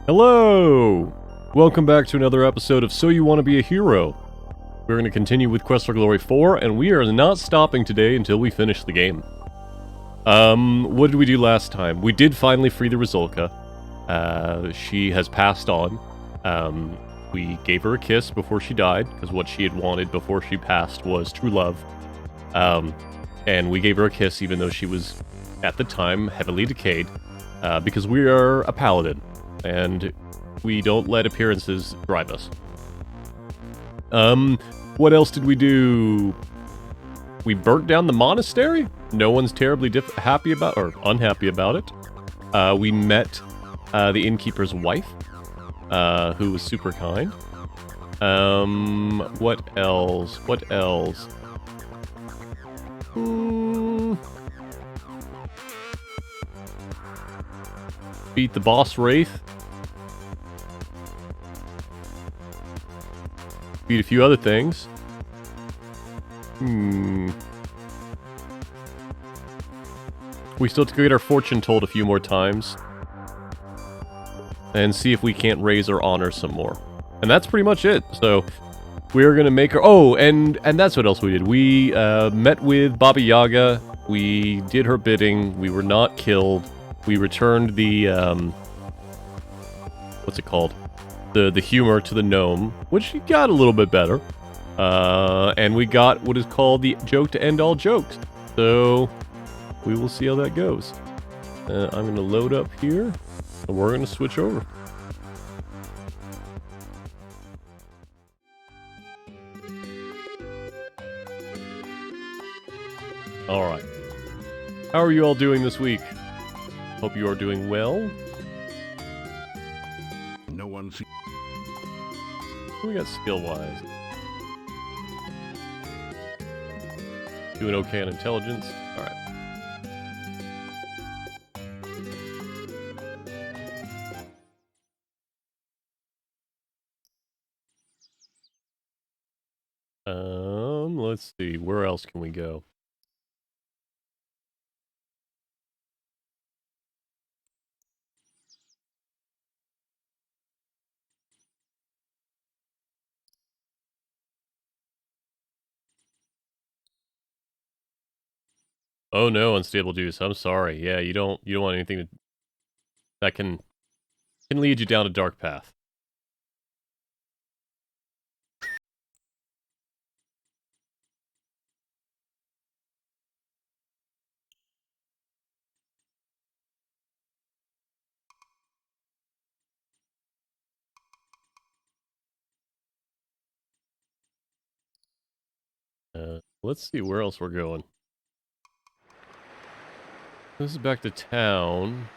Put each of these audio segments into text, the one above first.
Hello! Welcome back to another episode of So You Want to Be a Hero. We're going to continue with Quest for Glory 4, and we are not stopping today until we finish the game. What did we do last time? We did finally free the Rizolka. She has passed on. We gave her a kiss before she died, because what she had wanted before she passed was true love. And we gave her a kiss even though she was, at the time, heavily decayed, because we are a paladin. And we don't let appearances drive us. What else did we do? We burnt down the monastery? No one's terribly happy about, or unhappy about it. We met the innkeeper's wife, who was super kind. What else? What else? Beat the boss Wraith. Beat a few other things. We still have to get our fortune told a few more times. And see if we can't raise our honor some more. And that's pretty much it. So, we're gonna make her... Oh, and that's what else we did. We met with Baba Yaga. We did her bidding. We were not killed. We returned the... what's it called? The humor to the gnome, which got a little bit better. And we got what is called the joke to end all jokes. So, we will see how that goes. I'm going to load up here, and we're going to switch over. Alright. How are you all doing this week? Hope you are doing well. No one sees. What we got skill-wise? Doing okay on intelligence? Alright. Let's see. Where else can we go? Oh no, unstable juice. I'm sorry. Yeah, you don't want anything that can lead you down a dark path. Let's see where else we're going. This is back to town.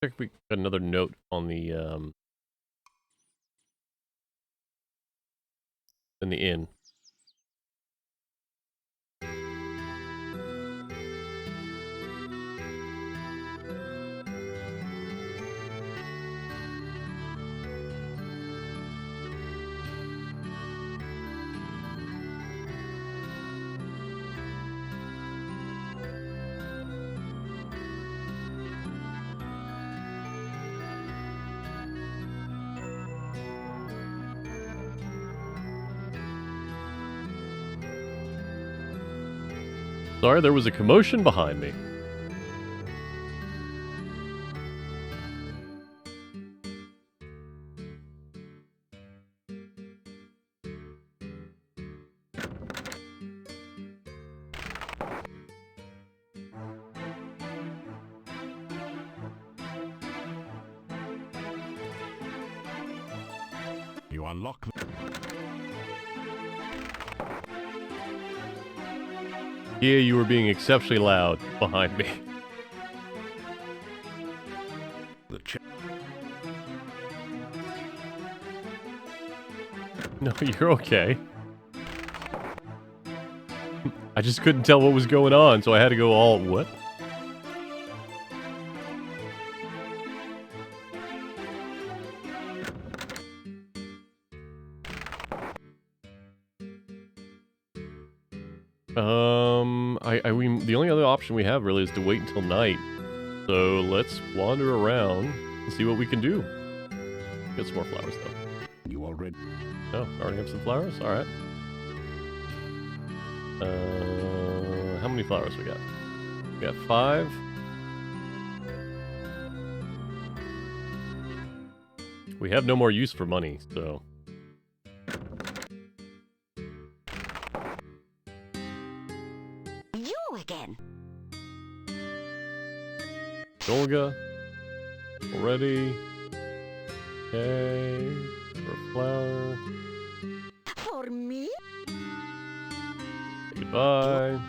Check if we got another note on the in the inn. Sorry, there was a commotion behind me. You unlock them. Yeah, you were being exceptionally loud behind me. The No, you're okay. I just couldn't tell what was going on, so I had to go all, what? The only other option we have really is to wait until night. So let's wander around and see what we can do. Get some more flowers, though. You already... Oh, already have some flowers? Alright. How many flowers we got? We got 5. We have no more use for money, so... You again. Golga. Already. Okay. For a flower. For me? Goodbye.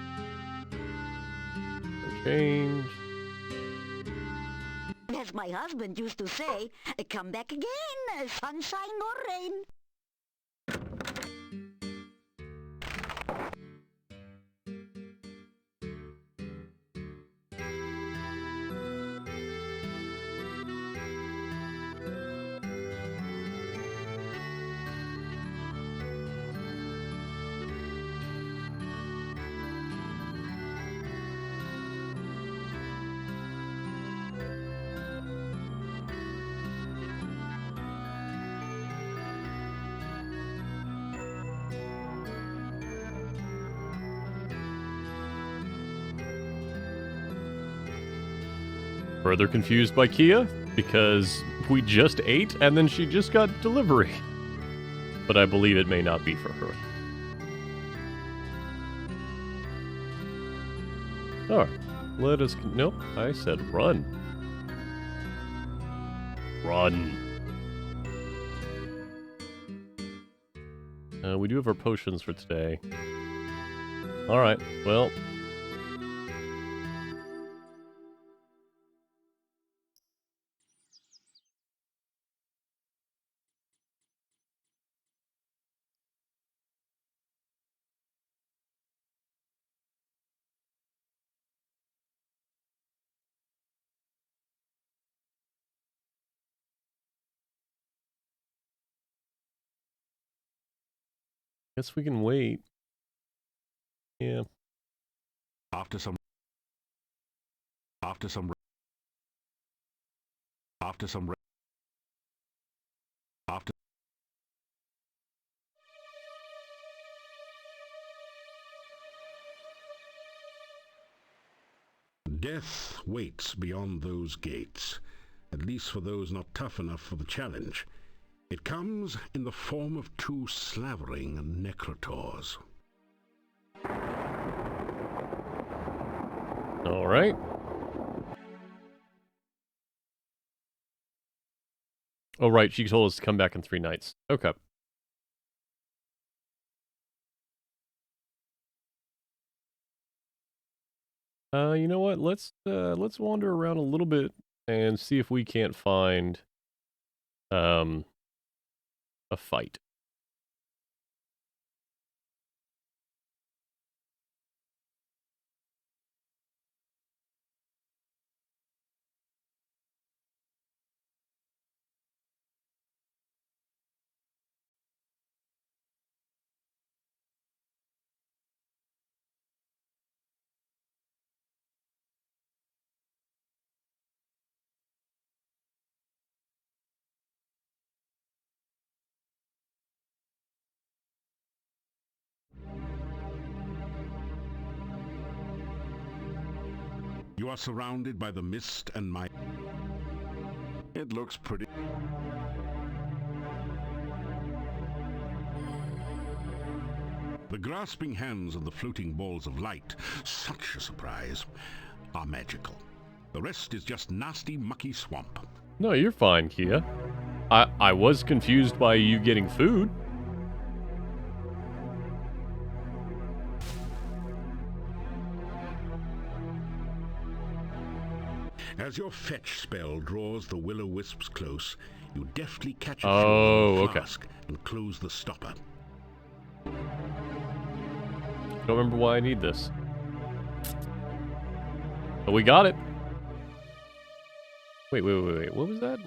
No change. As my husband used to say, come back again, sunshine or rain. Further confused by Kia, because we just ate and then she just got delivery. But I believe it may not be for her. Alright, let us... Nope, I said run. Run. We do have our potions for today. Alright, well... Guess we can wait. Yeah. After some... Death waits beyond those gates, at least for those not tough enough for the challenge. It comes in the form of 2 slavering necrotors. All right. Oh, right. She told us to come back in 3 nights. Okay. You know what? Let's wander around a little bit and see if we can't find a fight. You are surrounded by the mist and my... It looks pretty... The grasping hands of the floating balls of light, such a surprise, are magical. The rest is just nasty, mucky swamp. No, you're fine, Kia. I was confused by you getting food. As your fetch spell draws the will-o-wisps close, you deftly catch a Oh, few okay. flask and close the stopper. Don't remember why I need this. But we got it. Wait. What was that?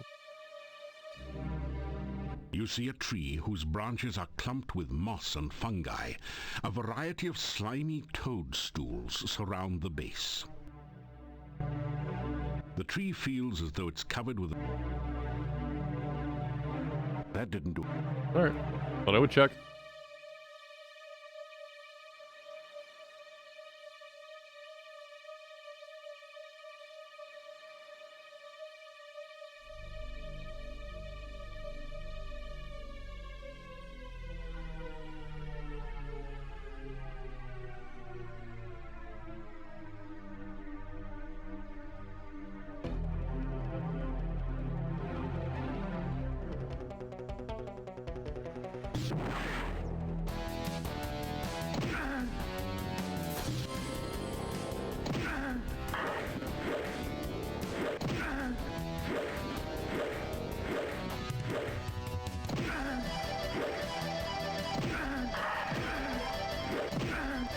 You see a tree whose branches are clumped with moss and fungi. A variety of slimy toadstools surround the base. The tree feels as though it's covered with... That didn't do it. Alright. Thought I would check.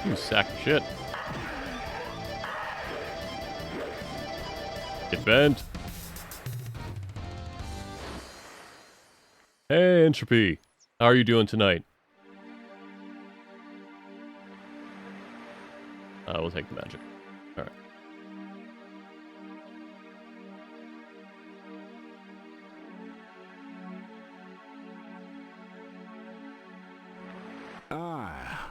You sack of shit. Get bent. Hey, Entropy. How are you doing tonight? We'll take the magic. Alright. Ah.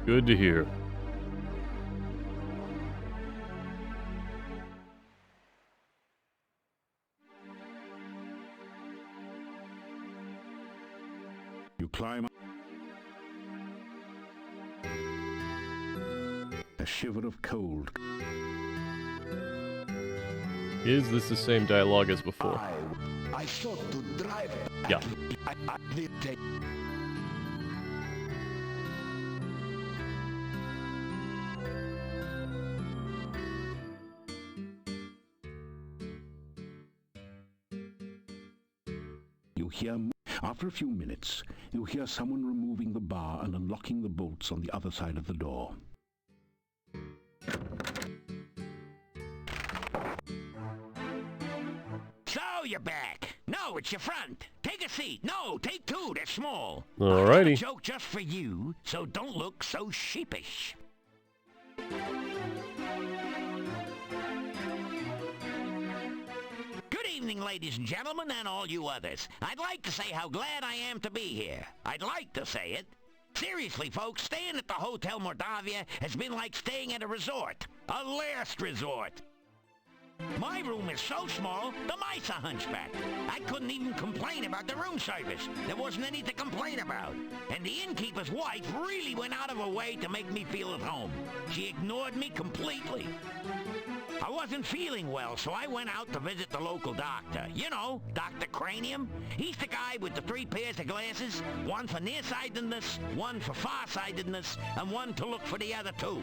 Good to hear. You climb up. A shiver of cold. Is this the same dialogue as before? I sought to drive. Yeah. I did take. You hear... After a few minutes, you hear someone removing the bar and unlocking the bolts on the other side of the door. So you're back. No, it's your front. Take a seat. No, take two. They're small. Alrighty. I have a joke just for you, so don't look so sheepish. Good evening, ladies and gentlemen, and all you others. I'd like to say how glad I am to be here. I'd like to say it. Seriously, folks, staying at the Hotel Mordavia has been like staying at a resort. A last resort. My room is so small, the mice are hunchbacked. I couldn't even complain about the room service. There wasn't any to complain about. And the innkeeper's wife really went out of her way to make me feel at home. She ignored me completely. I wasn't feeling well, so I went out to visit the local doctor. You know, Dr. Cranium. He's the guy with the 3 pairs of glasses, one for nearsightedness, one for farsightedness, and one to look for the other 2.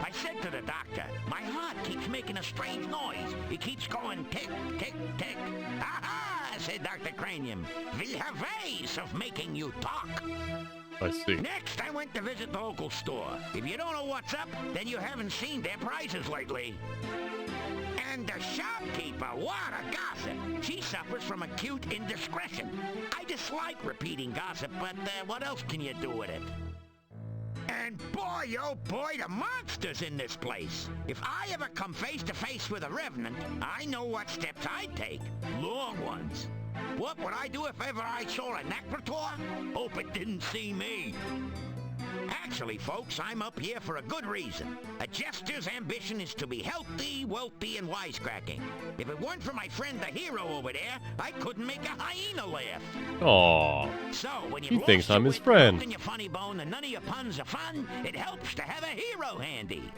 I said to the doctor, my heart keeps making a strange noise. It keeps going tick, tick, tick. Aha, said Dr. Cranium. We have ways of making you talk. I see. Next, I went to visit the local store. If you don't know what's up, then you haven't seen their prices lately. And the shopkeeper, what a gossip. She suffers from acute indiscretion. I dislike repeating gossip, but what else can you do with it? And boy, oh boy, the monsters in this place. If I ever come face to face with a revenant, I know what steps I'd take. Long ones. What would I do if ever I saw a necrotor? Hope it didn't see me. Actually, folks, I'm up here for a good reason. A jester's ambition is to be healthy, wealthy, and wisecracking. If it weren't for my friend the hero over there, I couldn't make a hyena laugh. Aww. So, when He you've thinks lost I'm your his wit, friend. broken your funny bone, and none of your puns are fun, it helps to have a hero handy.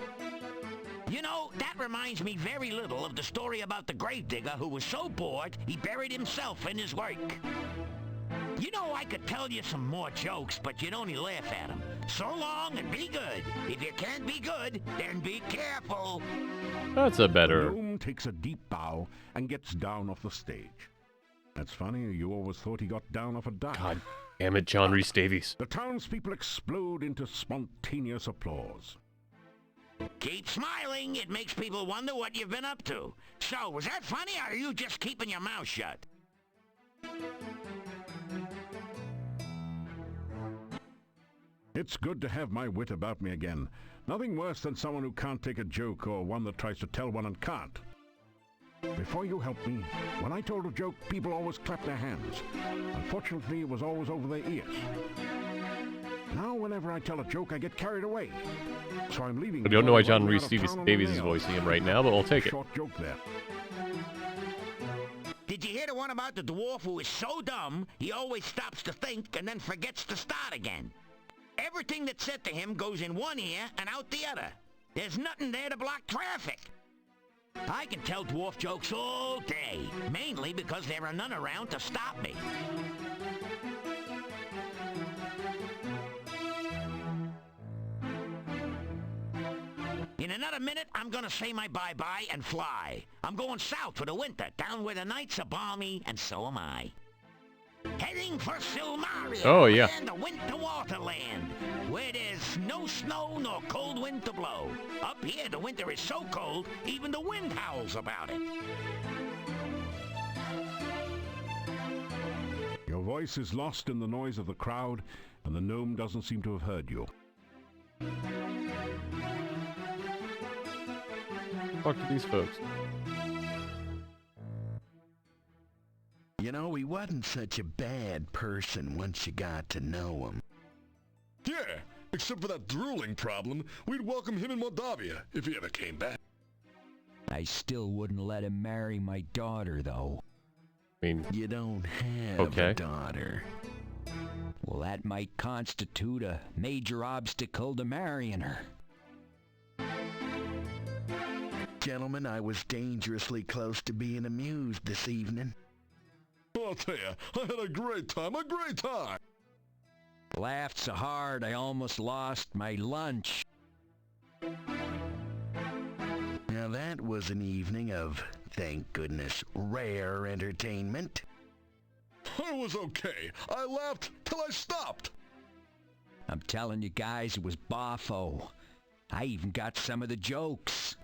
You know, that reminds me very little of the story about the gravedigger who was so bored he buried himself in his work. You know, I could tell you some more jokes, but you'd only laugh at them. So long and be good. If you can't be good, then be careful. That's a The better. gnome takes a deep bow and gets down off the stage. That's funny, you always thought he got down off a duck. God damn it, John Rhys Davies. The townspeople explode into spontaneous applause. Keep smiling. It makes people wonder what you've been up to. So, was that funny, or are you just keeping your mouth shut? It's good to have my wit about me again. Nothing worse than someone who can't take a joke or one that tries to tell one and can't. Before you helped me, when I told a joke, people always clapped their hands. Unfortunately, it was always over their ears. Now, whenever I tell a joke, I get carried away. So I'm leaving. I don't know why John Reese Davies is voicing him right now, but I'll take it. Short joke there. Did you hear the one about the dwarf who is so dumb, he always stops to think and then forgets to start again? Everything that's said to him goes in one ear and out the other. There's nothing there to block traffic. I can tell dwarf jokes all day, mainly because there are none around to stop me. In another minute, I'm gonna say my bye-bye and fly. I'm going south for the winter, down where the nights are balmy, and so am I. Heading for Silmaria, Oh, yeah. and the winter waterland, where there's no snow nor cold wind to blow. Up here, the winter is so cold, even the wind howls about it. Your voice is lost in the noise of the crowd, and the gnome doesn't seem to have heard you. Talk to these folks. You know, he wasn't such a bad person once you got to know him. Yeah, except for that drooling problem, we'd welcome him in Moldavia if he ever came back. I still wouldn't let him marry my daughter, though. I mean, You don't have Okay. a daughter. Well, that might constitute a major obstacle to marrying her. Gentlemen, I was dangerously close to being amused this evening. I'll tell you, I had a great time, a great time! Laughed so hard I almost lost my lunch. Now that was an evening of, thank goodness, rare entertainment. I was okay. I laughed till I stopped. I'm telling you guys, it was boffo. I even got some of the jokes.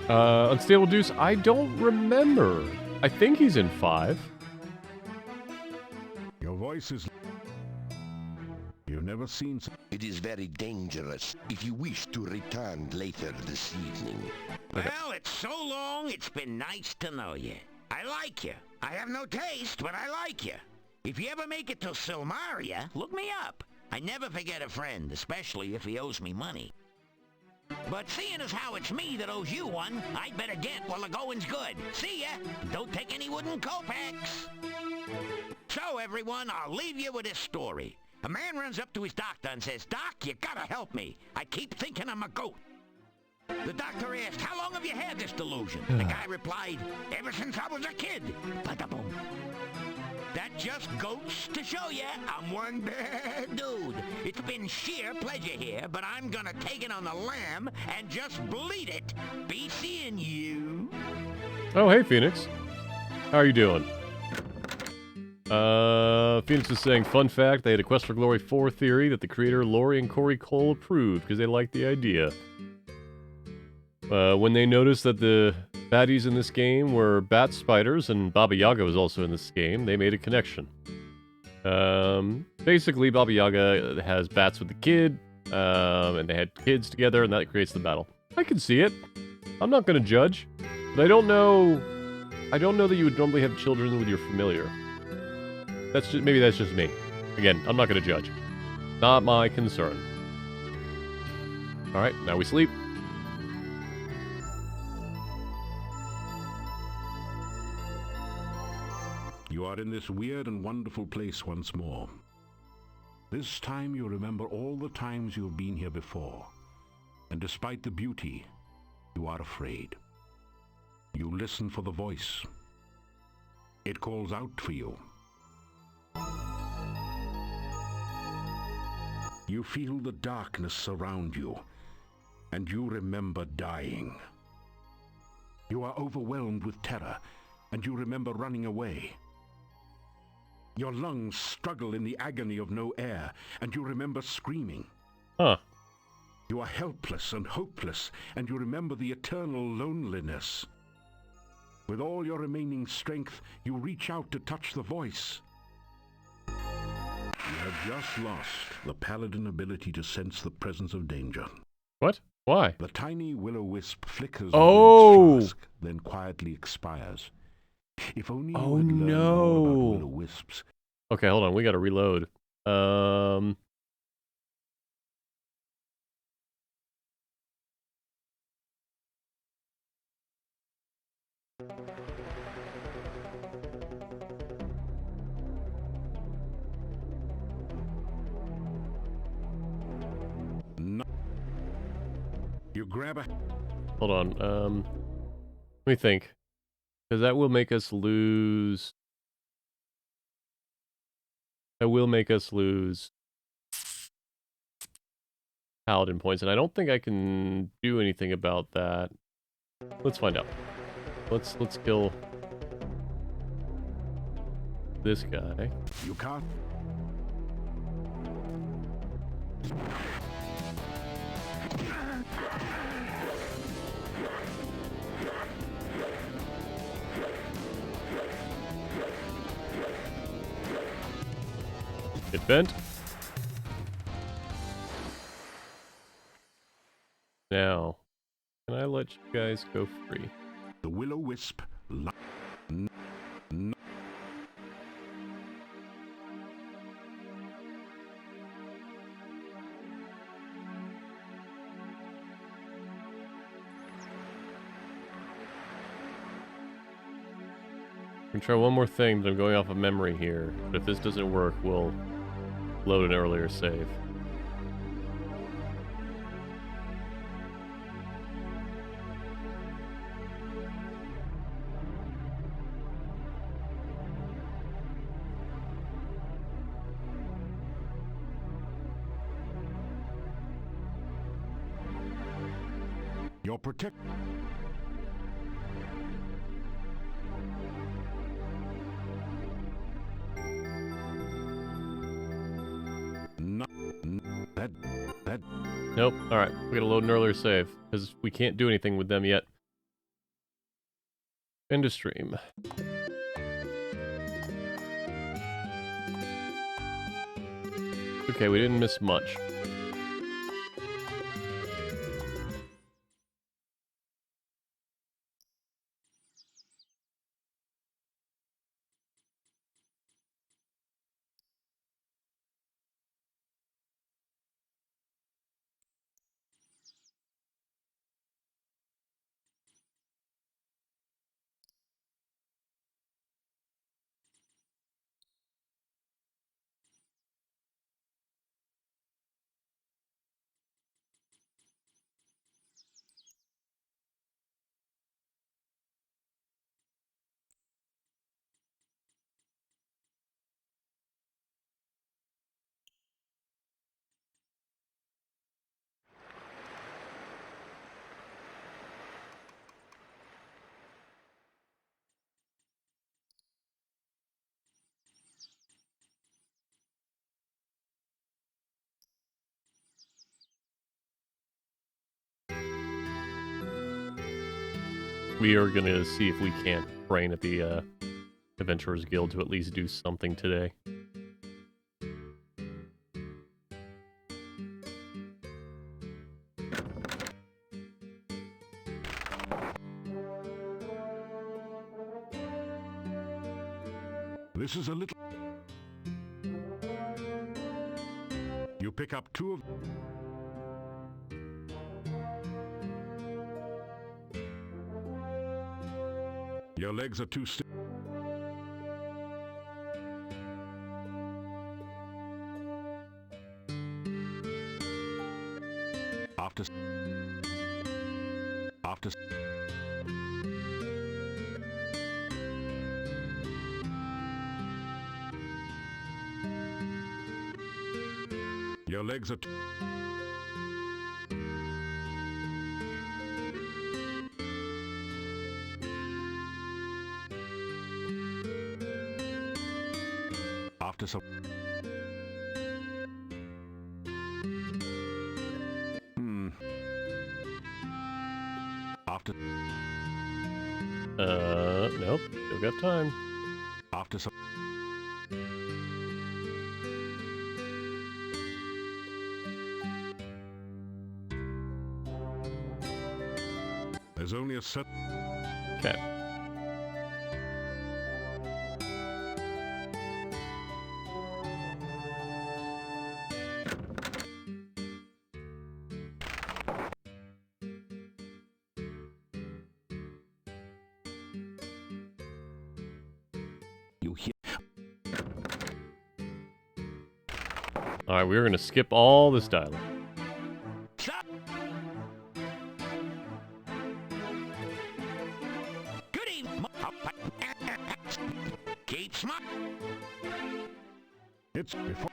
Unstable Deuce, I don't remember. I think he's in 5. Your voice is... You've never seen... It is very dangerous if you wish to return later this evening. Well, it's so long, it's been nice to know you. I like you. I have no taste, but I like you. If you ever make it to Silmaria, look me up. I never forget a friend, especially if he owes me money. But seeing as how it's me that owes you one, I'd better get while the going's good. See ya! Don't take any wooden kopecks! So, everyone, I'll leave you with this story. A man runs up to his doctor and says, "Doc, you gotta help me. I keep thinking I'm a goat." The doctor asked, "How long have you had this delusion?" The guy replied, "Ever since I was a kid." Bada-boom. That just goes to show ya I'm one bad dude. It's been sheer pleasure here, but I'm gonna take it on the lam and just bleed it. Be seeing you. Oh, hey, Phoenix. How are you doing? Phoenix is saying, fun fact, they had a Quest for Glory 4 theory that the creator Laurie and Corey Cole approved because they liked the idea. When they noticed that the baddies in this game were bat spiders and Baba Yaga was also in this game, they made a connection. Basically, Baba Yaga has bats with the kid, and they had kids together, and that creates the battle. I can see it. I'm not going to judge, but I don't know that you would normally have children with your familiar. Maybe that's just me. Again, I'm not going to judge. Not my concern. Alright, now we sleep. You are in this weird and wonderful place once more. This time you remember all the times you have been here before. And despite the beauty, you are afraid. You listen for the voice. It calls out for you. You feel the darkness surround you, and you remember dying. You are overwhelmed with terror, and you remember running away. Your lungs struggle in the agony of no air, and you remember screaming. Huh. You are helpless and hopeless, and you remember the eternal loneliness. With all your remaining strength, you reach out to touch the voice. You have just lost the paladin ability to sense the presence of danger. What? Why? The tiny will-o-wisp flickers Oh! within its flask, then quietly expires. If only you Oh, had learned no. more about will-o-wisps. Okay, hold on. We gotta reload. No. You grab a... Hold on. Let me think. Because that will make us lose... That will make us lose paladin points, and I don't think I can do anything about that. Let's find out. Let's kill this guy. You can't... Get bent. Now, can I let you guys go free? The will-o-wisp... I'm gonna try one more thing, but I'm going off of memory here. But if this doesn't work, we'll load an earlier save. Your protect... No, that... Nope. Alright, we gotta load an earlier save, because we can't do anything with them yet. End of stream. Okay, we didn't miss much. We are gonna see if we can't train at the Adventurers Guild to at least do something today. This is a little... You pick up two of... Your legs are too stiff. After... Your legs are... After some... After... Nope. Still got time. After some... There's only a certain... Okay. You hear? Alright, we're gonna skip all this dialogue. Stop! Good evening. Keep smart. It's before...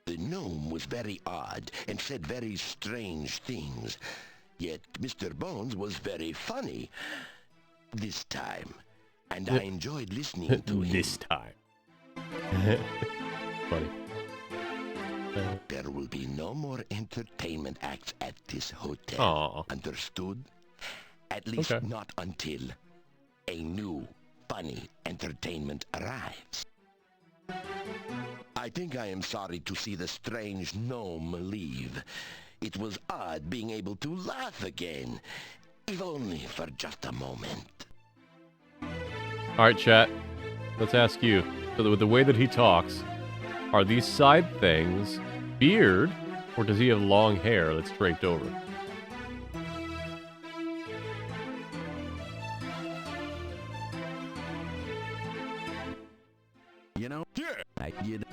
The gnome was very odd and said very strange things. Yet Mr. Bones was very funny this time. And I enjoyed listening to him. This time. Funny. There will be no more entertainment acts at this hotel. Aw. Understood? At least Okay. not until a new, funny entertainment arrives. I think I am sorry to see the strange gnome leave. It was odd being able to laugh again, if only for just a moment. Alright, chat. Let's ask you. So with the way that he talks, are these side things beard, or does he have long hair that's draped over? You know? Yeah. You know.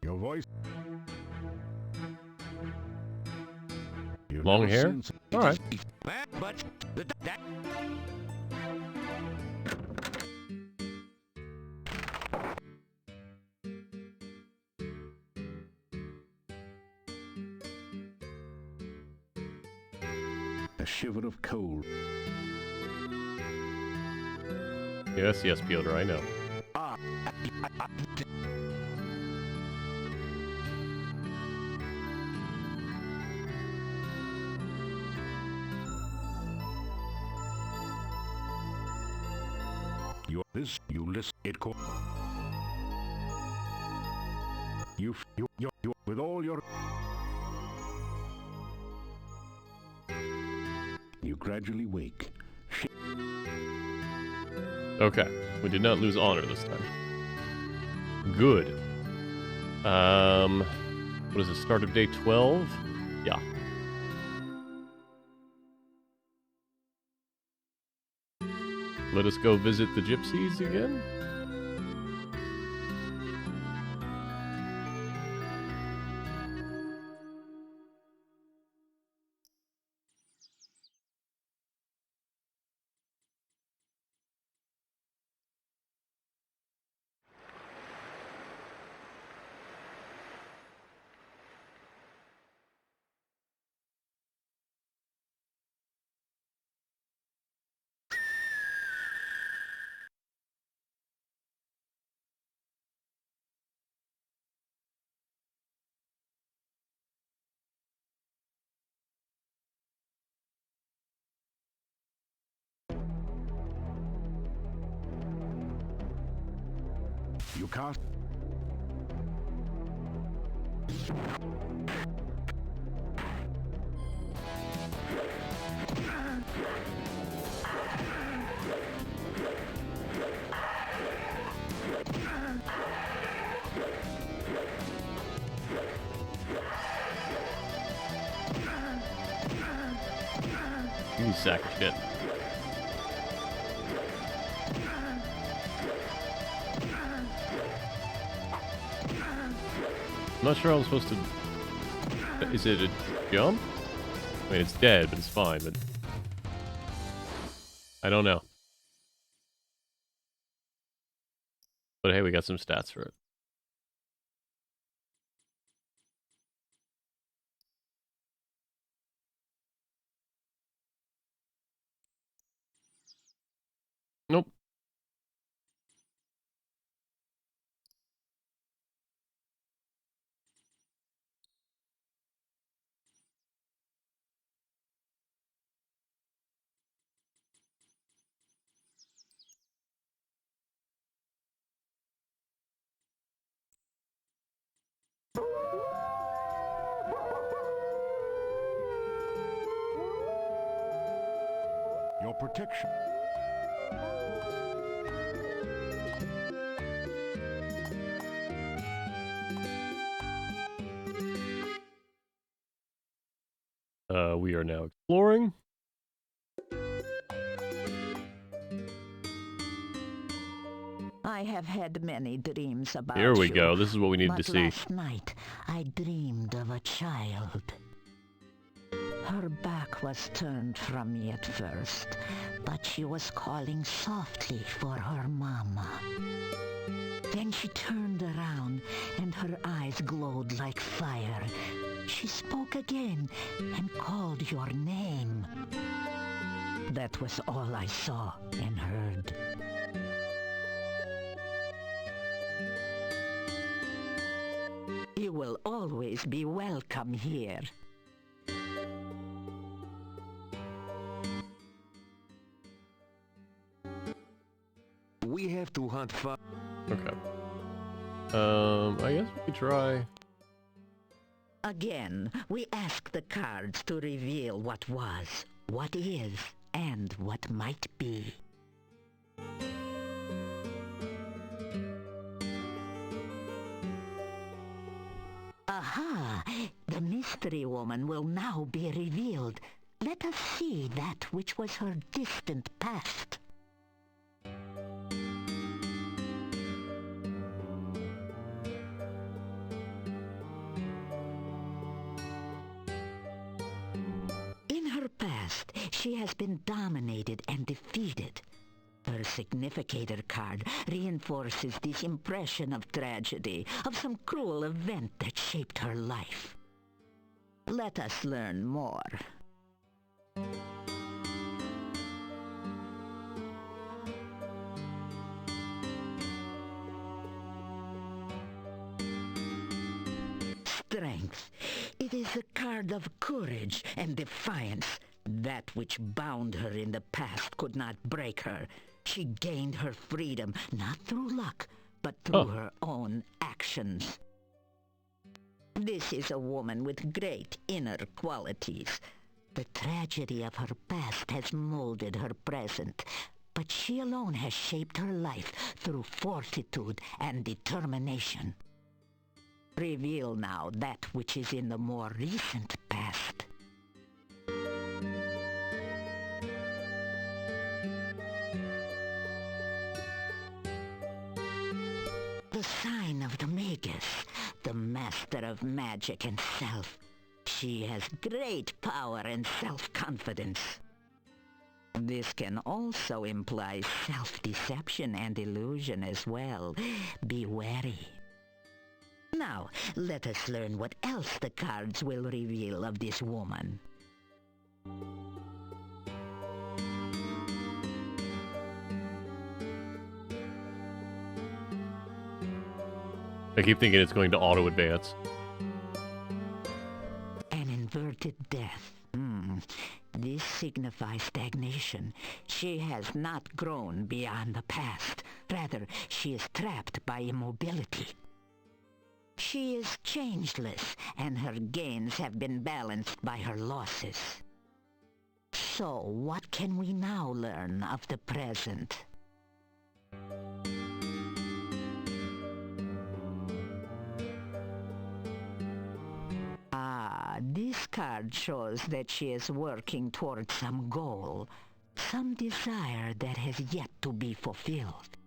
Your voice... You've Long never hair? seen some- Alright. But that... A shiver of cold. Yes, yes, Piotr, I know. You listen, it call. You, with all your... You gradually wake. Okay. We did not lose honor this time. Good. What is it, start of day 12? Yeah. Let us go visit the gypsies again? You cast... You sack of shit. I'm not sure I'm supposed to... Is it a jump? I mean, it's dead, but it's fine, but... I don't know. But hey, we got some stats for it. Nope. protection. We are now exploring. I have had many dreams about Here we you, go. This is what we need to but see. last night I dreamed of a child. Her back was turned from me at first, but she was calling softly for her mama. Then she turned around and her eyes glowed like fire. She spoke again and called your name. That was all I saw and heard. You will always be welcome here. We have to hunt for... Okay. I guess we could try. Again, we ask the cards to reveal what was, what is, and what might be. Aha! The mystery woman will now be revealed. Let us see that which was her distant past. In her past, she has been dominated and defeated. Her significator card reinforces this impression of tragedy, of some cruel event that shaped her life. Let us learn more. Strength. It is a card of courage and defiance. That which bound her in the past could not break her. She gained her freedom, not through luck, but through her own actions. This is a woman with great inner qualities. The tragedy of her past has molded her present, but she alone has shaped her life through fortitude and determination. Reveal now that which is in the more recent past. The sign of the Magus, the master of magic and self. She has great power and self-confidence. This can also imply self-deception and illusion as well. Be wary. Now, let us learn what else the cards will reveal of this woman. I keep thinking it's going to auto-advance. An inverted death. This signifies stagnation. She has not grown beyond the past. Rather, she is trapped by immobility. She is changeless, and her gains have been balanced by her losses. So, what can we now learn of the present? This card shows that she is working towards some goal, some desire that has yet to be fulfilled.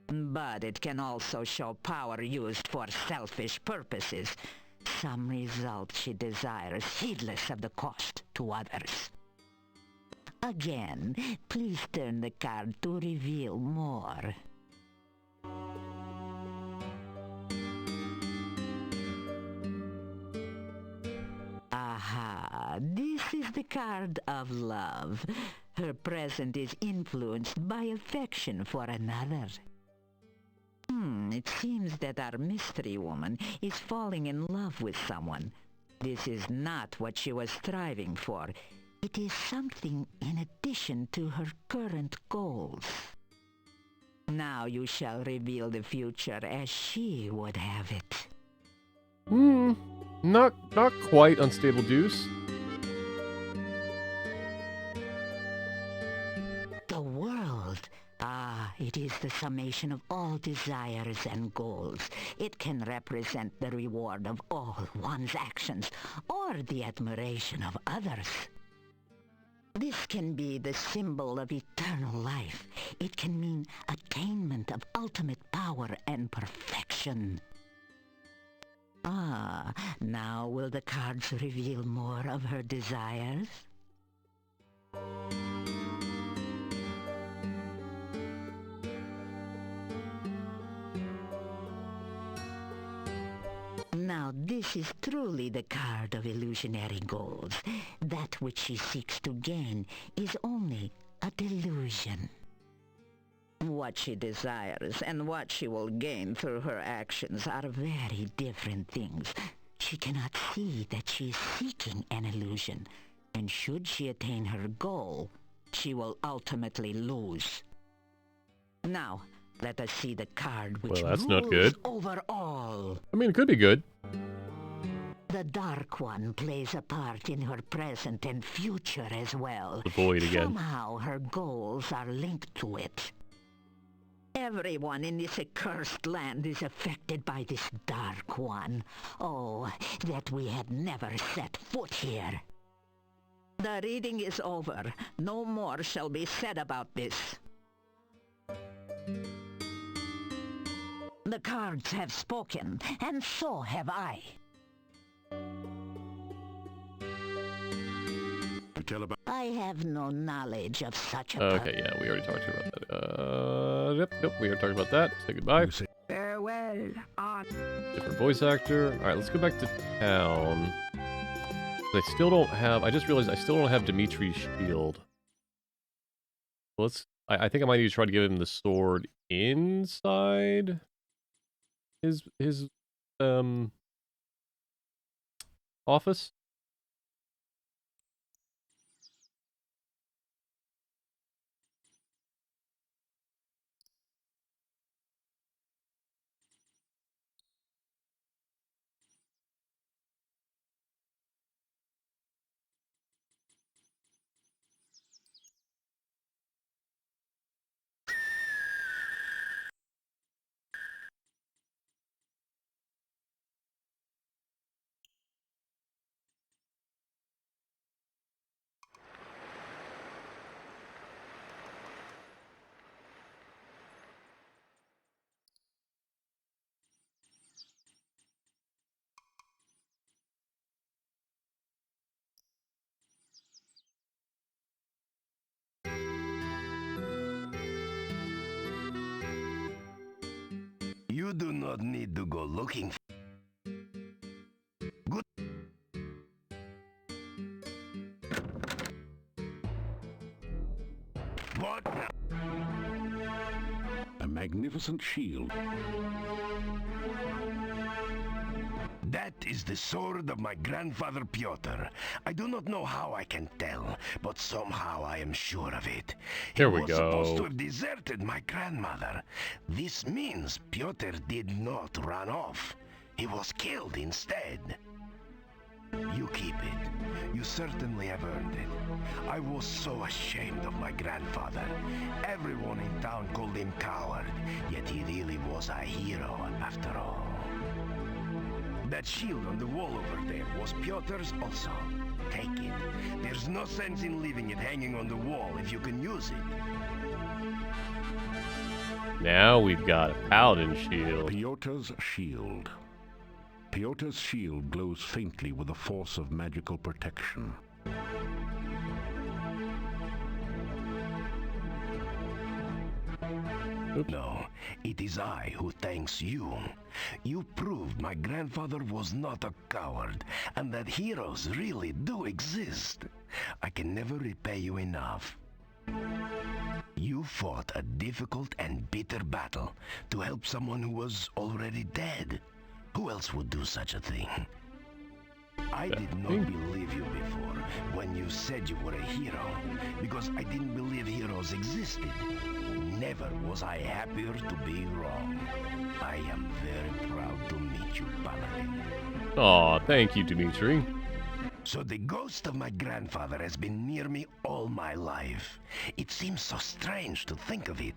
But it can also show power used for selfish purposes, some result she desires heedless of the cost to others. Again, please turn the card to reveal more. Aha, this is the card of love. Her present is influenced by affection for another. It seems that our mystery woman is falling in love with someone. This is not what she was striving for. It is something in addition to her current goals. Now you shall reveal the future as she would have it. Not quite unstable deuce. card is the summation of all desires and goals. It can represent the reward of all one's actions, or the admiration of others. This can be the symbol of eternal life. It can mean attainment of ultimate power and perfection. Ah, now will the cards reveal more of her desires? Now this is truly the card of illusionary goals. That which she seeks to gain is only a delusion. What she desires and what she will gain through her actions are very different things. She cannot see that she is seeking an illusion, and should she attain her goal, she will ultimately lose. Now, let us see the card which Well, that's rules not good. over all. I mean, it could be good. The Dark One plays a part in her present and future as well. The void again. Somehow her goals are linked to it. Everyone in this accursed land is affected by this Dark One. Oh, that we had never set foot here. The reading is over. No more shall be said about this. The cards have spoken, and so have I. I have no knowledge of such a Okay, yeah, we already talked to her about that. Yep, we already talked about that. Say goodbye. Farewell, Different voice actor. Alright, let's go back to town. I still don't have... I just realized I still don't have Dimitri's shield. Let's... I think I might need to try to give him the sword inside his office. You do not need to go looking for... Good. What now? A magnificent shield. That is the sword of my grandfather Pyotr. I do not know how I can tell, but somehow I am sure of it. Here He we was supposed go. to have deserted my grandmother. This means Pyotr did not run off. He was killed instead. You keep it. You certainly have earned it. I was so ashamed of my grandfather. Everyone in town called him coward, yet he really was a hero after all. That shield on the wall over there was Pyotr's also. Take it. There's no sense in leaving it hanging on the wall if you can use it. Now we've got a paladin shield. Pyotr's shield. Pyotr's shield glows faintly with the force of magical protection. Oops. No, it is I who thanks you. You proved my grandfather was not a coward, and that heroes really do exist. I can never repay you enough. You fought a difficult and bitter battle to help someone who was already dead. Who else would do such a thing? I did not believe you before when you said you were a hero, because I didn't believe heroes existed. Never was I happier to be wrong. I am very proud to meet you, Paladin. Aw, thank you, Dimitri. So the ghost of my grandfather has been near me all my life. It seems so strange to think of it.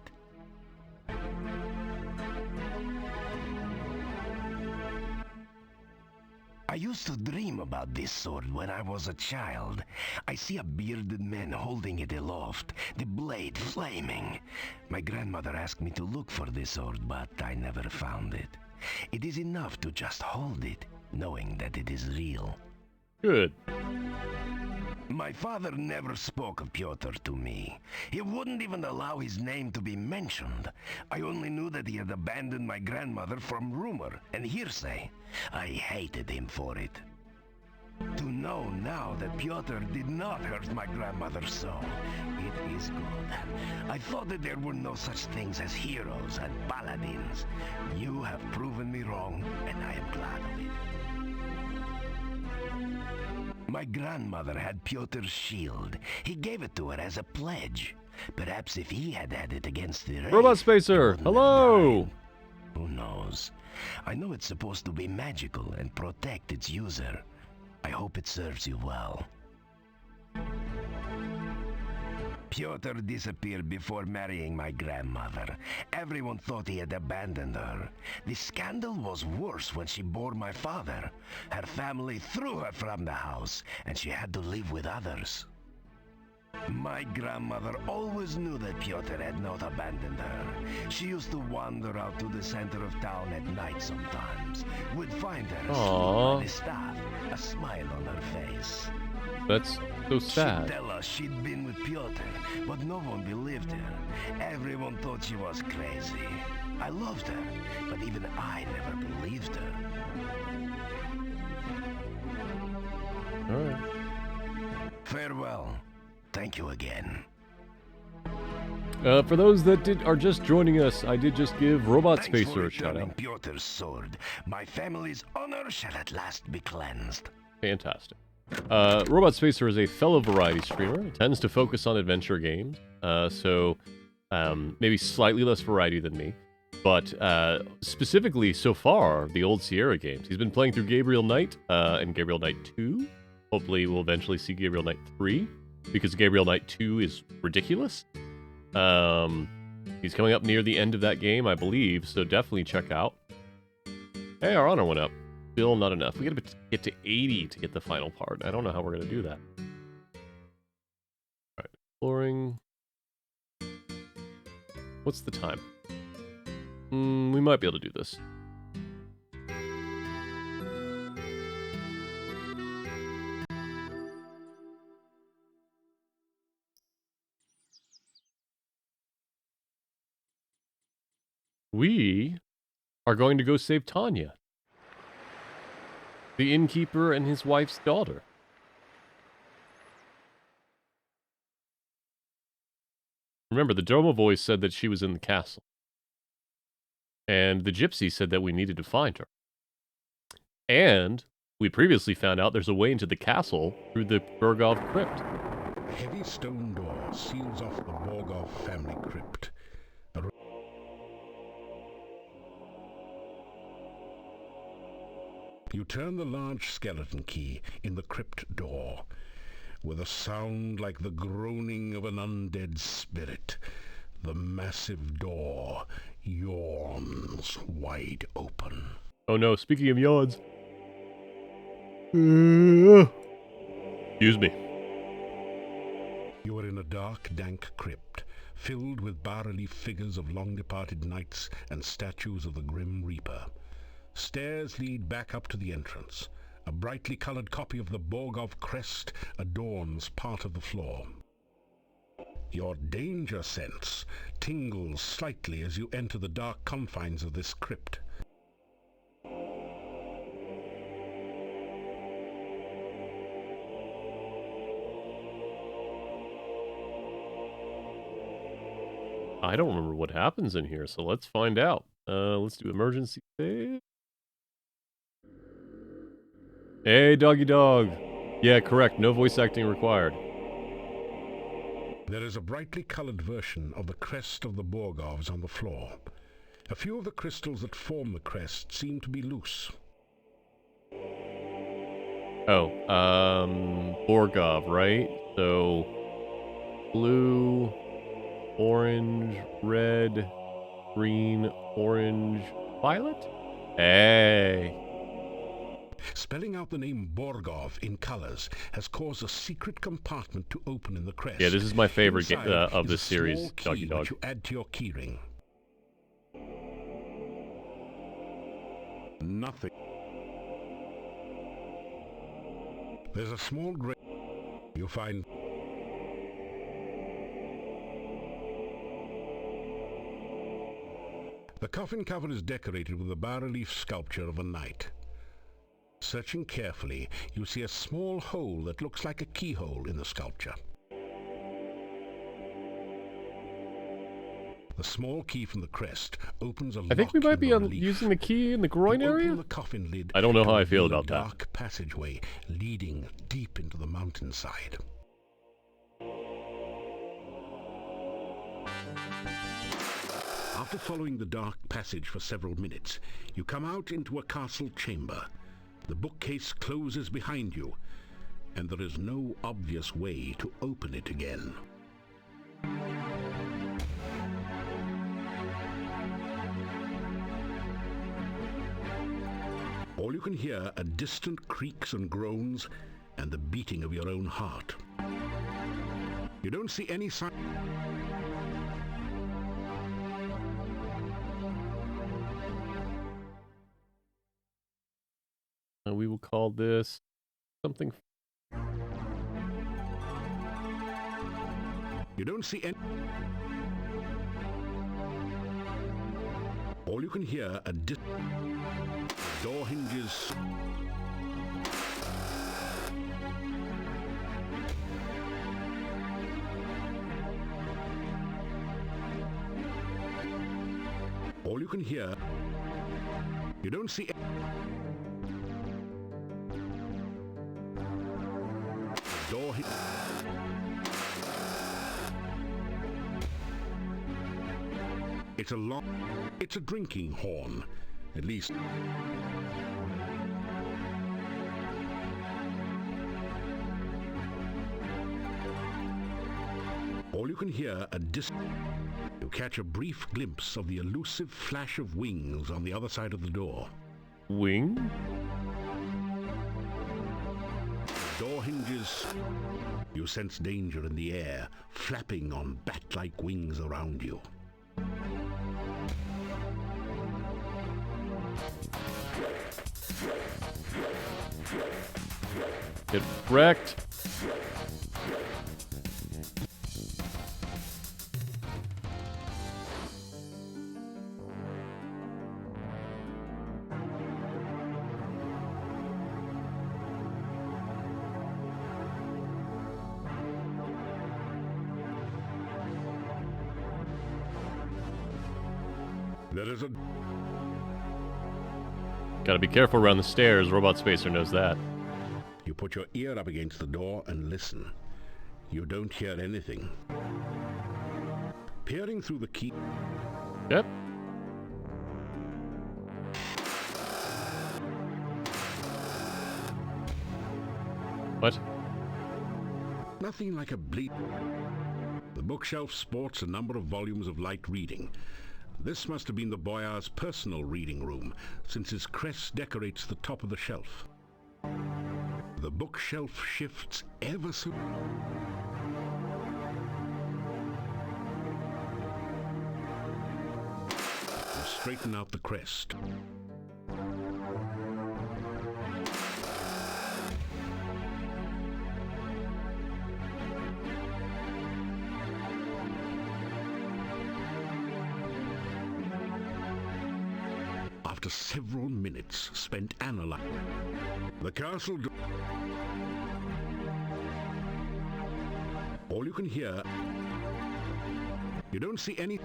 used to dream about this sword when I was a child. I see a bearded man holding it aloft, the blade flaming. My grandmother asked me to look for this sword, but I never found it. It is enough to just hold it, knowing that it is real. Good. My father never spoke of Pyotr to me. He wouldn't even allow his name to be mentioned. I only knew that he had abandoned my grandmother from rumor and hearsay. I hated him for it. To know now that Pyotr did not hurt my grandmother so, it is good. I thought that there were no such things as heroes and paladins. You have proven me wrong, and I am glad of it. My grandmother had Pyotr's shield. He gave it to her as a pledge. Perhaps if he had had it against the race, Robot Spacer, hello! who knows? I know it's supposed to be magical and protect its user. I hope it serves you well. Pyotr disappeared before marrying my grandmother. Everyone thought he had abandoned her. The scandal was worse when she bore my father. Her family threw her from the house, and she had to live with others. My grandmother always knew that Pyotr had not abandoned her. She used to wander out to the center of town at night sometimes. We'd find her asleep by the staff, a smile on her face. That's so sad. She'd tell us she'd been with Pyotr, but no one believed her. Everyone thought she was crazy. I loved her, but even I never believed her. All right. Farewell. Thank you again. For those that are just joining us, I did just give Robot Thanks Spacer for a shout returning out. Pyotr's sword. My family's honor shall at last be cleansed. Fantastic. Robot Spacer is a fellow variety streamer. He tends to focus on adventure games, so maybe slightly less variety than me. But specifically, so far, the old Sierra games. He's been playing through Gabriel Knight and Gabriel Knight 2. Hopefully, we'll eventually see Gabriel Knight 3, because Gabriel Knight 2 is ridiculous. He's coming up near the end of that game, I believe, so definitely check out. Hey, our honor went up. Still not enough. We gotta get to 80 to get the final part. I don't know how we're gonna do that. Alright, exploring. What's the time? We might be able to do this. We are going to go save Tanya, the innkeeper and his wife's daughter. Remember, the Doma voice said that she was in the castle. And the gypsy said that we needed to find her. And we previously found out there's a way into the castle through the Burgov crypt. A heavy stone door seals off the Borgov family crypt. You turn the large skeleton key in the crypt door. With a sound like the groaning of an undead spirit, the massive door yawns wide open. Oh no, speaking of yawns. Excuse me. You are in a dark, dank crypt, filled with bas-relief figures of long-departed knights and statues of the Grim Reaper. Stairs lead back up to the entrance. A brightly colored copy of the Borgov crest adorns part of the floor. Your danger sense tingles slightly as you enter the dark confines of this crypt. I don't remember what happens in here, so let's find out. Let's do emergency save. Hey, doggy dog. Yeah, correct. No voice acting required. There is a brightly colored version of the crest of the Borgovs on the floor. A few of the crystals that form the crest seem to be loose. Oh, Borgov, right? So, blue, orange, red, green, orange, violet? Hey. Spelling out the name Borgov in colors has caused a secret compartment to open in the crest. Yeah, this is my favorite Inside of is this a series, small key Doggy Dog. which you add to your keyring. Nothing. There's a small grave. You find... The coffin cover is decorated with a bas-relief sculpture of a knight. Searching carefully, you see a small hole that looks like a keyhole in the sculpture. The small key from the crest opens a lock. I think we might be in the relief. using the key in the groin You open area? the coffin lid. I don't know to how I feel reveal a about that. dark passageway leading deep into the mountainside. After following the dark passage for several minutes, you come out into a castle chamber. The bookcase closes behind you, and there is no obvious way to open it again. All you can hear are distant creaks and groans and the beating of your own heart. You don't see any sign. We will call this something. You don't see any. All you can hear are door hinges. All you can hear. You don't see. Door hinges. It's a drinking horn, at least. All you can hear are You catch a brief glimpse of the elusive flash of wings on the other side of the door. Wing? Door hinges. You sense danger in the air, flapping on bat-like wings around you. Get wrecked. There is a... Gotta be careful around the stairs. Robot Spacer knows that. You put your ear up against the door and listen. You don't hear anything. Peering through the key... Yep. What? Nothing like a bleed. The bookshelf sports a number of volumes of light reading. This must have been the boyar's personal reading room, since his crest decorates the top of the shelf. The bookshelf shifts ever so... You straighten out the crest. After several minutes spent analyzing the castle door, all you can hear, you don't see any.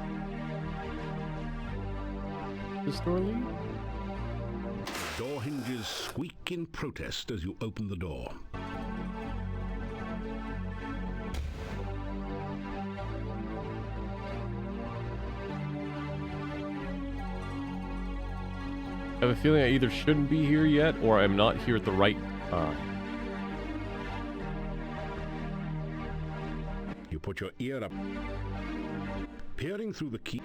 This door lead? Door hinges squeak in protest as you open the door. I have a feeling I either shouldn't be here yet, or I'm not here at the right time. You put your ear up, peering through the key.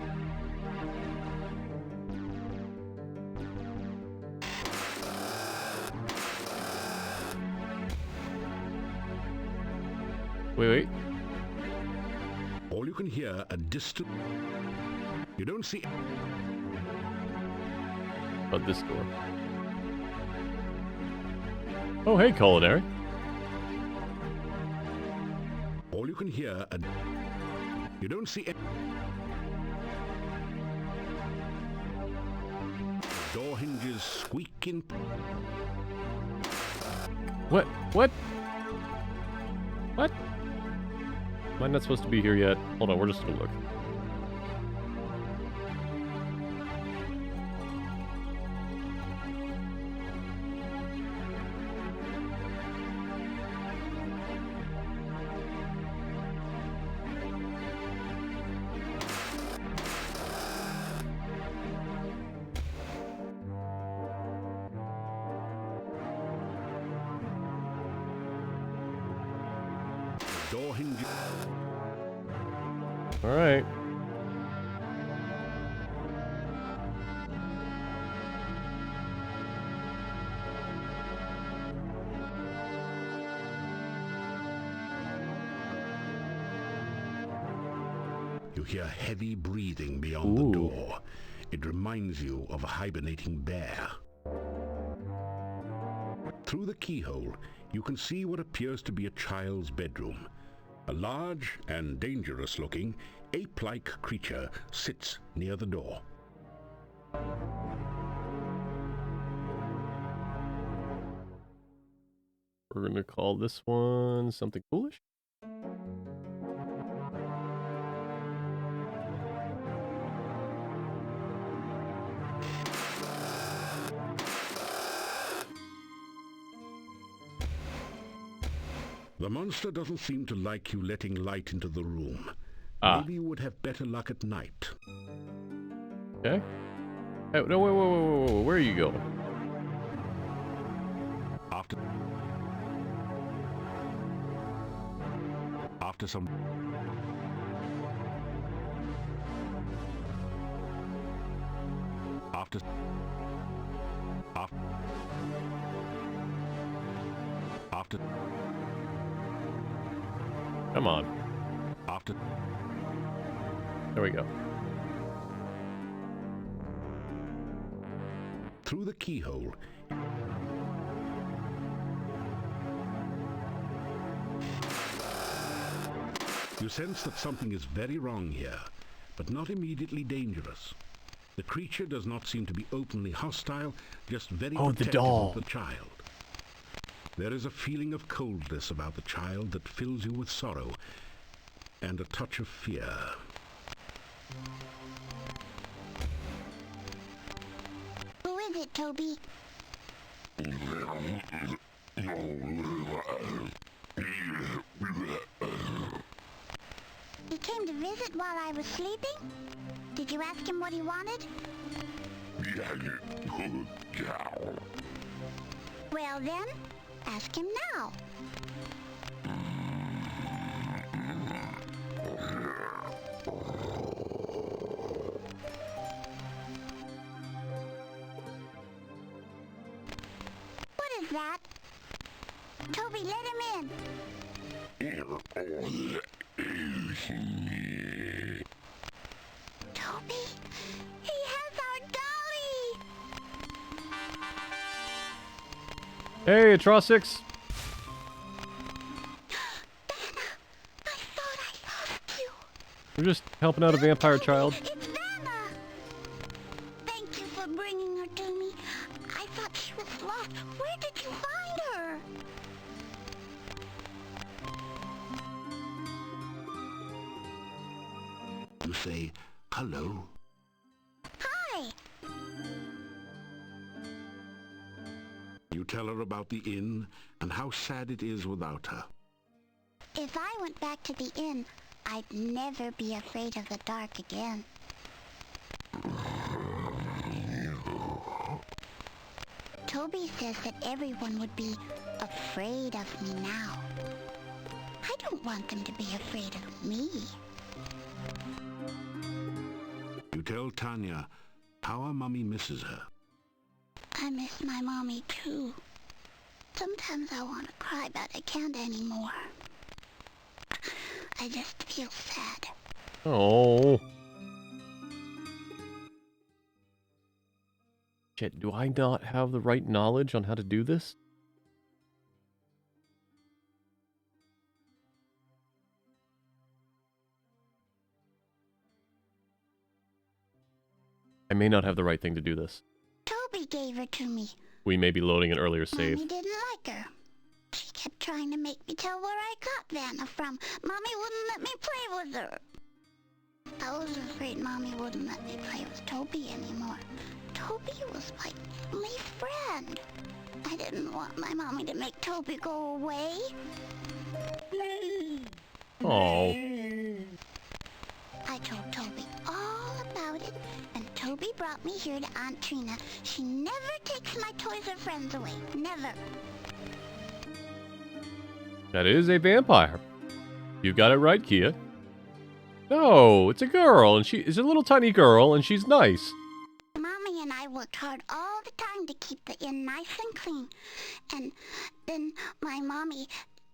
Wait. All you can hear a distant... You don't see... About this door. Oh, hey, Culinary. All you can hear a... You don't see... Door hinges squeaking... What? What? What? Am I not supposed to be here yet? Hold on, we're just gonna look. Door hinges... Alright. You hear heavy breathing beyond Ooh. the door. It reminds you of a hibernating bear. Through the keyhole, you can see what appears to be a child's bedroom. A large and dangerous-looking, ape-like creature sits near the door. We're gonna call this one something foolish. The monster doesn't seem to like you letting light into the room. Ah. Maybe you would have better luck at night. Okay. Hey, no, wait. Where are you going? After some... After... Come on. After... There we go. Through the keyhole, you sense that something is very wrong here, but not immediately dangerous. The creature does not seem to be openly hostile, just very Oh, the protective doll. of the child. There is a feeling of coldness about the child that fills you with sorrow and a touch of fear. Who is it, Toby? He came to visit while I was sleeping? Did you ask him what he wanted? Well then, ask him now. What is that? Toby, let him in. Toby, he has our dolly. Hey, Atrocix! I thought I lost you. We're just helping out a vampire child. It's Vanna. Thank you for bringing her to me. I thought she was lost. Where did you find her? You say, hello. Hi. You tell her about the inn and how sad it is without her. If I went back to the inn, I'd never be afraid of the dark again. Toby says that everyone would be afraid of me now. I don't want them to be afraid of me. You tell Tanya how her mummy misses her. I miss my mommy too. Sometimes I want to cry, but I can't anymore. I I just feel sad. Oh. Shit, do I not have the right knowledge on how to do this? I may not have the right thing to do this. Toby gave her to me. We may be loading an earlier save. Mommy didn't like her. She kept trying to make me tell where I got Vanna from. Mommy wouldn't let me play with her. I was afraid Mommy wouldn't let me play with Toby anymore. Toby was my only friend. I didn't want my mommy to make Toby go away. Oh. I told Toby all about it, and Toby brought me here to Aunt Trina. She never takes my toys or friends away. Never. That is a vampire. You got it right, Kia. No, it's a girl, and she is a little tiny girl, and she's nice. Mommy and I worked hard all the time to keep the inn nice and clean. And then my mommy,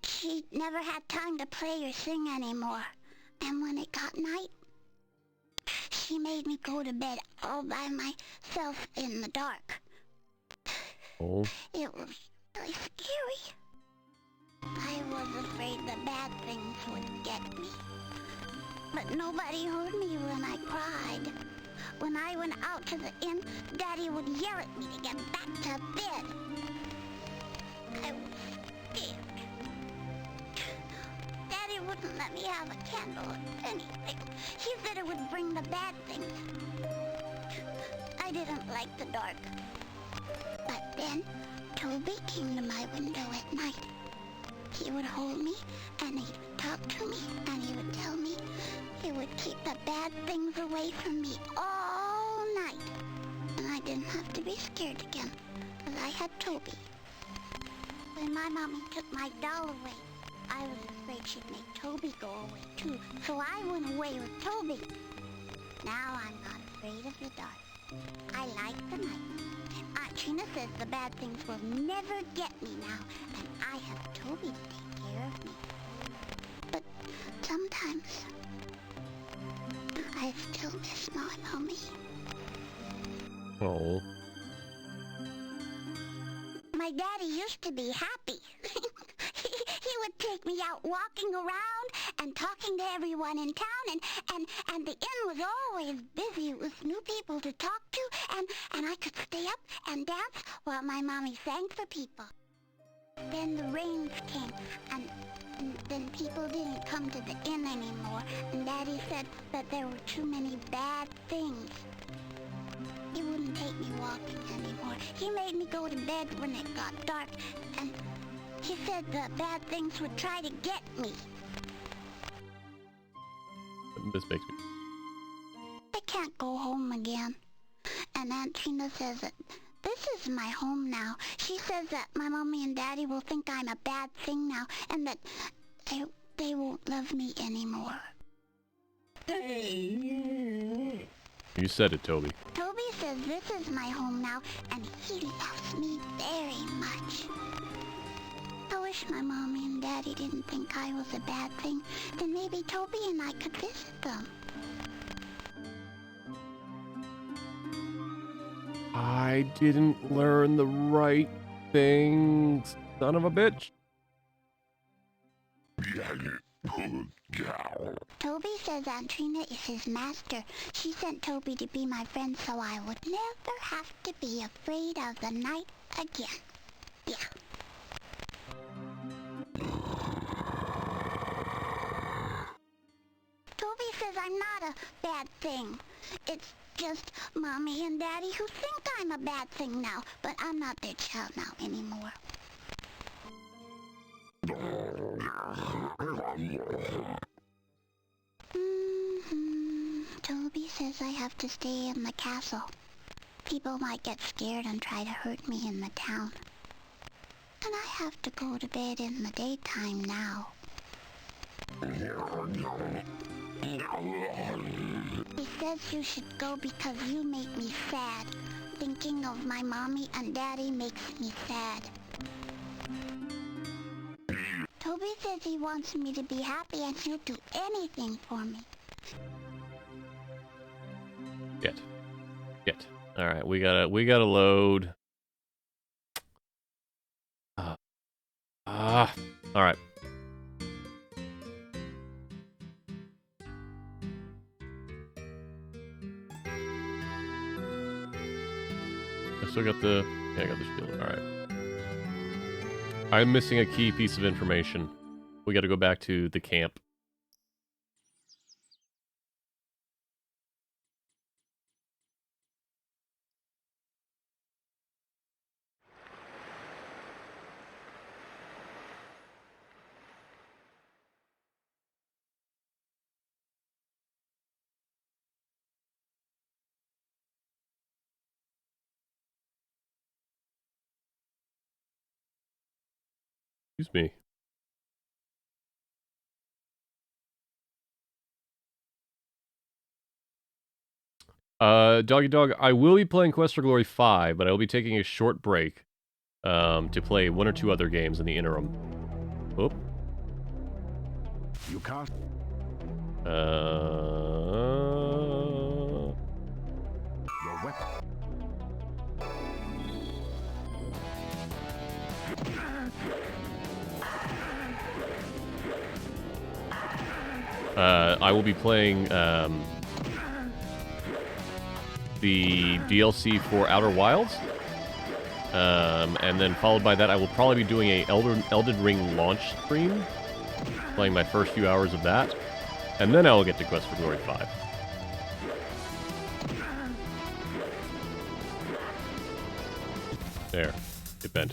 she never had time to play or sing anymore. And when it got night, she made me go to bed all by myself in the dark. Oh. It was really scary. I was afraid the bad things would get me. But nobody heard me when I cried. When I went out to the inn, Daddy would yell at me to get back to bed. I was scared. Daddy wouldn't let me have a candle or anything. He said it would bring the bad things. I didn't like the dark. But then, Toby came to my window at night. He would hold me, and he'd talk to me, and he would tell me he would keep the bad things away from me all night. And I didn't have to be scared again, because I had Toby. When my mommy took my doll away, I was afraid she'd make Toby go away too, so I went away with Toby. Now I'm not afraid of the dark. I like the night. Aunt Trina says the bad things will never get me now, and I have Toby to take care of me. But sometimes, I still miss my mommy. Oh. My daddy used to be happy. He would take me out walking around and talking to everyone in town, and the inn was always busy with new people to talk to, and I could stay up and dance while my mommy sang for people. Then the rains came, and then people didn't come to the inn anymore, and Daddy said that there were too many bad things. He wouldn't take me walking anymore. He made me go to bed when it got dark, and he said the bad things would try to get me. This makes me... I can't go home again. And Aunt Trina says that this is my home now. She says that my mommy and daddy will think I'm a bad thing now, and that they won't love me anymore. You said it, Toby. Toby says this is my home now, and he loves me very much. I wish my mommy and daddy didn't think I was a bad thing. Then maybe Toby and I could visit them. I didn't learn the right thing, son of a bitch. Toby says Aunt Trina is his master. She sent Toby to be my friend so I would never have to be afraid of the night again. Yeah. Toby says I'm not a bad thing. It's just Mommy and Daddy who think I'm a bad thing now, but I'm not their child now anymore. Toby says I have to stay in the castle. People might get scared and try to hurt me in the town. And I have to go to bed in the daytime now. He says you should go because you make me sad. Thinking of my mommy and daddy makes me sad. Toby says he wants me to be happy and he'll do anything for me. Get. All right, we gotta load. All right. I still got the... Yeah, I got the shield. Alright. I'm missing a key piece of information. We gotta go back to the camp. Excuse me. Doggy Dog, I will be playing Quest for Glory 5, but I will be taking a short break to play one or two other games in the interim. Oop. You cast... Your weapon. I will be playing the DLC for Outer Wilds, and then followed by that, I will probably be doing a Elden Ring launch stream, playing my first few hours of that, and then I will get to Quest for Glory 5. There, it bent.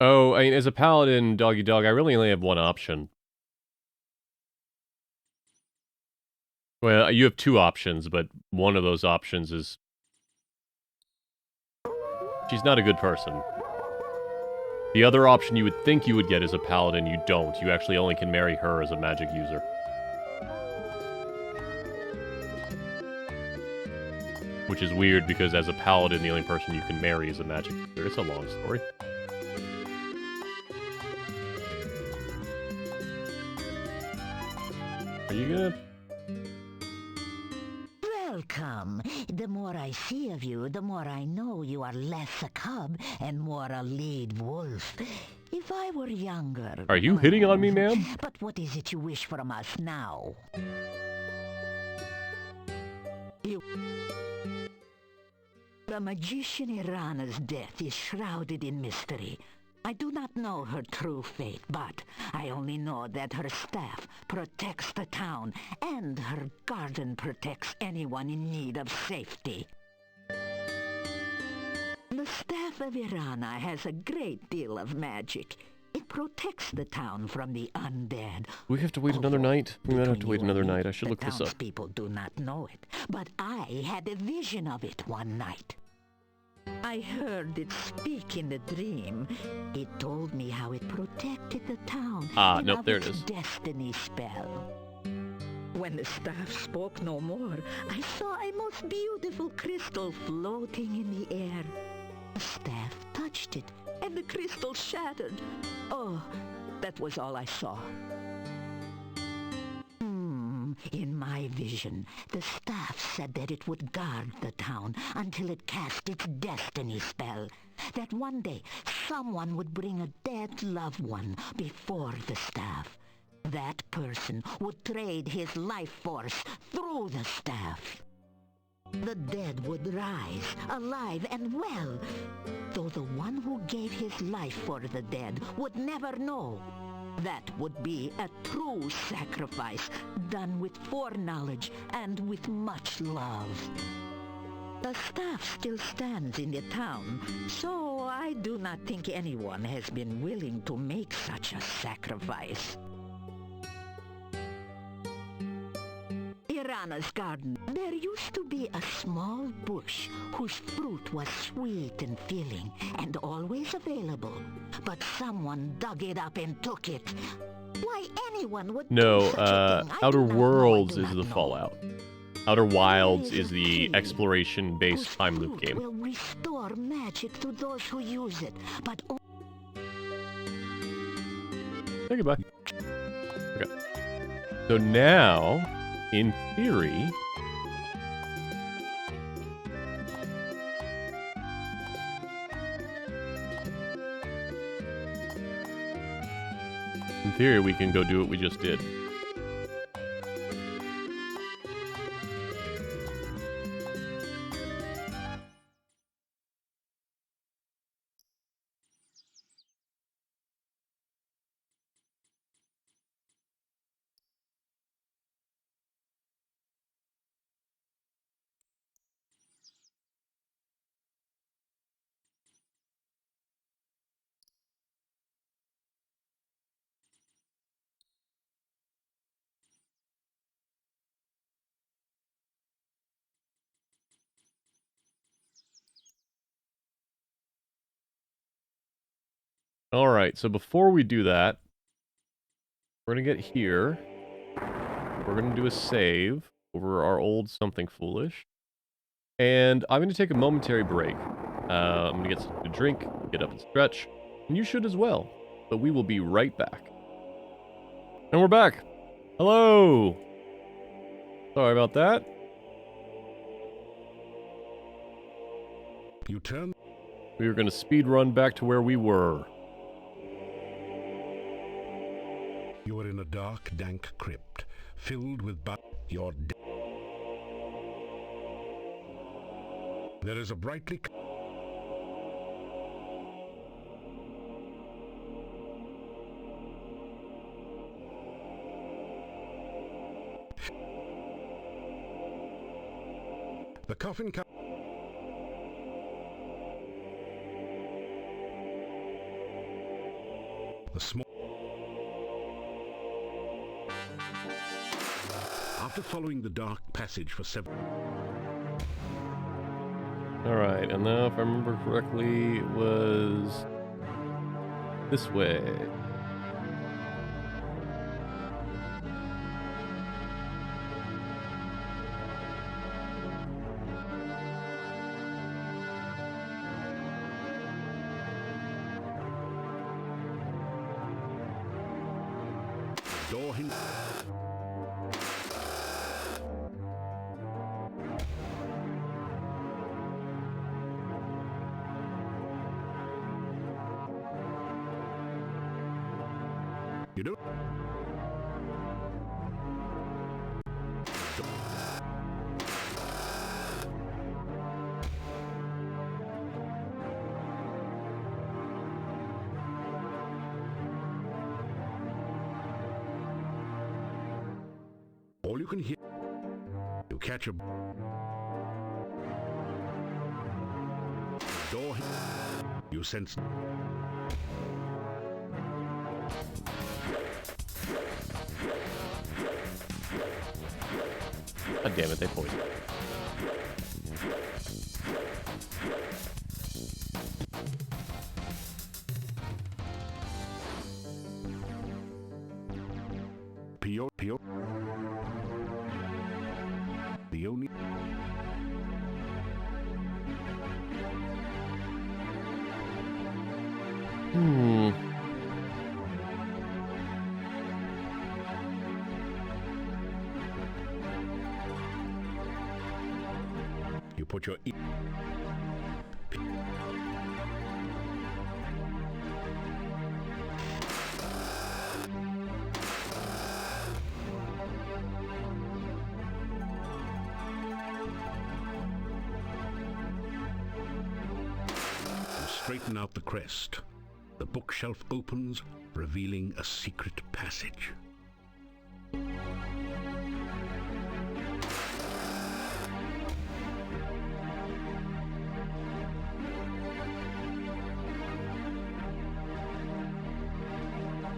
Oh, I mean, as a paladin, Doggy Dog, I really only have one option. Well, you have two options, but one of those options is... she's not a good person. The other option you would think you would get as a paladin, you don't. You actually only can marry her as a magic user. Which is weird, because as a paladin, the only person you can marry is a magic user. It's a long story. Are you gonna... Welcome. The more I see of you, the more I know you are less a cub and more a lead wolf. If I were younger... Are you hitting on me, ma'am? But what is it you wish from us now? The magician Irana's death is shrouded in mystery. I do not know her true fate, but I only know that her staff protects the town, and her garden protects anyone in need of safety. The staff of Irana has a great deal of magic. It protects the town from the undead. We have to wait another night? We might have to wait another night. I should look this up. The townspeople do not know it, but I had a vision of it one night. I heard it speak in a dream. It told me how it protected the town. Nope, there it is. Destiny spell. When the staff spoke no more, I saw a most beautiful crystal floating in the air. The staff touched it, and the crystal shattered. Oh, that was all I saw. In my vision, the staff said that it would guard the town until it cast its destiny spell. That one day, someone would bring a dead loved one before the staff. That person would trade his life force through the staff. The dead would rise, alive and well, though the one who gave his life for the dead would never know. That would be a true sacrifice, done with foreknowledge and with much love. The staff still stands in the town, so I do not think anyone has been willing to make such a sacrifice. Irana's garden, there used to be a small bush whose fruit was sweet and filling and always available, but someone dug it up and took it. Why anyone would No, do such a thing, I Outer do not know, I Worlds do is not the know. Fallout. Outer Wilds There is a the key exploration-based whose time loop fruit game. will restore magic to those who use it, but Say goodbye. Okay. So now, in theory... In theory, we can go do what we just did. Alright, so before we do that, we're going to get here. We're going to do a save over our old Something Foolish. And I'm going to take a momentary break. I'm going to get something to drink, get up and stretch. And you should as well. But we will be right back. And we're back. Hello! Sorry about that. You turn. We were going to speed run back to where we were. You are in a dark, dank crypt, filled with your There is a brightly... The coffin the small... After following the dark passage for several... Alright, and now if I remember correctly, it was this way. Door hinge... You do? All you can hear... You catch a... Door... You sense... God damn it, they poisoned. Pio... The only... You put your... Straighten out the crest. The bookshelf opens, revealing a secret passage.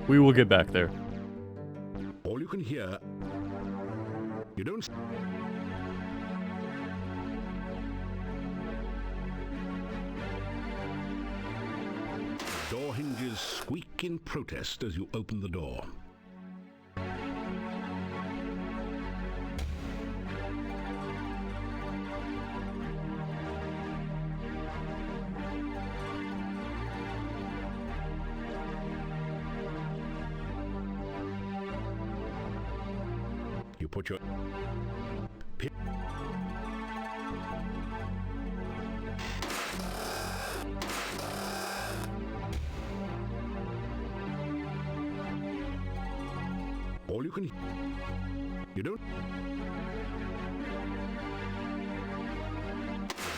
We will get back there. All you can hear... You don't... Door hinges squeak in protest as you open the door. Put your... All you can... You don't...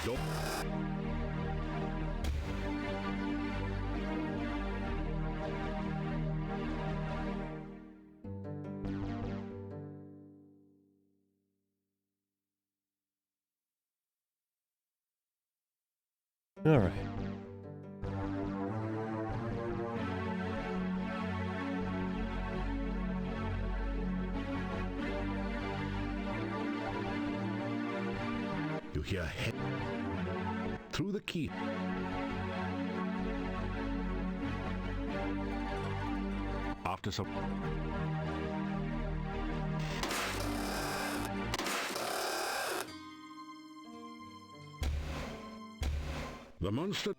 Don't... All right. You hear head through the key. After some... The monster...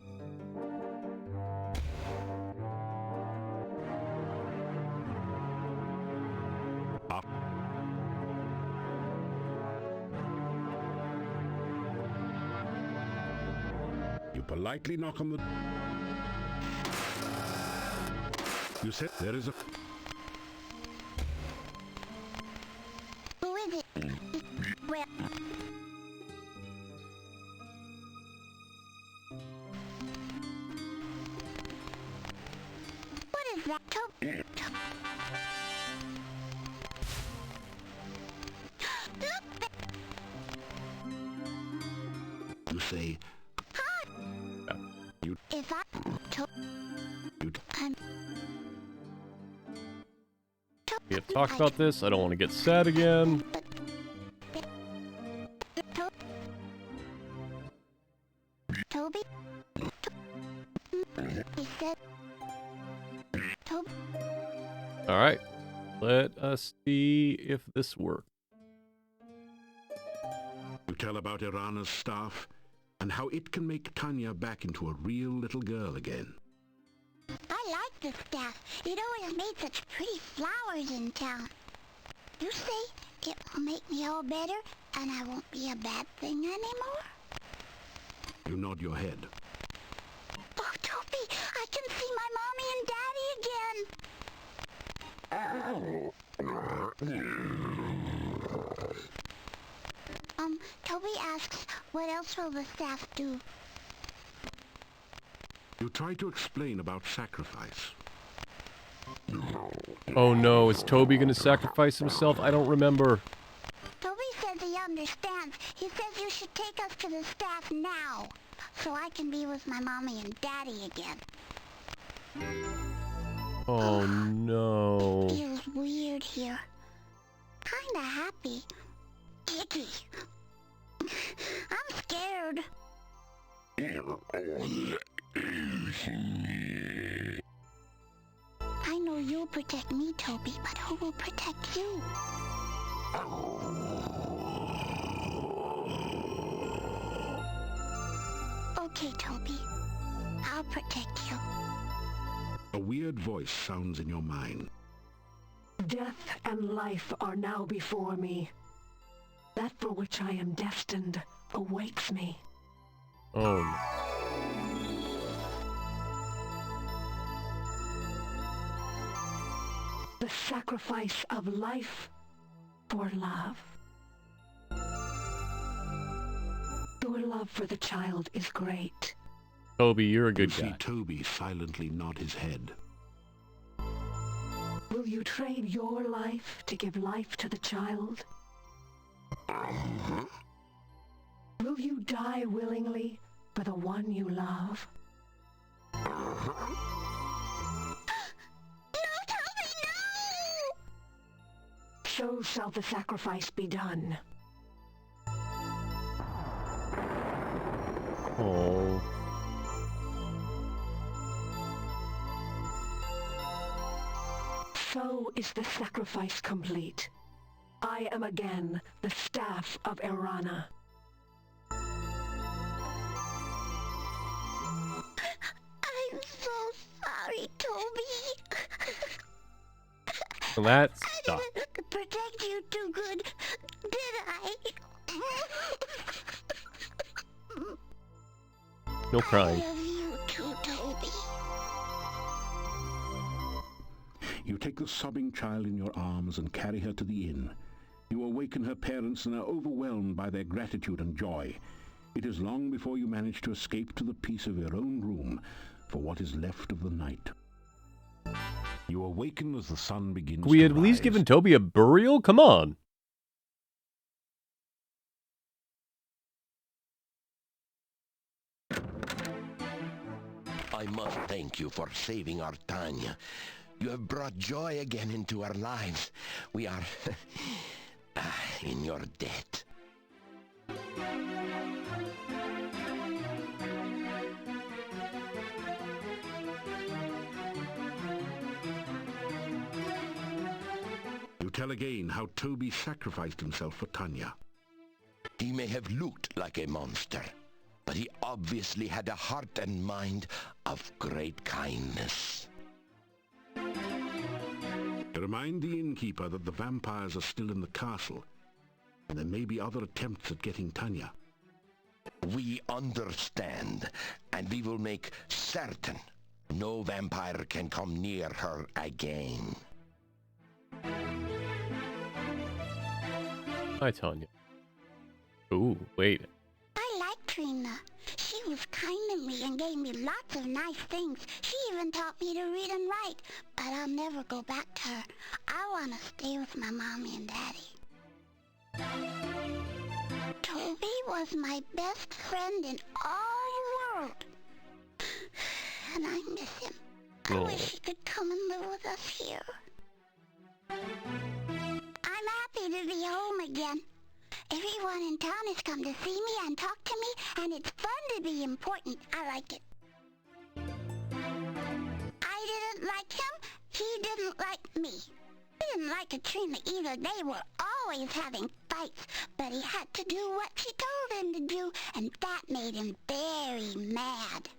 You politely knock on the... You said there is a... Who is it? Well... What is that? You say... You... If I... You... I'm... We have talked about this. I don't want to get sad again. Toby? He said... Toby? Alright. Let us see if this works. You tell about Irana's staff and how it can make Tanya back into a real little girl again. I like the staff. It always made such pretty flowers in town. You say it will make me all better and I won't be a bad thing anymore? You nod your head. Oh, Toby, I can see my mommy and daddy again. Toby asks, what else will the staff do? You try to explain about sacrifice. Oh no, is Toby gonna sacrifice himself? I don't remember. Toby says he understands. He says you should take us to the staff now, so I can be with my mommy and daddy again. Oh no. It feels weird here. Kinda happy. Icky. I'm scared. I know you'll protect me, Toby, but who will protect you? Okay, Toby. I'll protect you. A weird voice sounds in your mind. Death and life are now before me. That for which I am destined awaits me. Oh no. The sacrifice of life for love. Your love for the child is great. Toby, you're a good You see guy. Toby silently nod his head. Will you trade your life to give life to the child? Will you die willingly for the one you love? No, Toby, no! So shall the sacrifice be done. Oh. So is the sacrifice complete. I am again the staff of Irana. I'm so sorry, Toby. Well, that's I stuff. didn't protect you too good. No crying. I love you too, Toby. You take the sobbing child in your arms and carry her to the inn. You awaken her parents and are overwhelmed by their gratitude and joy. It is long before you manage to escape to the peace of your own room for what is left of the night. You awaken as the sun begins Could we to at least rise. given Toby a burial? Come on. I must thank you for saving our Tanya. You have brought joy again into our lives. We are in your debt. You tell again how Toby sacrificed himself for Tanya. He may have looked like a monster, but he obviously had a heart and mind of great kindness. Remind the innkeeper that the vampires are still in the castle, and there may be other attempts at getting Tanya. We understand, and we will make certain no vampire can come near her again. Hi, Tanya. Ooh, wait. I like Trina. She was kind to me and gave me lots of nice things. She even taught me to read and write. But I'll never go back to her. I want to stay with my mommy and daddy. Toby was my best friend in all the world. And I miss him. I wish he could come and live with us here. I'm happy to be home again. Everyone in town has come to see me and talk to me, and it's fun to be important. I like it. I didn't like him. He didn't like me. He didn't like Katrina either. They were always having fights, but he had to do what she told him to do, and that made him very mad.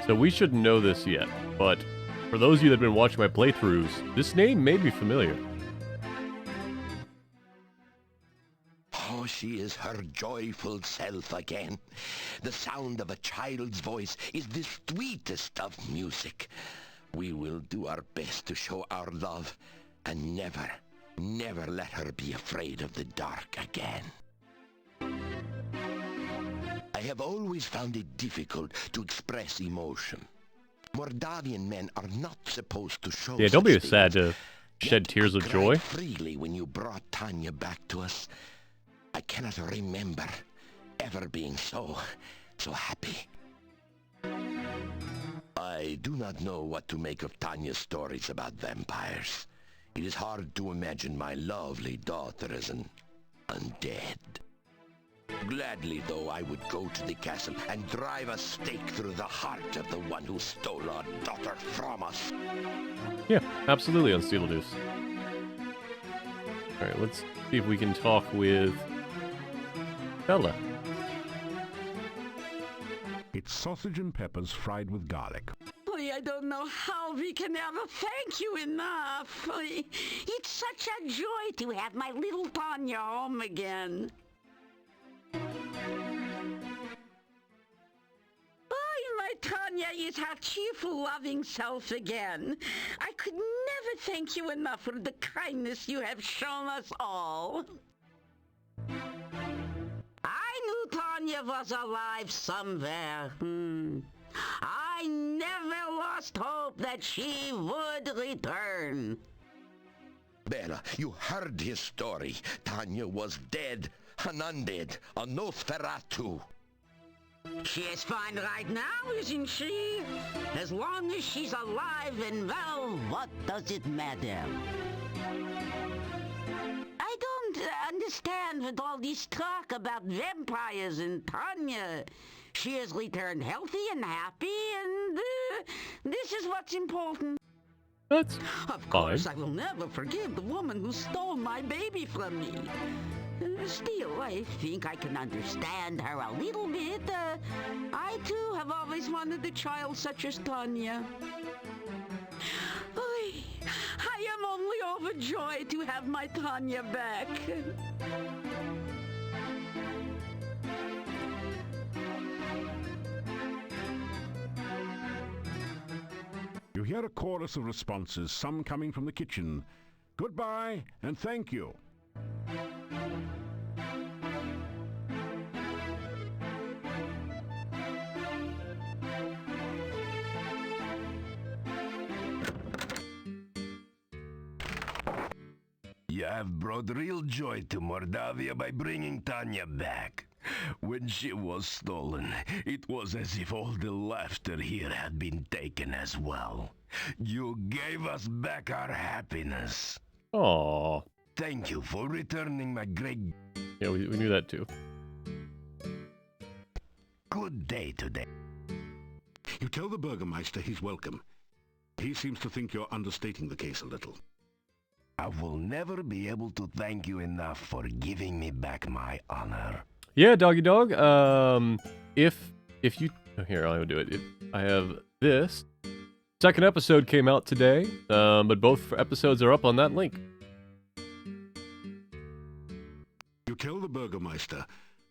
So we shouldn't know this yet, but for those of you that have been watching my playthroughs, this name may be familiar. Oh, she is her joyful self again. The sound of a child's voice is the sweetest of music. We will do our best to show our love and never, never let her be afraid of the dark again. I have always found it difficult to express emotion. Mordavian men are not supposed to show Yeah, don't be such sad things. to shed Yet tears I of cried joy. freely when you brought Tanya back to us. I cannot remember ever being so happy. I do not know what to make of Tanya's stories about vampires. It is hard to imagine my lovely daughter as an undead. Gladly, though, I would go to the castle and drive a stake through the heart of the one who stole our daughter from us. Yeah, absolutely on Steeledeuce. Alright, let's see if we can talk with Bella. It's sausage and peppers fried with garlic. I don't know how we can ever thank you enough. It's such a joy to have my little Tanya home again. My Tanya is her cheerful, loving self again. I could never thank you enough for the kindness you have shown us all. I knew Tanya was alive somewhere. I never lost hope that she would return. Bella, you heard his story. Tanya was dead, an undead, a Nosferatu. She is fine right now, isn't she? As long as she's alive and well, what does it matter? I don't understand with all this talk about vampires and Tanya. She has returned healthy and happy, and this is what's important. That's Of course, I will never forgive the woman who stole my baby from me. Still, I think I can understand her a little bit. I, too, have always wanted a child such as Tanya. I am only overjoyed to have my Tanya back. hear a chorus of responses, some coming from the kitchen. Goodbye and thank you. You have brought real joy to Mordavia by bringing Tanya back. When she was stolen, it was as if all the laughter here had been taken as well. You gave us back our happiness. Aww. Thank you for returning my great... Yeah, we knew that too. Good day today. You tell the Burgermeister he's welcome. He seems to think you're understating the case a little. I will never be able to thank you enough for giving me back my honor. Yeah, doggy dog. If you here, I'll do it. If I have this. Second episode came out today, but both episodes are up on that link. You tell the Burgermeister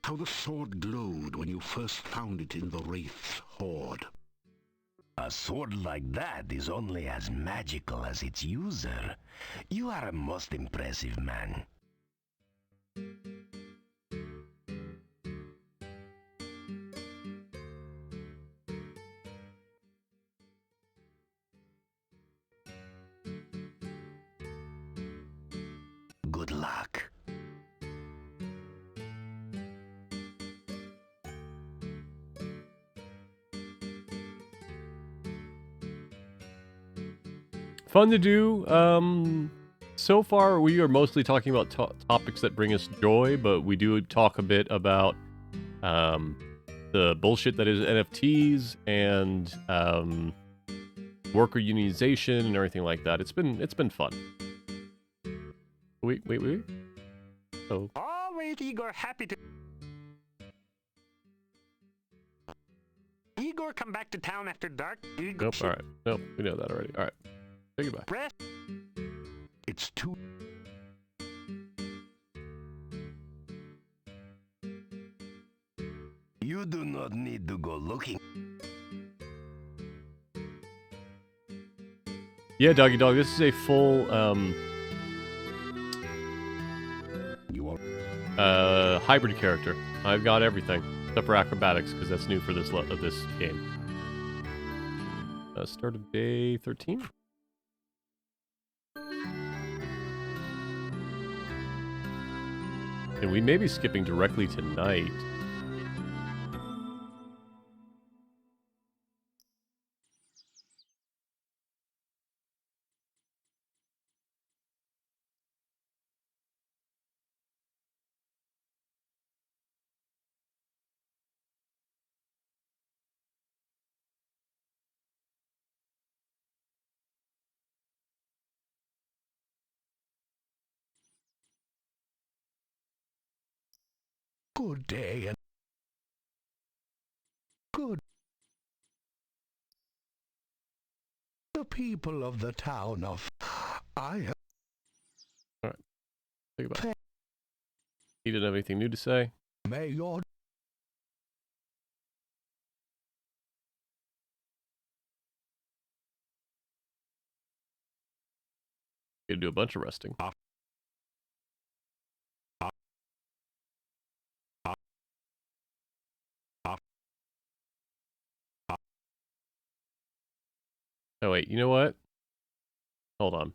how the sword glowed when you first found it in the Wraith's hoard. A sword like that is only as magical as its user. You are a most impressive man. Good luck. Fun to do. So far, we are mostly talking about topics that bring us joy, but we do talk a bit about the bullshit that is NFTs and worker unionization and everything like that. It's been fun. Wait. Oh. Always Igor happy to... Igor come back to town after dark? Igor Nope, alright. Nope, we know that already. Alright. Say goodbye. Press. It's too... You do not need to go looking. Yeah, doggy dog, this is a full hybrid character. I've got everything except for acrobatics because that's new for this game. Start of day 13. And we may be skipping directly to night. Good day and good. The people of the town of I have... Alright. Think about it. He didn't have anything new to say. May your... Gonna do a bunch of resting. Oh wait, you know what? Hold on.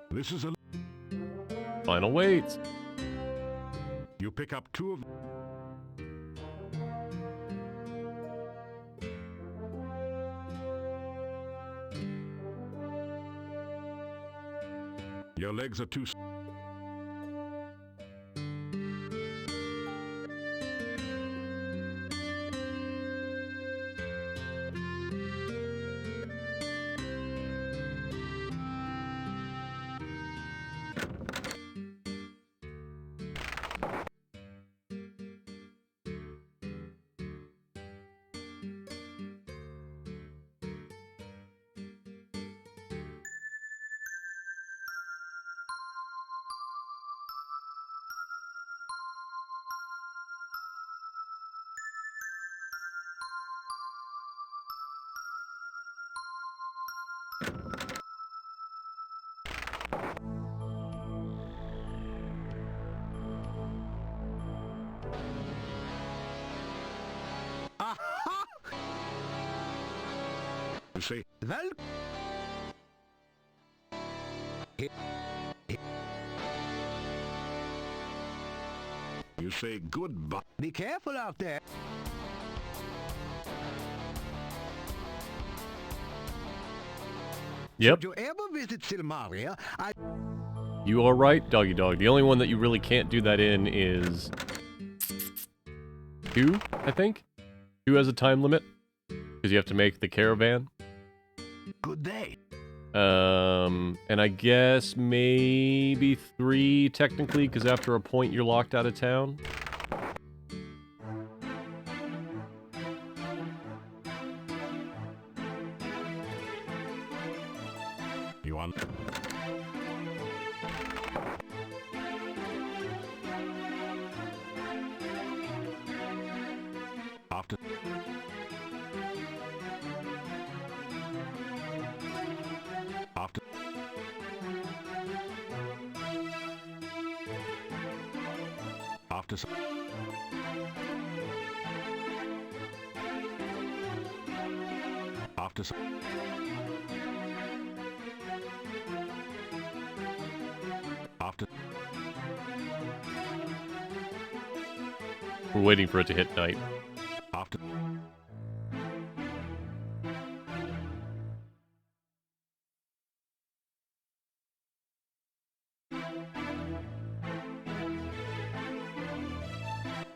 This is a... Final weights. You pick up 2 of... Your legs are too... You say, Well, you say goodbye. be careful out there. Yep, Should you ever visit Silmaria, you are right, Doggy Dog. The only one that you really can't do that in is 2, I think. 2 has a time limit, because you have to make the caravan. good day. And I guess maybe 3 technically, because after a point you're locked out of town. You want? After. After. After. After. After. We're waiting for it to hit night. After.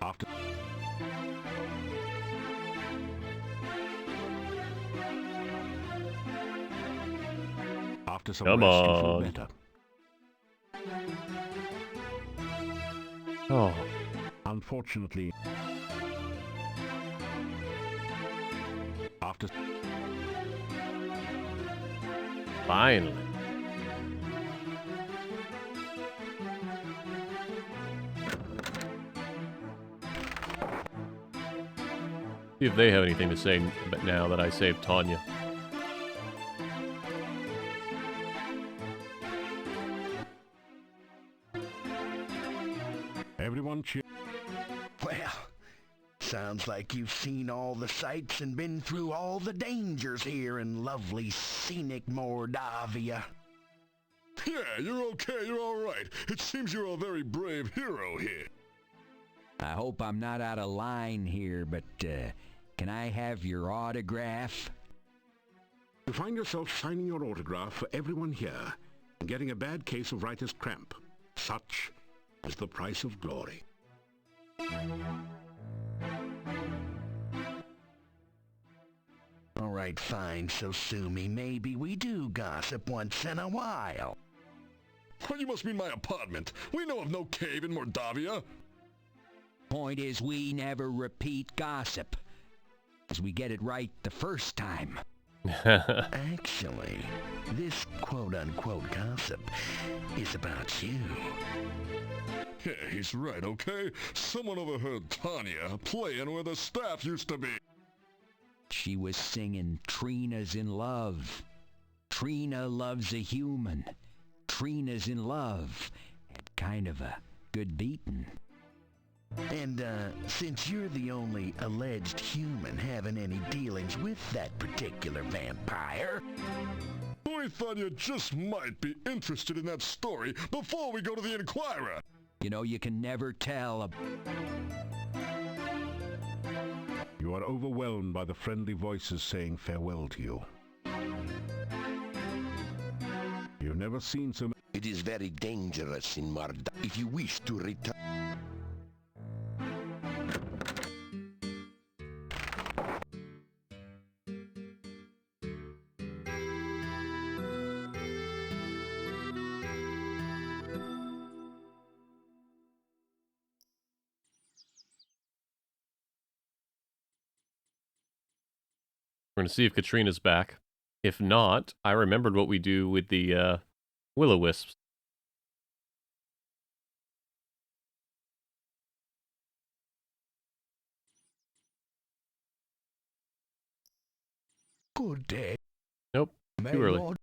After. After some Come rest, you feel on. better. Oh, Unfortunately, after. finally. See if they have anything to say now that I saved Tanya. Everyone cheer. Well, sounds like you've seen all the sights and been through all the dangers here in lovely scenic Mordavia. Yeah, you're okay, you're alright. It seems you're a very brave hero here. I hope I'm not out of line here, but can I have your autograph? You find yourself signing your autograph for everyone here and getting a bad case of writer's cramp. Such is the price of glory. All right, fine, so sue me. Maybe we do gossip once in a while. Well, you must mean my apartment. We know of no cave in Mordavia. Point is, we never repeat gossip, as we get it right the first time. Actually, this quote-unquote gossip is about you. Yeah, he's right, okay? Someone overheard Tanya playing where the staff used to be. She was singing Trina's in love. Trina loves a human. Trina's in love. Had kind of a good beating. And, since you're the only alleged human having any dealings with that particular vampire... We thought you just might be interested in that story before we go to the Inquirer. You know, you can never tell. You are overwhelmed by the friendly voices saying farewell to you. You've never seen so many. It is very dangerous in Mordavia. If you wish to return... We're going to see if Katrina's back. If not, I remembered what we do with the will-o-wisps. Good day. Nope, too early. Lord.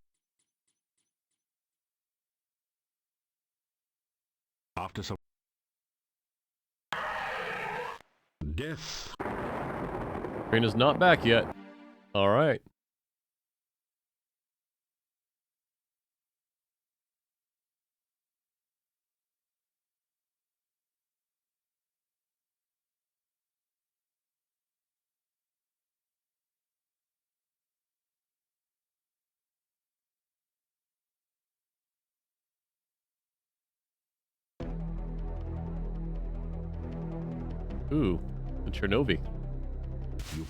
After some death. Katrina's not back yet. All right. Ooh, the Chernobyl. You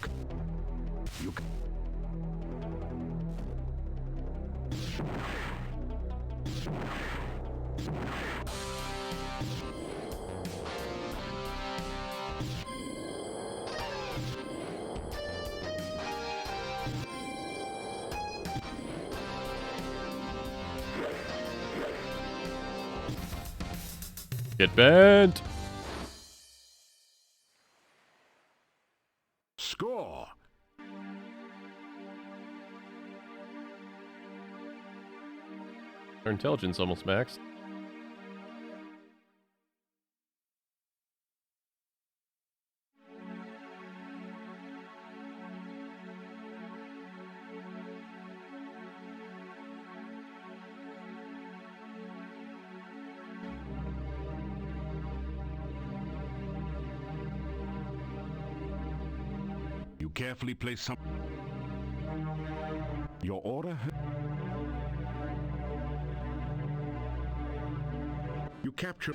Get bent! score. Our intelligence almost maxed. You carefully place some. Your order. You capture.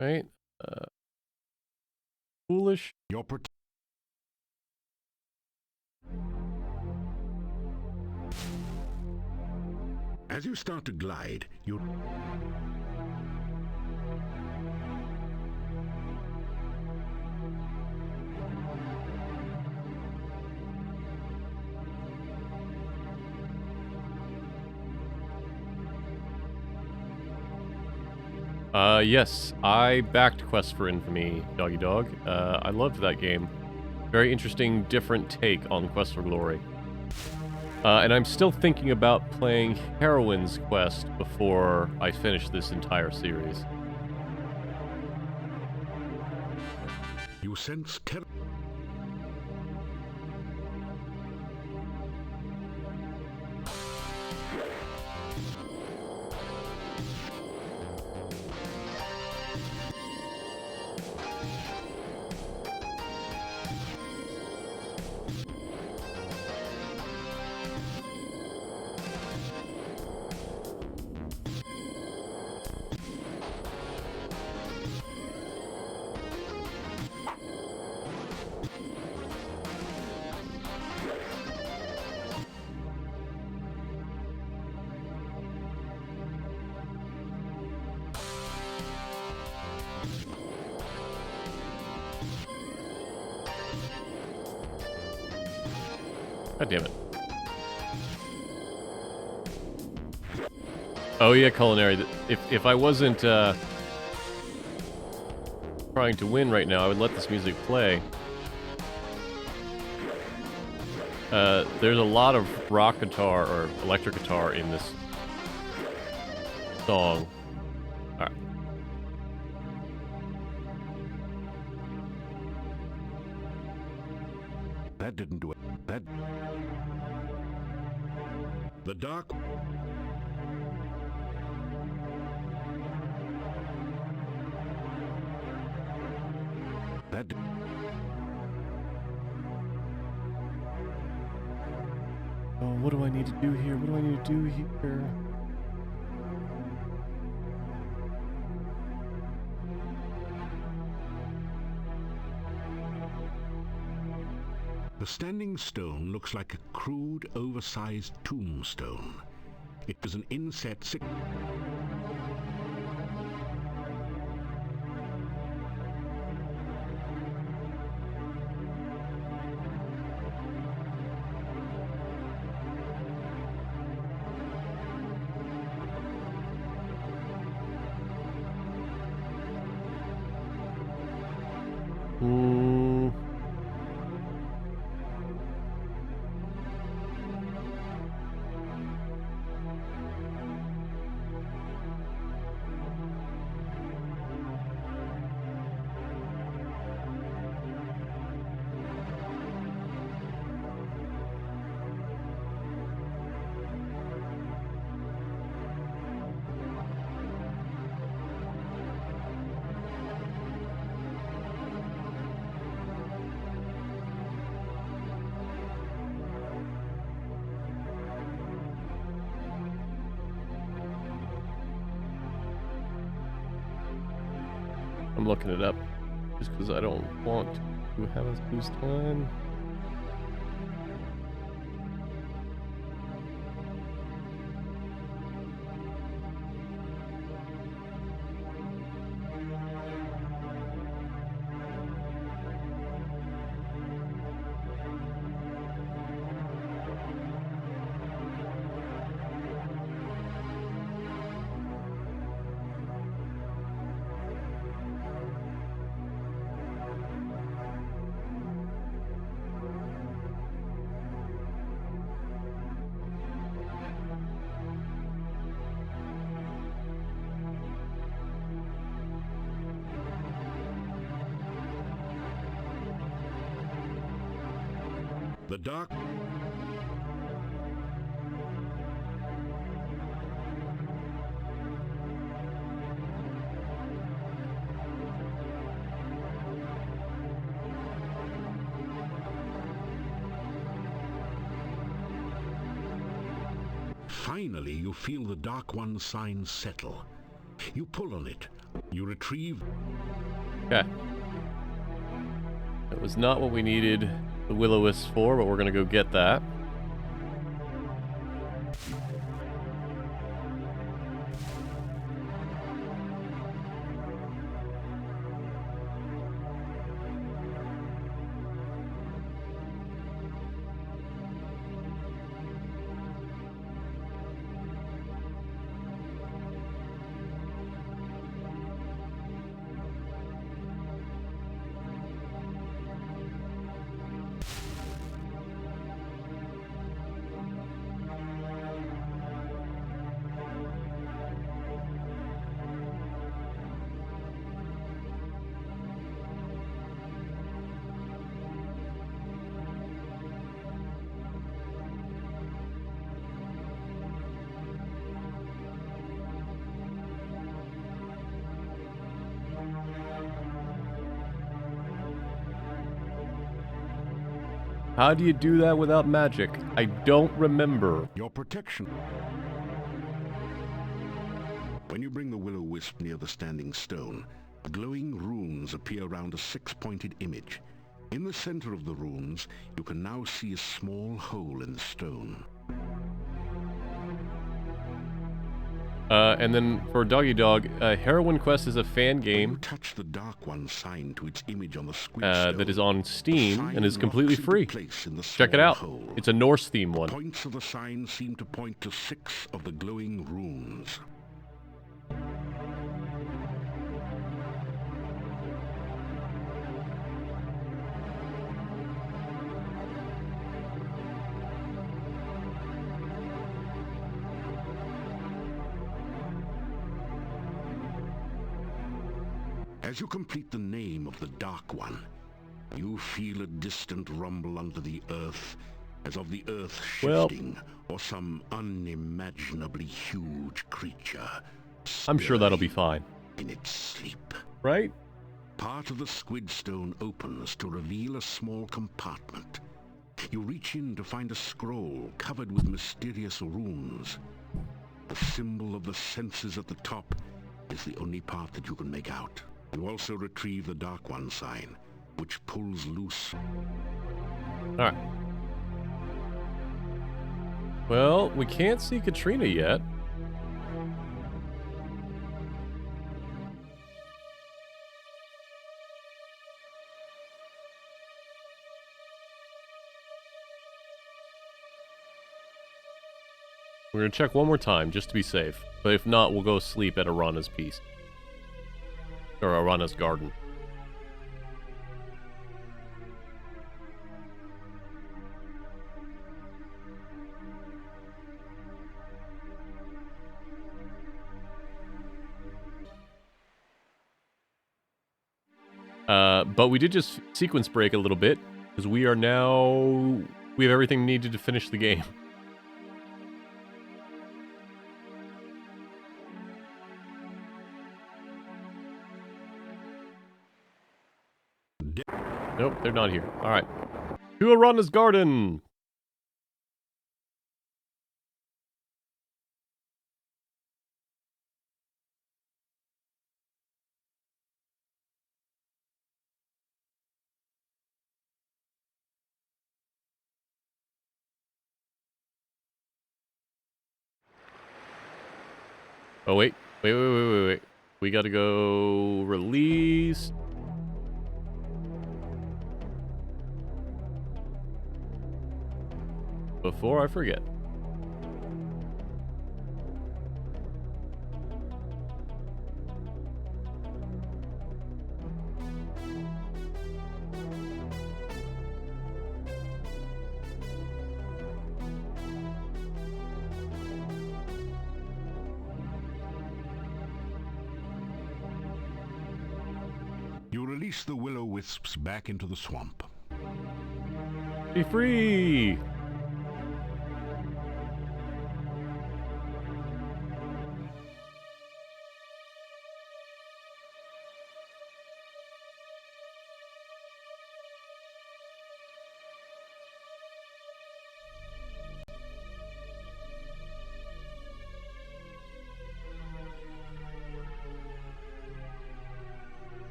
Right? Foolish. Your As you start to glide, you. Yes, I backed Quest for Infamy, Doggy Dog. I loved that game. Very interesting, different take on Quest for Glory. And I'm still thinking about playing Heroine's Quest before I finish this entire series. You sense terror. God damn it. Oh yeah, Culinary. If I wasn't trying to win right now, I would let this music play. There's a lot of rock guitar or electric guitar in this song. Alright. That didn't do it. That. The dark. That. Oh, what do I need to do here? What do I need to do here? The standing stone looks like a crude, oversized tombstone. It is an inset. I'm looking it up just because I don't want to have us lose time. The dark... Finally, you feel the Dark One sign settle. You pull on it. You retrieve... Okay. That was not what we needed the Will-O-Wisp for, but we're gonna go get that. How do you do that without magic? I don't remember. Your protection. When you bring the Will-O-Wisp near the standing stone, glowing runes appear around a six-pointed image. In the center of the runes, you can now see a small hole in the stone. And then for Doggy Dog, Heroine Quest is a fan game Touch the Dark One sign to its image on the squid stone. that is on Steam and is completely Sign free. locks into place in the Check it small out. hole. It's a Norse theme one. Points of the sign seem to point to 6 of the glowing runes. As you complete the name of the Dark One, you feel a distant rumble under the earth, as of the earth shifting, or some unimaginably huge creature. I'm sure that'll be fine. In its sleep. Right? Part of the squid stone opens to reveal a small compartment. You reach in to find a scroll covered with mysterious runes. The symbol of the senses at the top is the only part that you can make out. You also retrieve the Dark One sign, which pulls loose. Alright. Well, we can't see Katrina yet. We're gonna check one more time, just to be safe. But if not, we'll go sleep at Arana's piece. Or Arana's garden. But we did just sequence break a little bit, because we are now... we have everything needed to finish the game. Nope, they're not here. Alright. To Arana's garden! Oh, wait. Wait. We gotta go release. Before I forget. You release the will-o-wisps back into the swamp. Be free!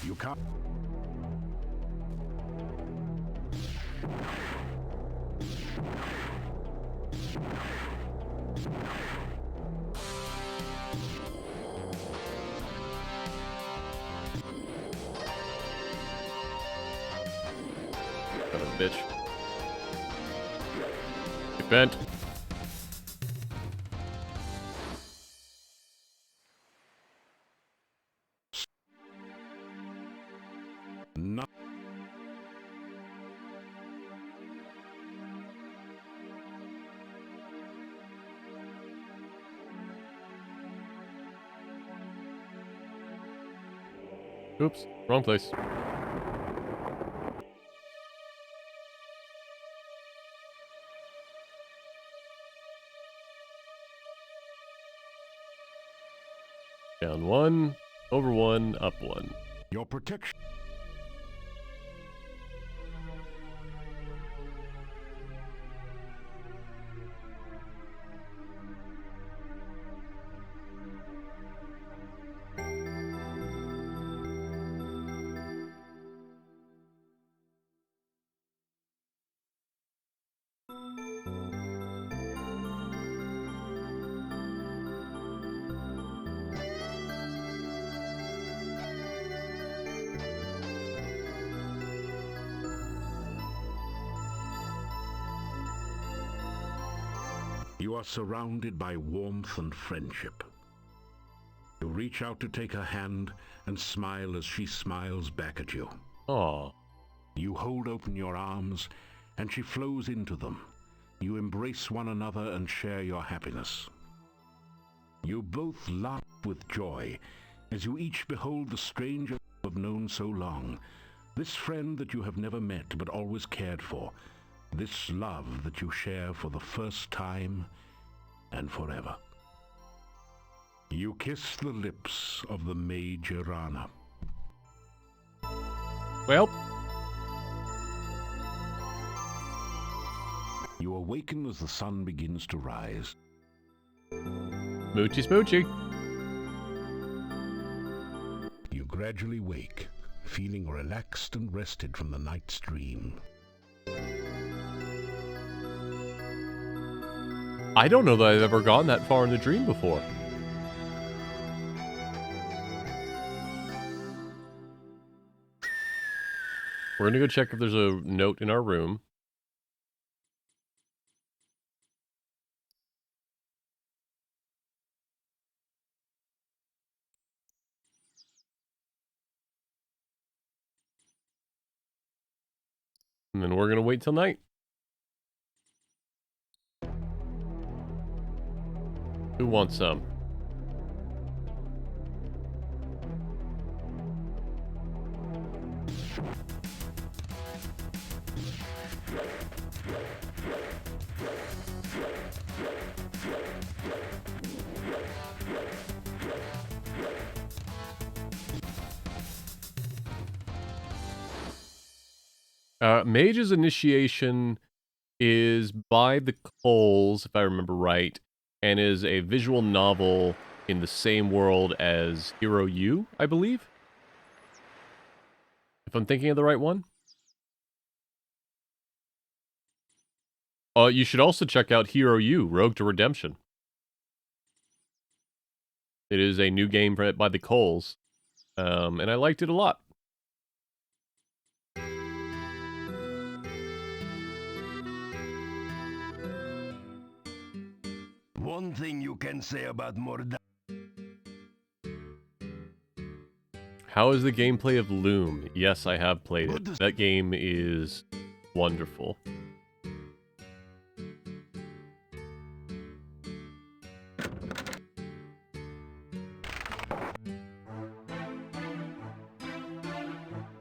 You can't... Son of a bitch. Get bent. Not... Oops, wrong place. Down one, over one, up one. Your protection... You are surrounded by warmth and friendship. You reach out to take her hand and smile as she smiles back at you. Aw. You hold open your arms, and she flows into them. You embrace one another and share your happiness. You both laugh with joy as you each behold the stranger you have known so long, this friend that you have never met but always cared for, this love that you share for the first time and forever. You kiss the lips of the Major Rana. Well. You awaken as the sun begins to rise. Smoochy smoochy. You gradually wake, feeling relaxed and rested from the night's dream. I don't know that I've ever gone that far in the dream before. We're gonna go check if there's a note in our room. And then we're gonna wait till night. Who wants some? Mage's Initiation is by the Coles, if I remember right, and is a visual novel in the same world as Hero U, I believe? If I'm thinking of the right one? You should also check out Hero U, Rogue to Redemption. It is a new game by the Coles, and I liked it a lot. One thing you can say about Mordar. How is the gameplay of Loom? Yes, I have played it. That game is wonderful.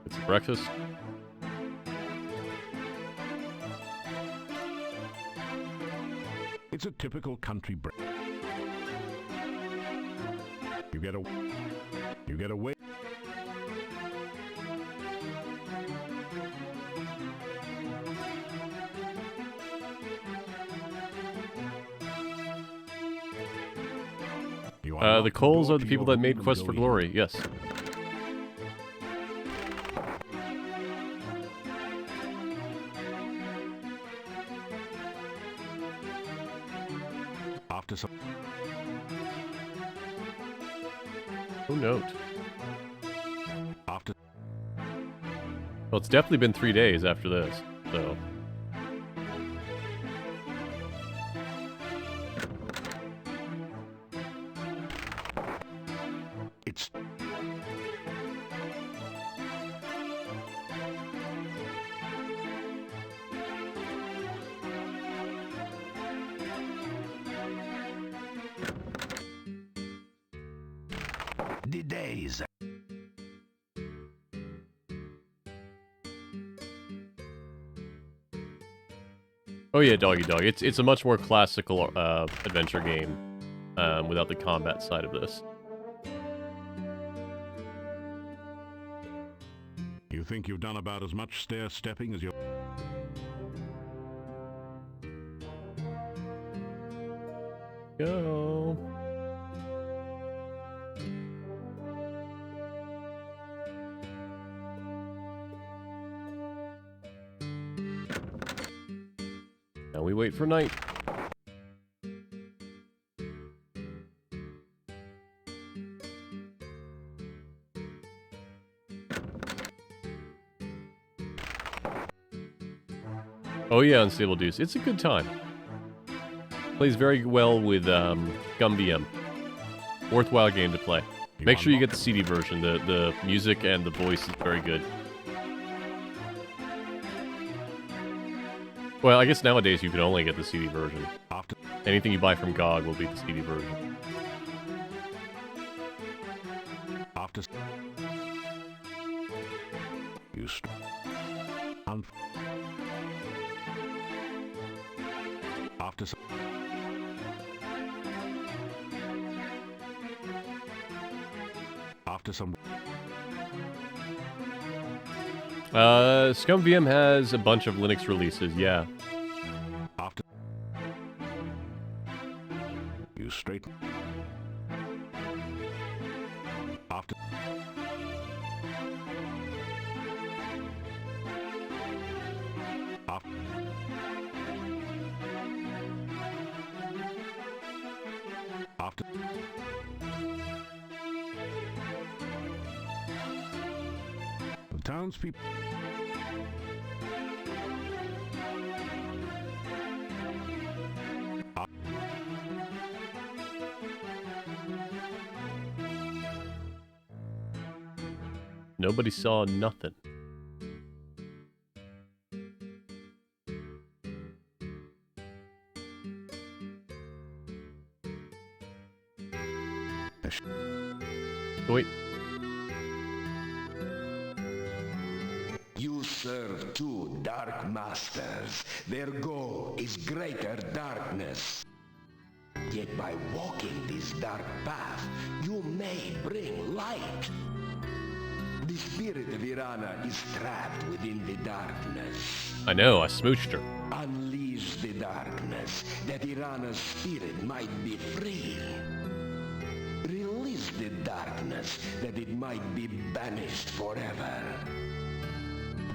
It's breakfast. It's a typical country break. You get away. The Coles are the people that made Quest for Glory, yes. After some... Oh, note. After... Well, it's definitely been 3 days after this, so... It's... The days. Oh yeah, Doggy Dog. It's a much more classical adventure game without the combat side of this. You think you've done about as much stair-stepping as you... Go. Now we wait for night. Oh yeah, Unstable Deuce. It's a good time. Plays very well with GumVM. Worthwhile game to play. Make sure you get the CD version. The music and the voice is very good. Well, I guess nowadays you can only get the CD version. Anything you buy from GOG will be the CD version. After... You... After... After some... ScumVM has a bunch of Linux releases, yeah. After... You straight... After... After... After... The townspeople... Nobody saw nothing. Wait. You serve two dark masters. Their goal is greater darkness. Yet by walking this dark path, you may bring light. The spirit of Irana is trapped within the darkness. I know, I smooched her. Unleash the darkness, that Irana's spirit might be free. Release the darkness, that it might be banished forever.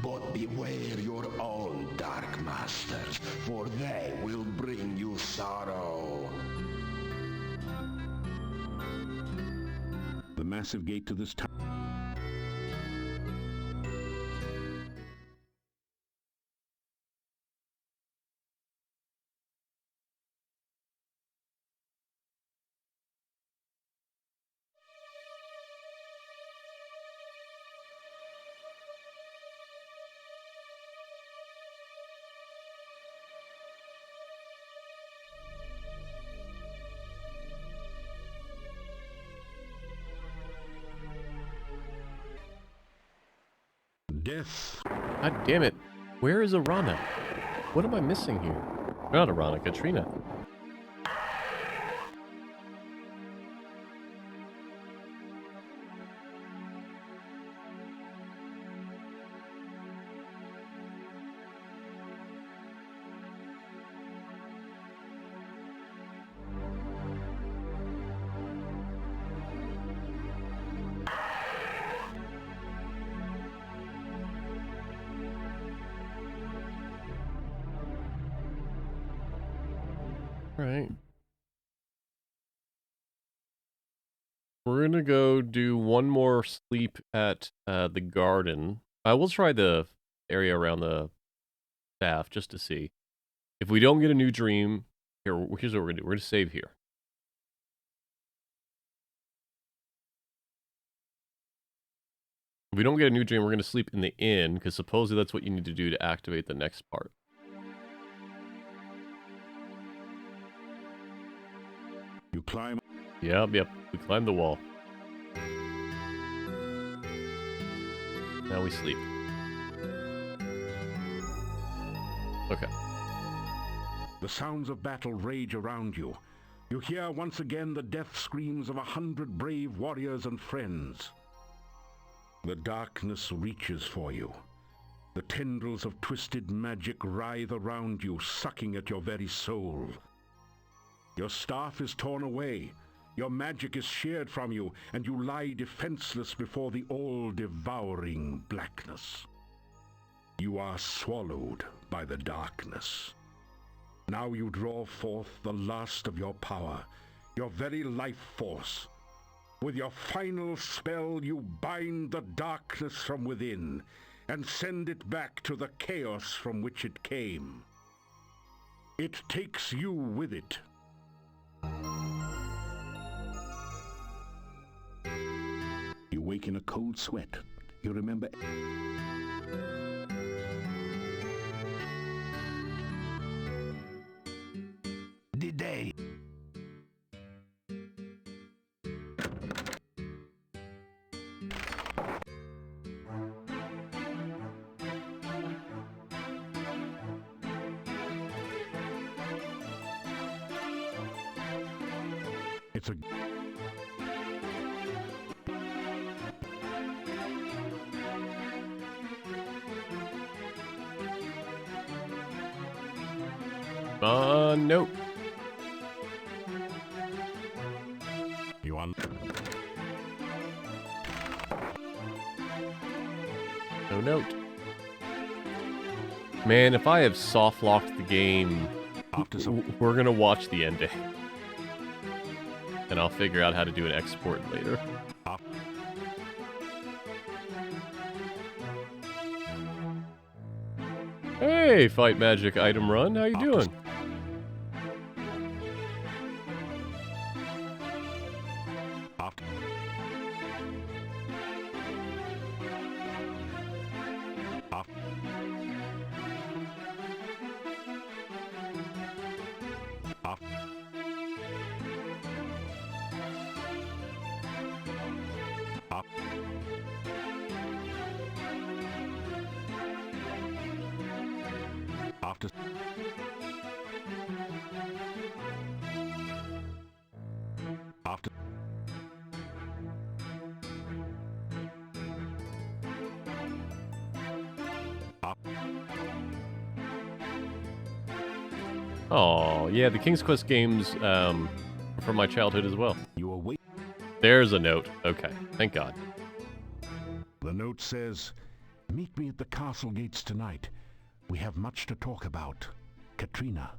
But beware your own dark masters, for they will bring you sorrow. The massive gate to this town. Death. God damn it. Where is Arana? What am I missing here? Not Arana, Katrina. Alright. We're gonna go do one more sleep at the garden. I will try the area around the staff just to see. If we don't get a new dream, here's what we're gonna do. We're gonna save here. If we don't get a new dream, we're gonna sleep in the inn, because supposedly that's what you need to do to activate the next part. You climb. Yep. We climbed the wall. Now we sleep. Okay. The sounds of battle rage around you. You hear once again the death screams of 100 brave warriors and friends. The darkness reaches for you. The tendrils of twisted magic writhe around you, sucking at your very soul. Your staff is torn away, your magic is sheared from you, and you lie defenseless before the all-devouring blackness. You are swallowed by the darkness. Now you draw forth the last of your power, your very life force. With your final spell, you bind the darkness from within, and send it back to the chaos from which it came. It takes you with it. You wake in a cold sweat. You remember... The day. It's a... Nope. You on? No note. Man, if I have soft locked the game, we're gonna watch the ending. And I'll figure out how to do an export later. Hey, Fight Magic Item Run, how you doing? Oh, yeah, the King's Quest games were from my childhood as well. You await. There's a note. Okay, thank God. The note says, "Meet me at the castle gates tonight. We have much to talk about. Katrina."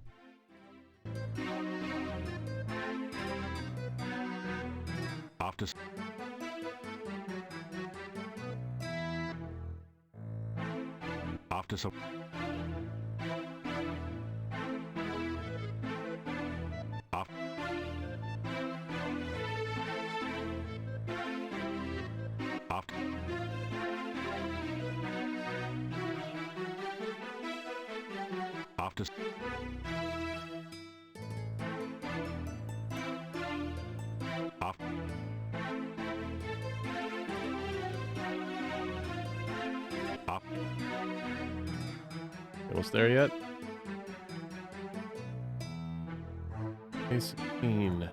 After some after Almost there yet? Case 18.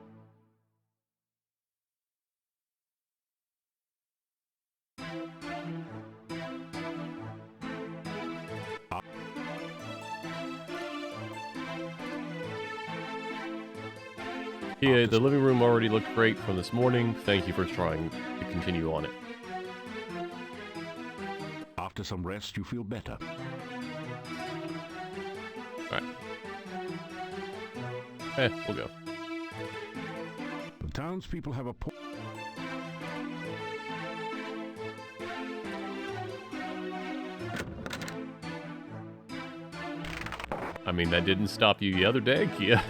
Yeah, the living room already looked great from this morning. Thank you for trying to continue on it. After some rest, you feel better. Alright. We'll go. The townspeople have a I mean, that didn't stop you the other day, Kia.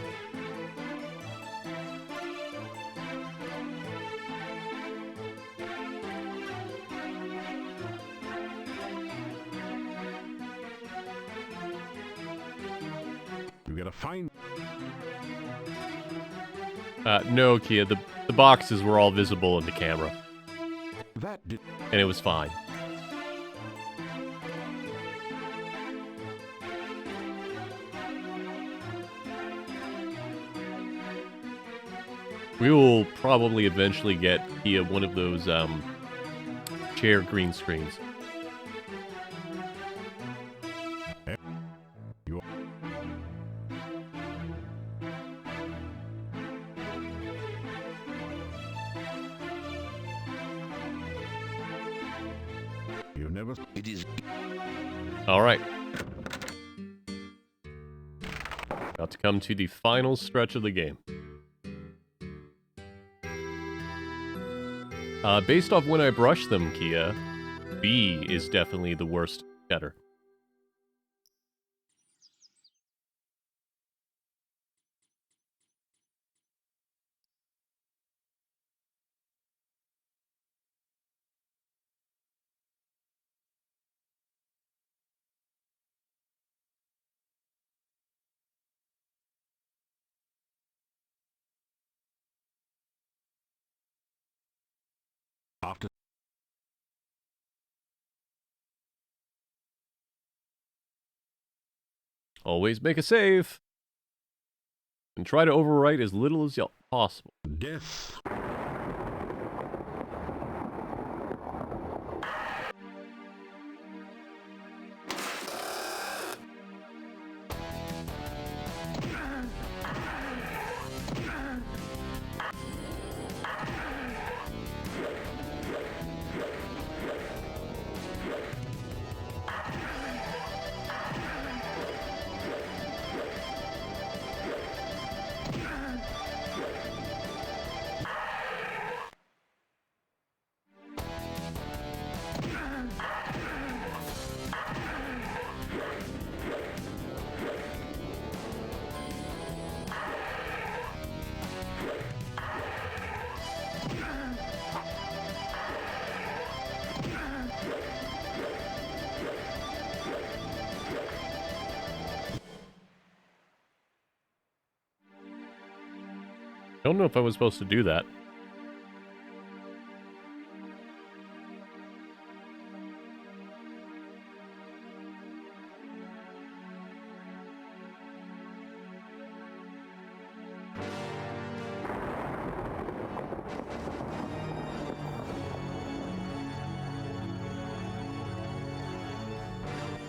You gotta find. No, Kia, the boxes were all visible in the camera. That did. And it was fine. We will probably eventually get Kia one of those chair green screens. You never. It is. Alright. About to come to the final stretch of the game. Based off when I brush them, Kia, B is definitely the worst getter. After. Always make a save. And try to overwrite as little as possible. Death. I don't know if I was supposed to do that.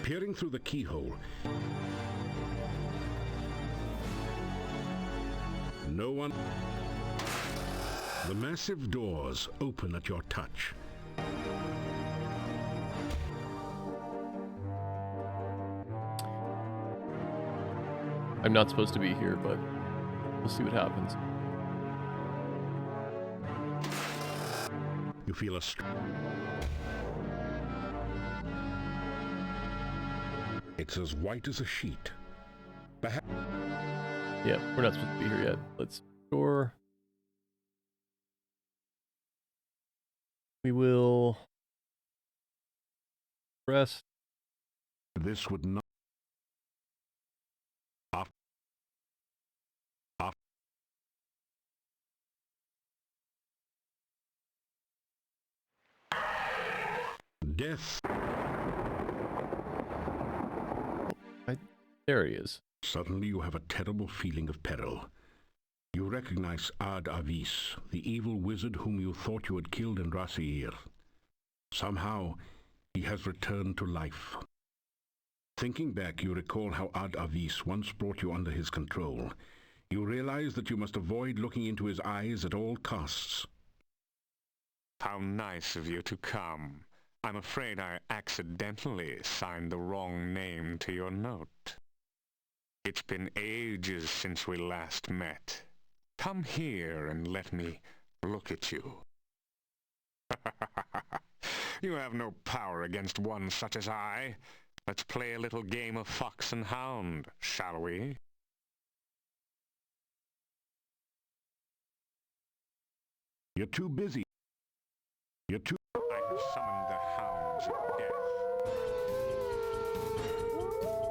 Peering through the keyhole, No one... The massive doors open at your touch. I'm not supposed to be here, but we'll see what happens. You feel a It's as white as a sheet. Perhaps... Yeah, we're not supposed to be here yet. Let's store. We will rest. This would not... Death. There he is. Suddenly you have a terrible feeling of peril. You recognize Ad Avis, the evil wizard whom you thought you had killed in Rasir. Somehow, he has returned to life. Thinking back, you recall how Ad Avis once brought you under his control. You realize that you must avoid looking into his eyes at all costs. How nice of you to come. I'm afraid I accidentally signed the wrong name to your note. It's been ages since we last met. Come here and let me look at you. You have no power against one such as I. Let's play a little game of fox and hound, shall we? You're too busy. You're too... I have summoned the hounds of death.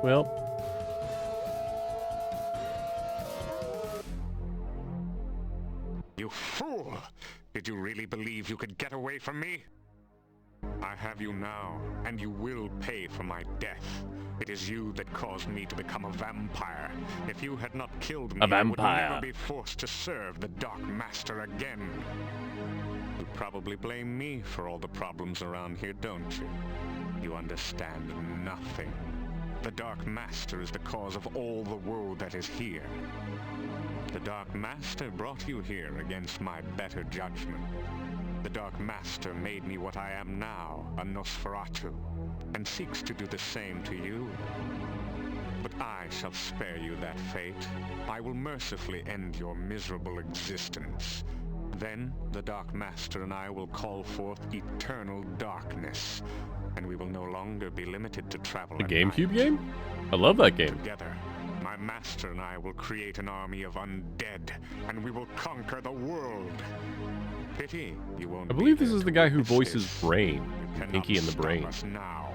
Well... You fool! Did you really believe you could get away from me? I have you now, and you will pay for my death. It is you that caused me to become a vampire. If you had not killed me, I would never be forced to serve the Dark Master again. You probably blame me for all the problems around here, don't you? You understand nothing. The Dark Master is the cause of all the woe that is here. The Dark Master brought you here against my better judgment. The Dark Master made me what I am now, a Nosferatu, and seeks to do the same to you. But I shall spare you that fate. I will mercifully end your miserable existence. Then the Dark Master and I will call forth eternal darkness, and we will no longer be limited to travel A at GameCube night. game? I love that game. Together, my master and I will create an army of undead, and we will conquer the world. Pity you won't. I believe be this there is to the guy who witness voices this. Brain. You cannot Pinky and the stop Brain. us now.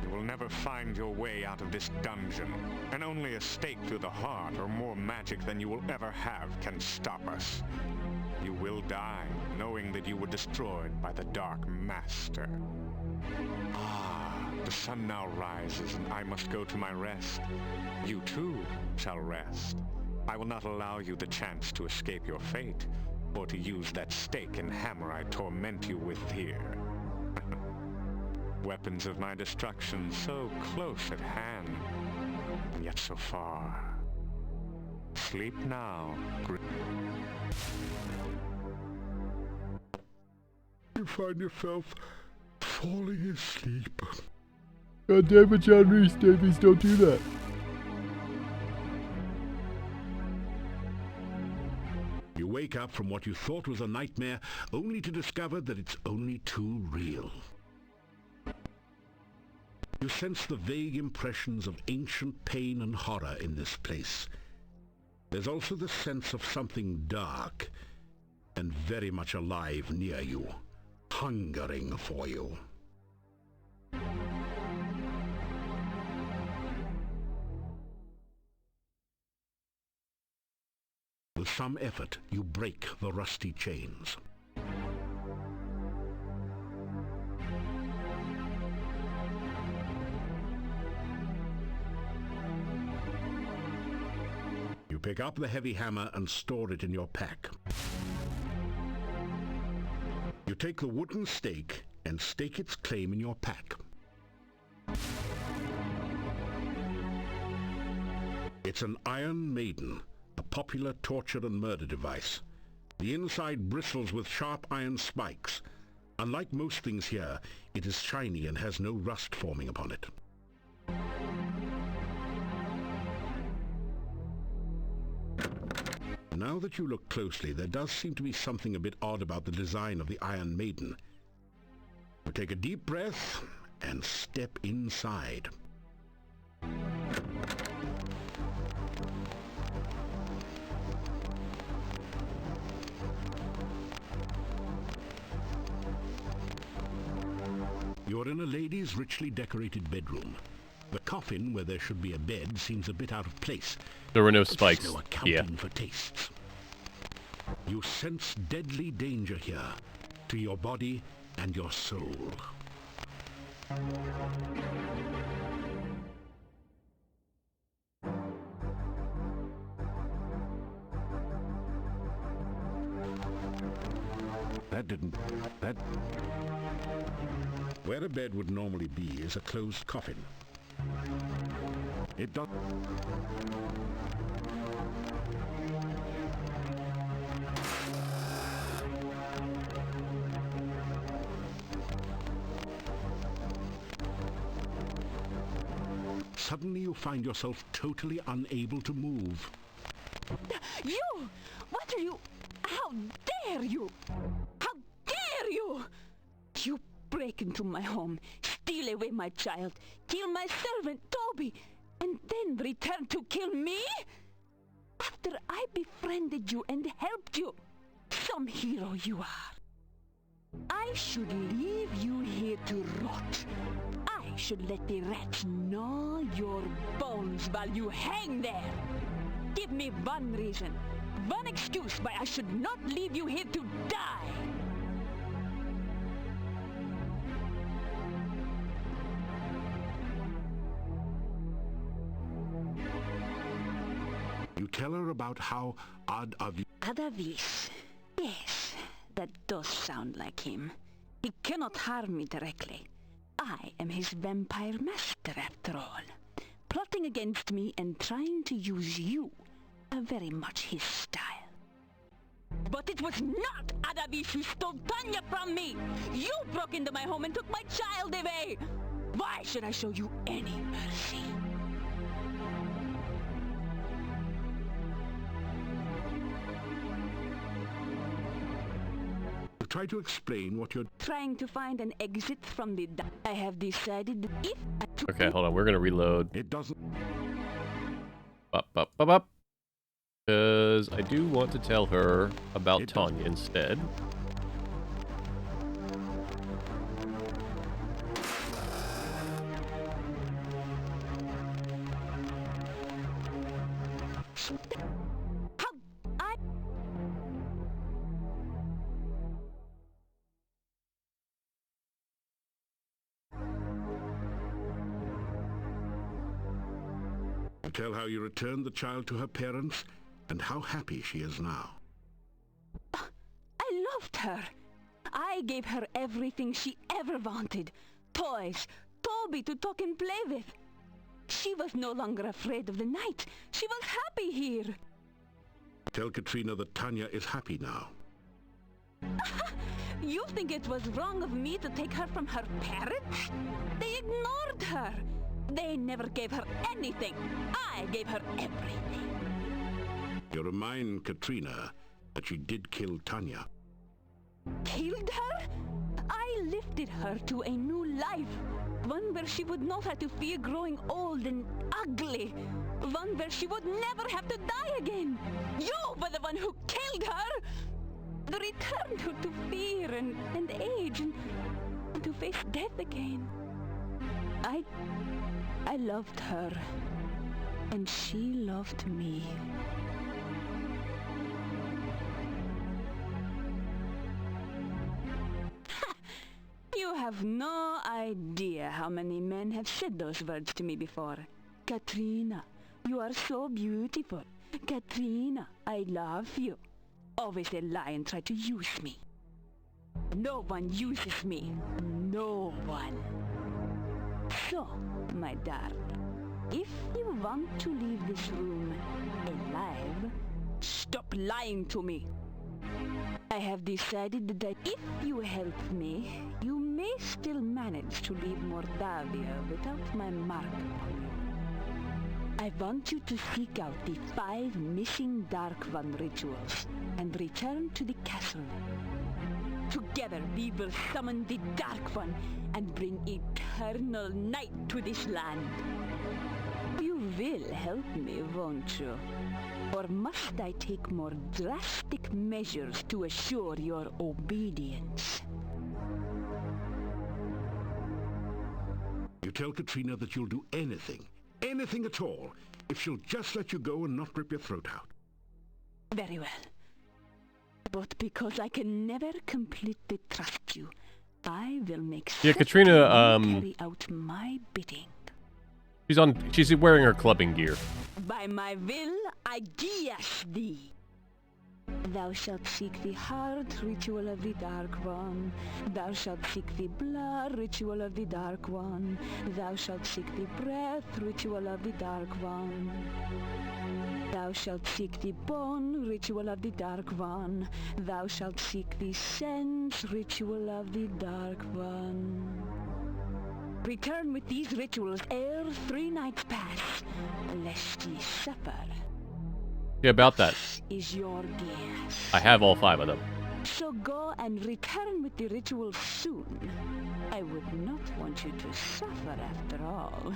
You will never find your way out of this dungeon, and only a stake through the heart or more magic than you will ever have can stop us. You will die, knowing that you were destroyed by the Dark Master. Ah, the sun now rises, and I must go to my rest. You too shall rest. I will not allow you the chance to escape your fate, or to use that stake and hammer I torment you with here. Weapons of my destruction so close at hand, and yet so far. Sleep now. You find yourself falling asleep. God damn it, John Reese Davies, don't do that. You wake up from what you thought was a nightmare, only to discover that it's only too real. You sense the vague impressions of ancient pain and horror in this place. There's also the sense of something dark and very much alive near you, hungering for you. With some effort, you break the rusty chains. You pick up the heavy hammer and store it in your pack. You take the wooden stake and stake its claim in your pack. It's an Iron Maiden, a popular torture and murder device. The inside bristles with sharp iron spikes. Unlike most things here, it is shiny and has no rust forming upon it. Now that you look closely, there does seem to be something a bit odd about the design of the Iron Maiden. You take a deep breath and step inside. You're in a lady's richly decorated bedroom. The coffin, where there should be a bed, seems a bit out of place. There were no spikes. No accounting for tastes. You sense deadly danger here, to your body and your soul. That... Where a bed would normally be is a closed coffin. It does... Suddenly you find yourself totally unable to move. You! What are you... How dare you! How dare you! You break into my home, steal away my child, kill my servant, Toby, and then return to kill me? After I befriended you and helped you, some hero you are. I should leave you here to rot. I should let the rats gnaw your bones while you hang there. Give me one reason, one excuse why I should not leave you here to die. You tell her about how Adavis. Yes, that does sound like him. He cannot harm me directly. I am his vampire master after all. Plotting against me and trying to use you are very much his style. But it was not Adavis who stole Tanya from me! You broke into my home and took my child away! Why should I show you any mercy? Try to explain what you're... Trying to find an exit from the... I have decided that if I took... Okay, hold on. We're gonna reload. It doesn't... Up. Because I do want to tell her about Tanya instead. Tell how you returned the child to her parents and how happy she is now. I loved her. I gave her everything she ever wanted. Toys, Toby to talk and play with. She was no longer afraid of the night. She was happy here. Tell Katrina that Tanya is happy now. You think it was wrong of me to take her from her parents? They ignored her. They never gave her anything. I gave her everything. You remind Katrina that she did kill Tanya. Killed her? I lifted her to a new life. One where she would not have to fear growing old and ugly. One where she would never have to die again. You were the one who killed her! Returned her to fear and age and to face death again. I loved her, and she loved me. You have no idea how many men have said those words to me before. Katrina, you are so beautiful. Katrina, I love you. Always they lie and try to use me. No one uses me. No one. So, my darling, if you want to leave this room alive, Stop lying to me. I have decided that if you help me, you may still manage to leave Mordavia without my mark upon you. I want you to seek out the 5 missing Dark One rituals and return to the castle. Together we will summon the Dark One and bring eternal night to this land. You will help me, won't you? Or must I take more drastic measures to assure your obedience? You tell Katrina that you'll do anything at all, if she'll just let you go and not rip your throat out. Very well. But because I can never completely trust you, I will make Yeah, certain Katrina, you carry out my bidding. She's wearing her clubbing gear. By my will, I guias thee. Thou shalt seek the heart ritual of the Dark One. Thou shalt seek the blood ritual of the Dark One. Thou shalt seek the breath ritual of the Dark One. Thou shalt seek the bone ritual of the Dark One. Thou shalt seek the sense ritual of the Dark One. Return with these rituals ere 3 nights pass, lest ye suffer. Yeah, about that. Is your guess. I have all 5 of them. So go and return with the rituals soon. I would not want you to suffer after all.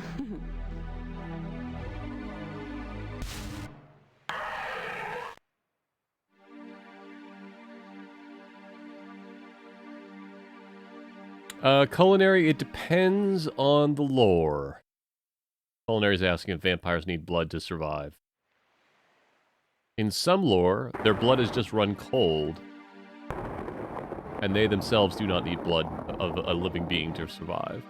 Culinary, it depends on the lore. Culinary's asking if vampires need blood to survive. In some lore, their blood is just run cold, and they themselves do not need blood of a living being to survive.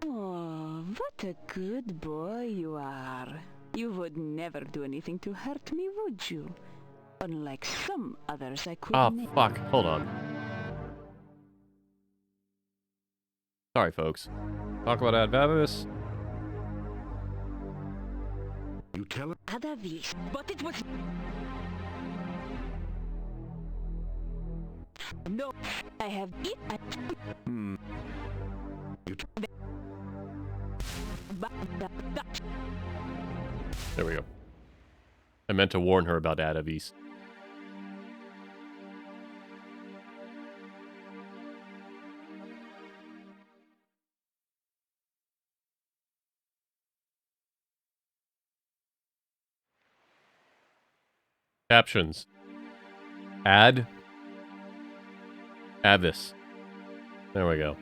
Oh, what a good boy you are. You would never do anything to hurt me, would you? Unlike some others I could Oh, name. fuck. Hold on. Sorry, folks. Talk about Advavis. You tell her. Adavis, but it was... No, I have it. There we go. I meant to warn her about Adavis. Captions. Avis. There we go.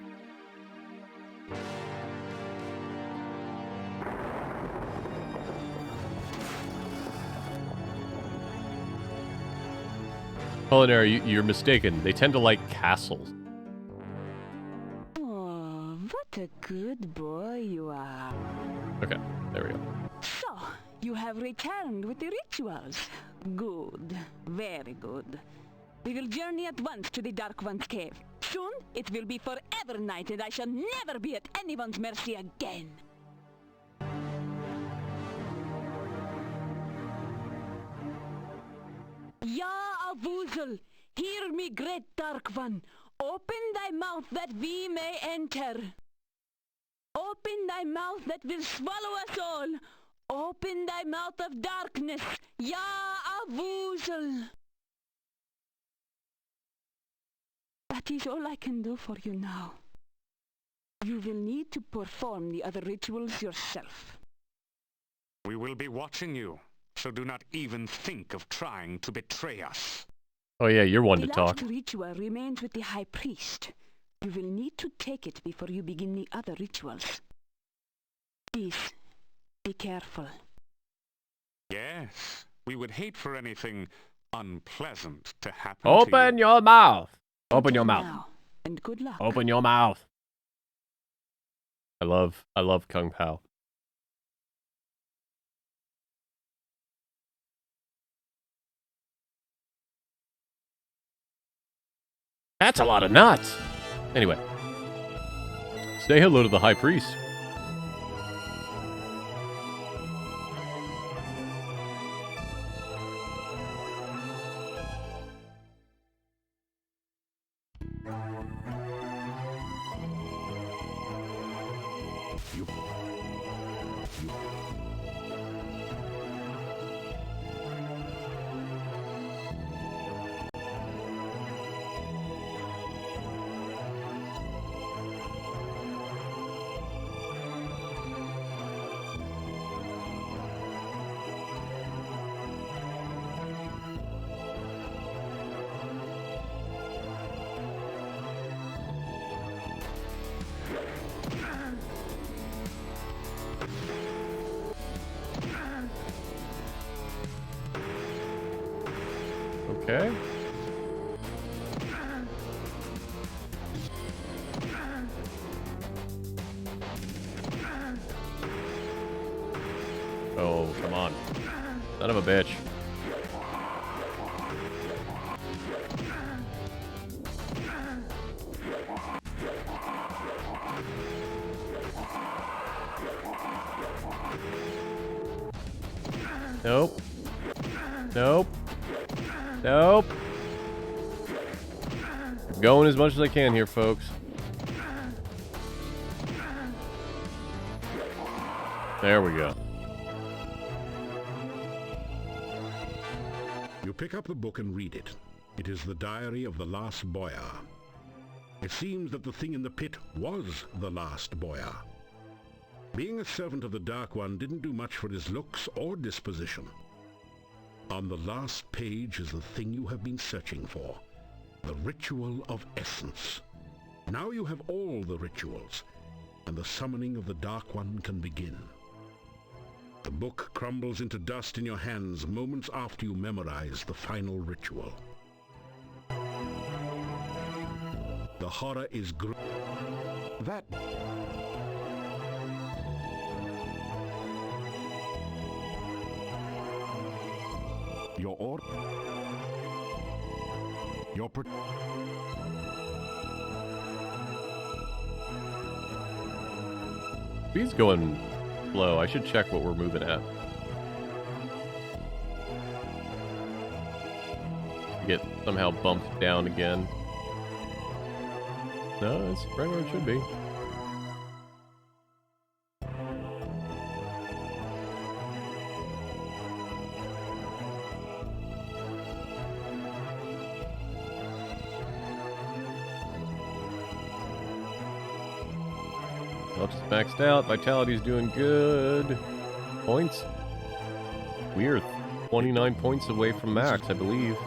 Culinary, you're mistaken. They tend to like castles. Oh, what a good boy you are. Okay, there we go. So, you have returned with the rituals. Good. Very good. We will journey at once to the Dark One's cave. Soon, it will be forever night and I shall never be at anyone's mercy again. Ya Avuzel, hear me, great Dark One. Open thy mouth that we may enter. Open thy mouth that will swallow us all. Open thy mouth of darkness, Ya Avuzel. That is all I can do for you now. You will need to perform the other rituals yourself. We will be watching you, so do not even think of trying to betray us. Oh yeah, you're one to The talk. last ritual remains with the High Priest. You will need to take it before you begin the other rituals. Please, be careful. Yes, we would hate for anything unpleasant to happen to Open you. your mouth! Open your Enter mouth. now, and good luck. Open your mouth. I love Kung Pao. That's a lot of knots. Anyway. Say hello to the High Priest. Okay. Oh, come on. Son of a bitch. Nope. Nope. Nope. I'm going as much as I can here, folks. There we go. You pick up the book and read it. It is the diary of the last boyar. It seems that the thing in the pit was the last boyar. Being a servant of the Dark One didn't do much for his looks or disposition. On the last page is the thing you have been searching for, the Ritual of Essence. Now you have all the rituals, and the summoning of the Dark One can begin. The book crumbles into dust in your hands moments after you memorize the final ritual. The horror is that... Your order... Your Speed's going slow. I should check what we're moving at. Get somehow bumped down again. No, it's right where it should be. Health's maxed out. Vitality's doing good. Points? We're 29 points away from max, I believe.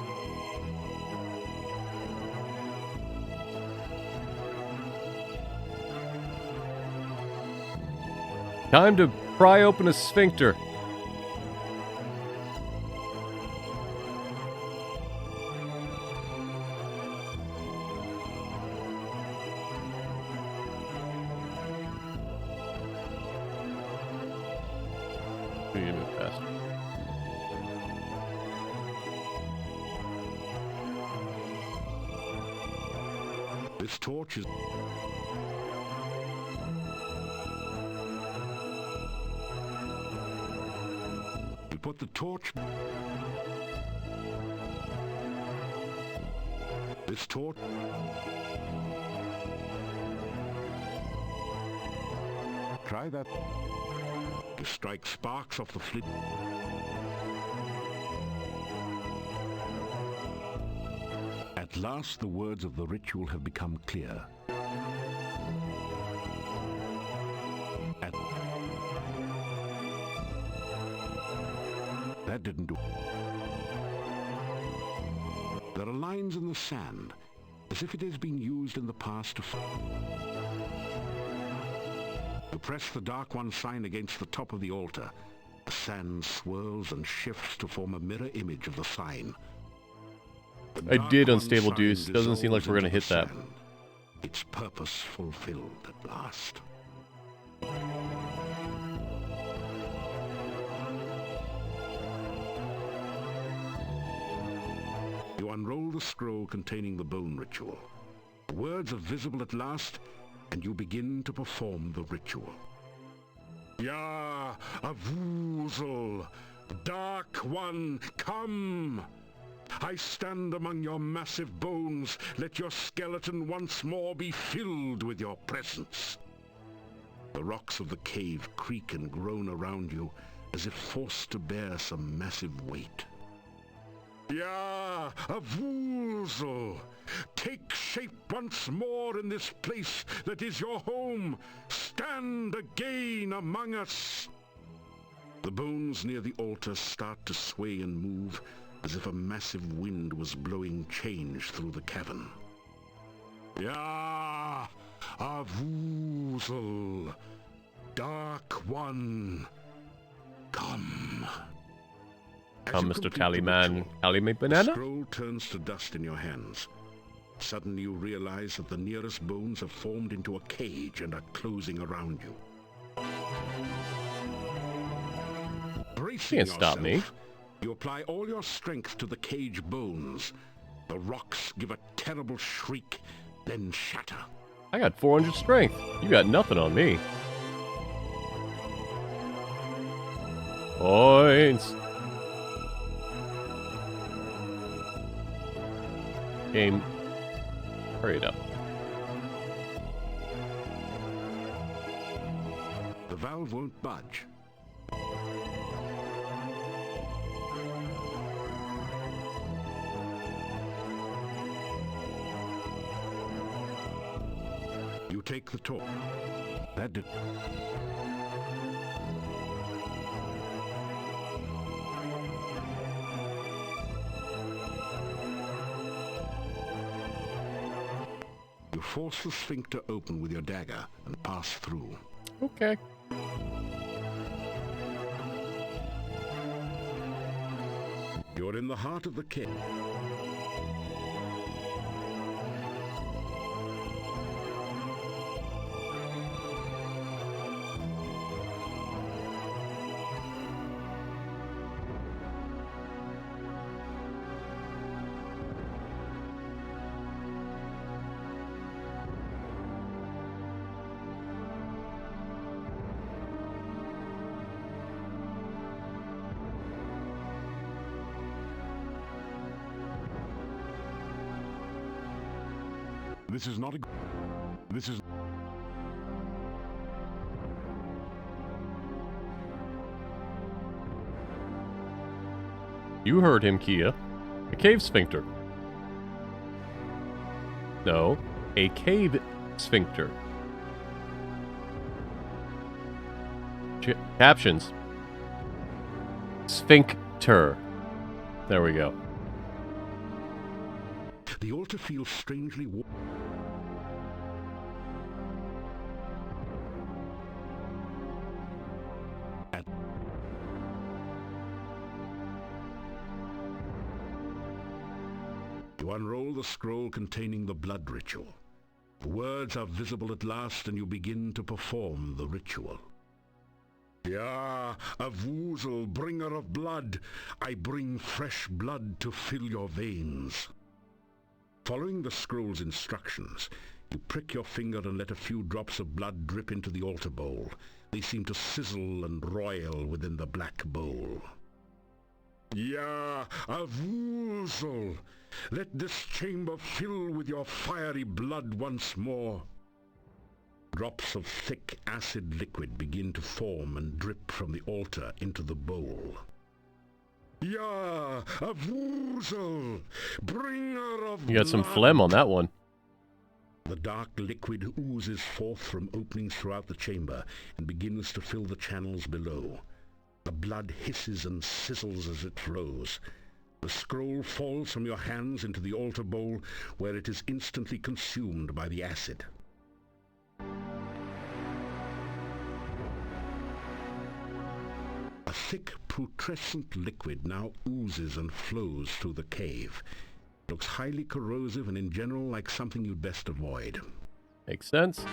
Time to pry open a sphincter. We need to move fast. This torch is... You put the torch... This torch... Try that. To strike sparks off the flint. At last the words of the ritual have become clear. That didn't do. There are lines in the sand, as if it has been used in the past to... You press the Dark One sign against the top of the altar. The sand swirls and shifts to form a mirror image of the sign. I did Unstable Deuce. Doesn't seem like we're going to hit that. Its purpose fulfilled at last. You unroll the scroll containing the bone ritual. The words are visible at last, and you begin to perform the ritual. Ya, Avuzel, Dark One, come! I stand among your massive bones. Let your skeleton once more be filled with your presence. The rocks of the cave creak and groan around you, as if forced to bear some massive weight. Ya, Avuzel, take shape once more in this place that is your home. Stand again among us. The bones near the altar start to sway and move, as if a massive wind was blowing change through the cavern. Ya, Avuzel, Dark One, come. Come, Mr. Tallyman. Tally me banana? The scroll turns to dust in your hands. Suddenly you realize that the nearest bones have formed into a cage and are closing around you. Bracing Can't stop me. yourself, you apply all your strength to the cage bones. The rocks give a terrible shriek, then shatter. I got 400 strength. You got nothing on me. Points. Game. Hurry it up. The valve won't budge. You take the torch. That did. You force the sphincter open with your dagger and pass through. Okay. You're in the heart of the cave. This is not a... This is... You heard him, Kia. A cave sphincter. No, a cave sphincter. Captions. Sphincter. There we go. The altar feels strangely warm. You unroll the scroll containing the blood ritual. The words are visible at last, and you begin to perform the ritual. Ya, Avuzel, bringer of blood, I bring fresh blood to fill your veins. Following the scroll's instructions, you prick your finger and let a few drops of blood drip into the altar bowl. They seem to sizzle and roil within the black bowl. Ya, Avuzel, let this chamber fill with your fiery blood once more. Drops of thick acid liquid begin to form and drip from the altar into the bowl. Ya, Avuzel, bringer of You got some blood. phlegm on that one. The dark liquid oozes forth from openings throughout the chamber and begins to fill the channels below. The blood hisses and sizzles as it flows. The scroll falls from your hands into the altar bowl, where it is instantly consumed by the acid. A thick, putrescent liquid now oozes and flows through the cave. It looks highly corrosive and in general like something you'd best avoid. Makes sense.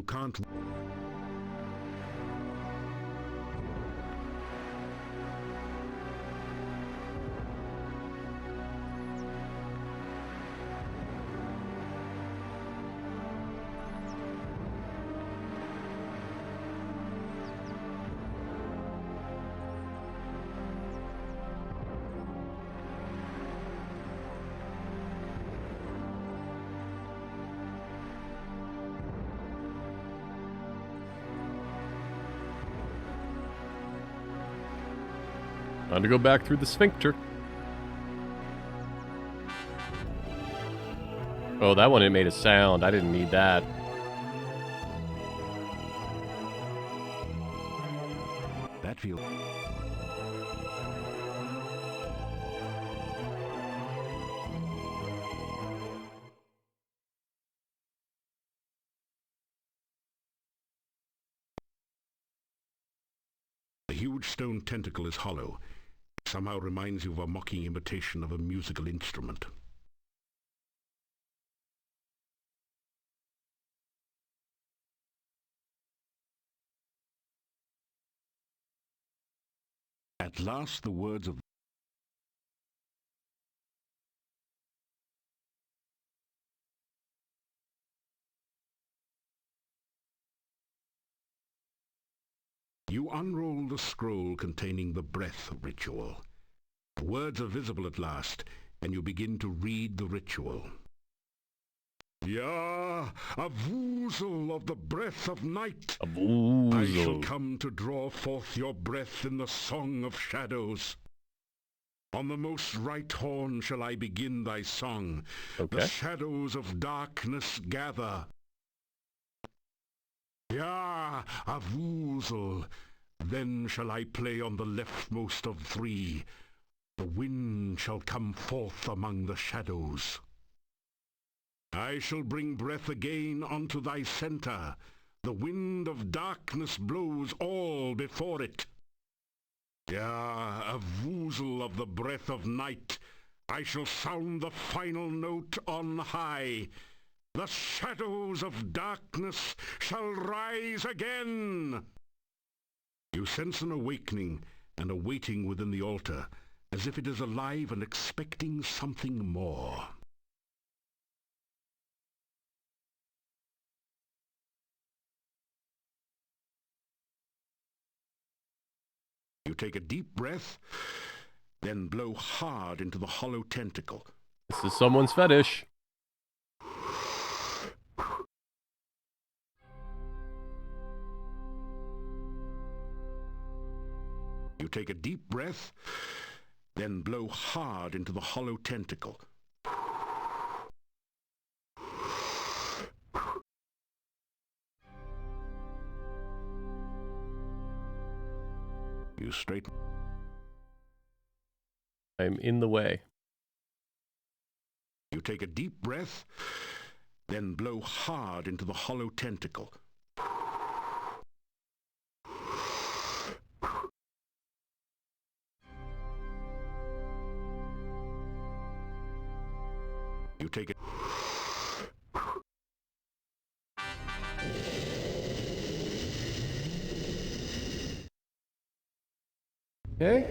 You can't... Time to go back through the sphincter. Oh, that one, it made a sound. I didn't need that. That feels... The huge stone tentacle is hollow. It somehow reminds you of a mocking imitation of a musical instrument. At last the words of... You unroll the scroll containing the breath ritual. The words are visible at last, and you begin to read the ritual. Ya, a woozle of the breath of night. A woozle. I shall come to draw forth your breath in the song of shadows. On the most right horn shall I begin thy song. Okay. The shadows of darkness gather. Ya, a woozle. Then shall I play on the leftmost of three. The wind shall come forth among the shadows. I shall bring breath again unto thy centre. The wind of darkness blows all before it. Ya, a woozle of the breath of night. I shall sound the final note on high. The shadows of darkness shall rise again. You sense an awakening and a waiting within the altar, as if it is alive and expecting something more. You take a deep breath, then blow hard into the hollow tentacle. This is someone's fetish. You take a deep breath, then blow hard into the hollow tentacle. You straighten. I'm in the way. You take a deep breath, then blow hard into the hollow tentacle. You take it. Okay.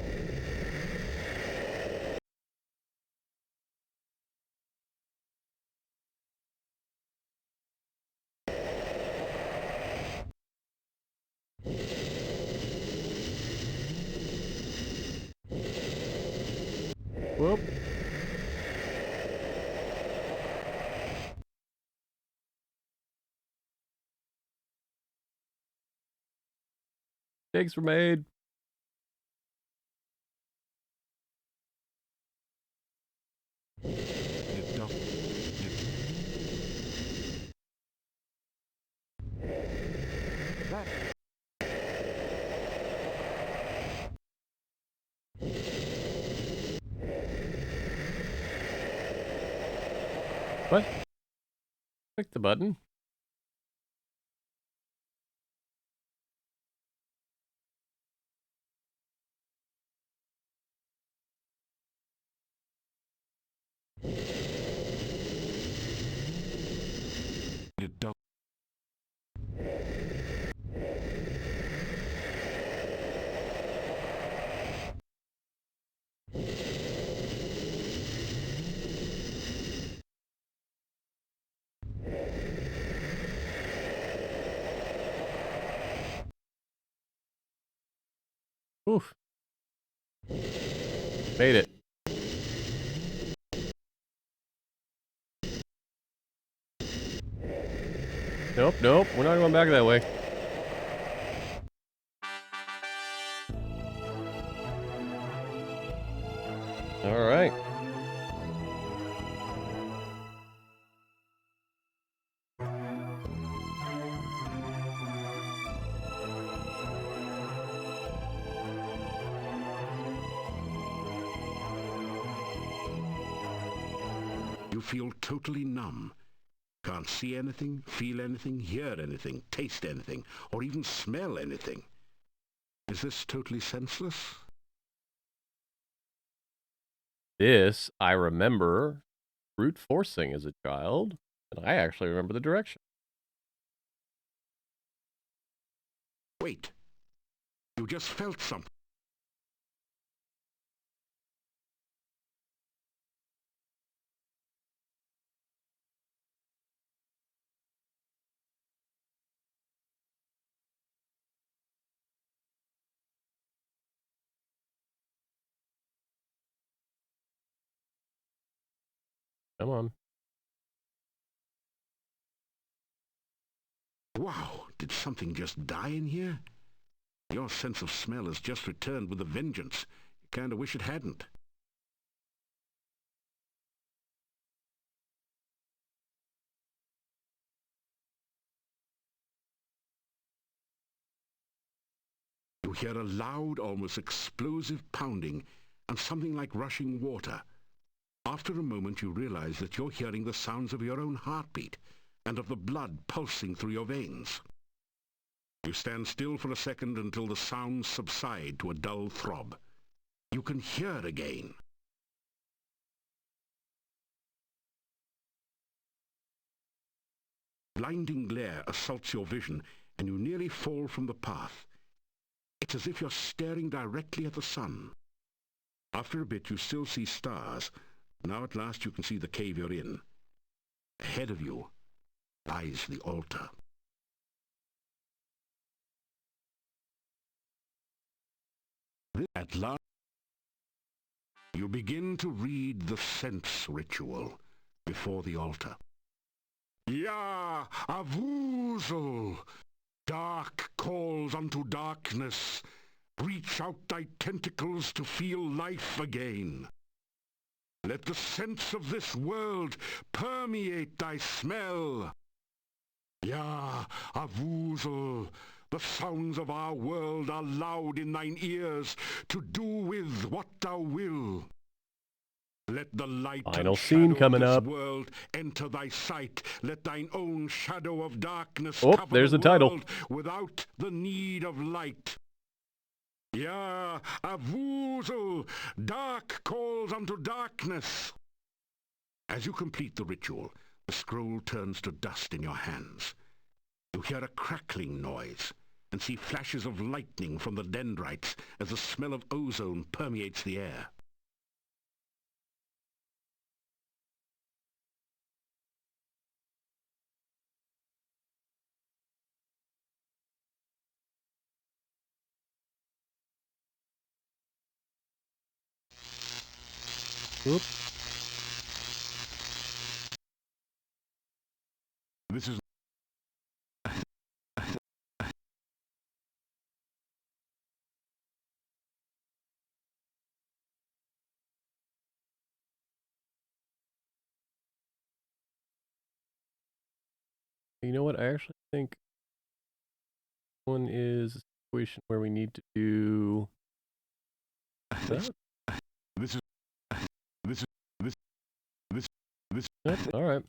Whoop. Mistakes were made. It don't. That. What? Click the button. It don't. Oof. Made it. Nope, nope. We're not going back that way. All right. You feel totally numb. Can't see anything, feel anything, hear anything, taste anything, or even smell anything. Is this totally senseless? This, I remember brute forcing as a child, and I actually remember the direction. Wait. You just felt something. Come on. Wow, did something just die in here? Your sense of smell has just returned with a vengeance. You kinda wish it hadn't. You hear a loud, almost explosive pounding and something like rushing water. After a moment you realize that you're hearing the sounds of your own heartbeat and of the blood pulsing through your veins. You stand still for a second until the sounds subside to a dull throb. You can hear again. Blinding glare assaults your vision and you nearly fall from the path. It's as if you're staring directly at the sun. After a bit you still see stars. Now at last you can see the cave you're in. Ahead of you lies the altar. At last you begin to read the sense ritual before the altar. Ya Avuzel! Dark calls unto darkness. Reach out thy tentacles to feel life again. Let the sense of this world permeate thy smell. Ya Avuzel, the sounds of our world are loud in thine ears to do with what thou will. Let the light Final and scene shadow coming of this up. world enter thy sight. Let thine own shadow of darkness Oh, cover there's the the title. world without the need of light. Ya Avuzel, dark calls unto darkness. As you complete the ritual, the scroll turns to dust in your hands. You hear a crackling noise and see flashes of lightning from the dendrites as the smell of ozone permeates the air. Oop. This is You know what? I actually think one is a situation where we need to do that. this is Yep, all right.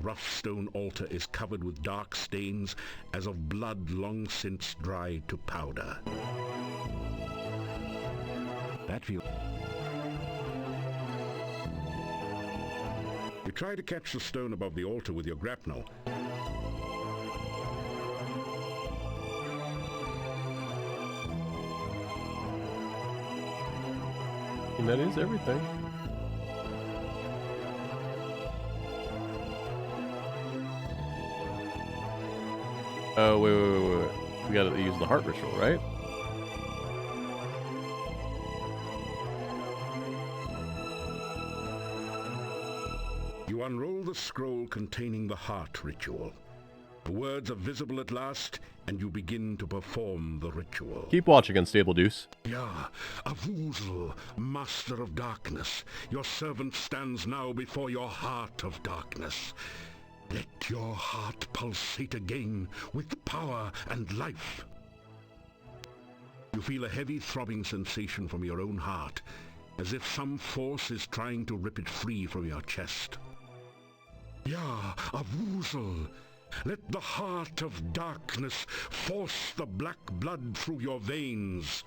rough stone altar is covered with dark stains as of blood long since dried to powder. That feels... You try to catch the stone above the altar with your grapnel. And that is everything. Oh, wait. We gotta use the heart ritual, right? You unroll the scroll containing the heart ritual. The words are visible at last, and you begin to perform the ritual. Keep watching, Unstable Deuce. Yeah, Avuzel, Master of Darkness, your servant stands now before your heart of darkness. Let your heart pulsate again with power and life. You feel a heavy throbbing sensation from your own heart, as if some force is trying to rip it free from your chest. Yeah, Avuzel, let the heart of darkness force the black blood through your veins.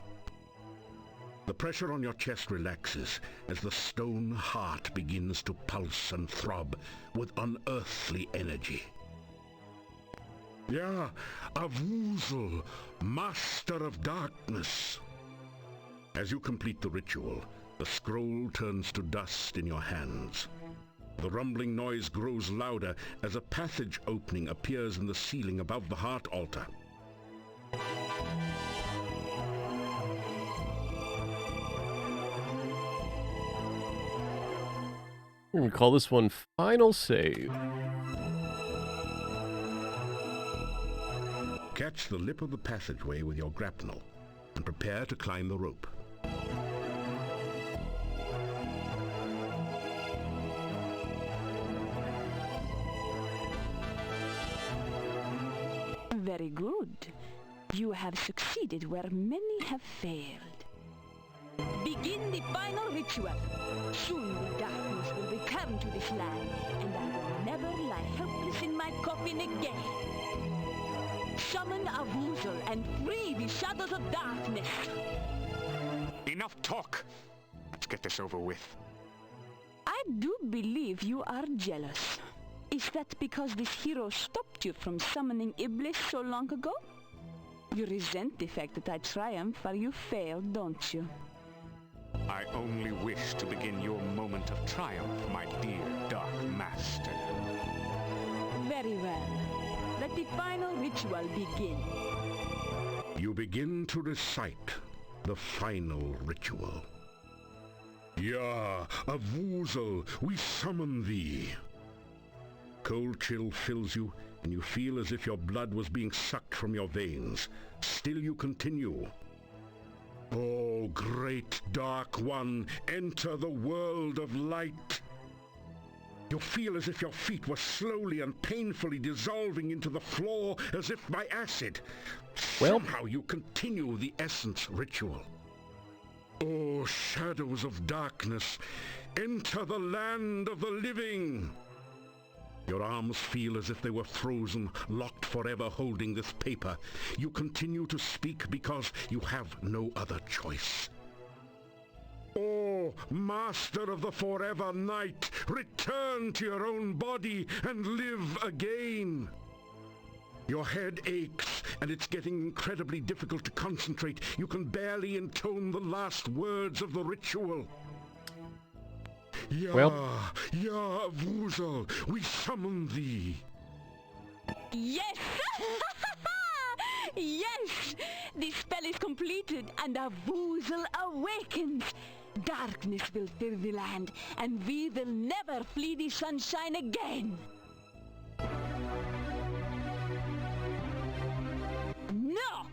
The pressure on your chest relaxes as the stone heart begins to pulse and throb with unearthly energy. Yeah, Avuzel, Master of Darkness. As you complete the ritual, the scroll turns to dust in your hands. The rumbling noise grows louder as a passage opening appears in the ceiling above the heart altar. We're gonna call this one Final Save. Catch the lip of the passageway with your grapnel and prepare to climb the rope. Very good. You have succeeded where many have failed. Begin the final ritual. Soon the darkness will return to this land, and I will never lie helpless in my coffin again. Summon Avuzel and free the shadows of darkness. Enough talk. Let's get this over with. I do believe you are jealous. Is that because this hero stopped you from summoning Iblis so long ago? You resent the fact that I triumphed while you failed, don't you? I only wish to begin your moment of triumph, my dear Dark Master. Very well. Let the final ritual begin. You begin to recite the final ritual. Yeah, Avuzel, we summon thee. Cold chill fills you, and you feel as if your blood was being sucked from your veins. Still you continue. Oh, great Dark One, enter the world of light. You feel as if your feet were slowly and painfully dissolving into the floor as if by acid. Somehow you continue the essence ritual. Oh, shadows of darkness, enter the land of the living. Your arms feel as if they were frozen, locked forever holding this paper. You continue to speak because you have no other choice. Oh, Master of the Forever Night, return to your own body and live again. Your head aches, and it's getting incredibly difficult to concentrate. You can barely intone the last words of the ritual. Avuzel, we summon thee. Yes! Yes! The spell is completed, and Avuzel awakens. Darkness will fill the land, and we will never flee the sunshine again. No!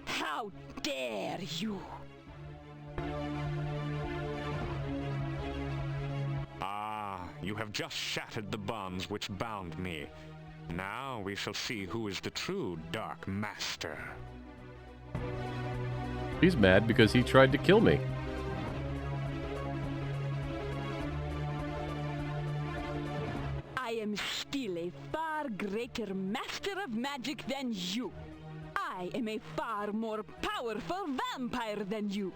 How dare you! You have just shattered the bonds which bound me. Now we shall see who is the true Dark Master. He's mad because he tried to kill me. I am still a greater master of magic than you. I am a far more powerful vampire than you.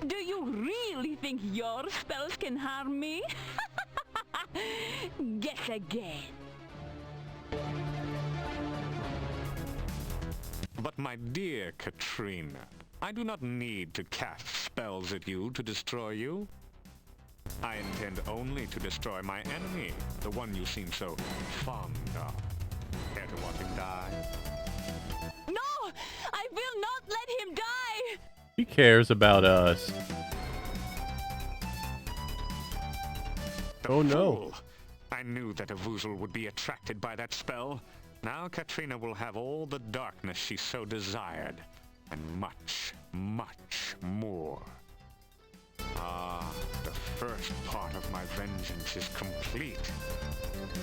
Do you really think your spells can harm me? Guess again. But my dear Katrina, I do not need to cast spells at you to destroy you. I intend only to destroy my enemy, the one you seem so fond of. Care to watch him die? No! I will not let him die! He cares about us. Oh no. I knew that a Woozle would be attracted by that spell. Now Katrina will have all the darkness she so desired, and much, much more. Ah, the first part of my vengeance is complete.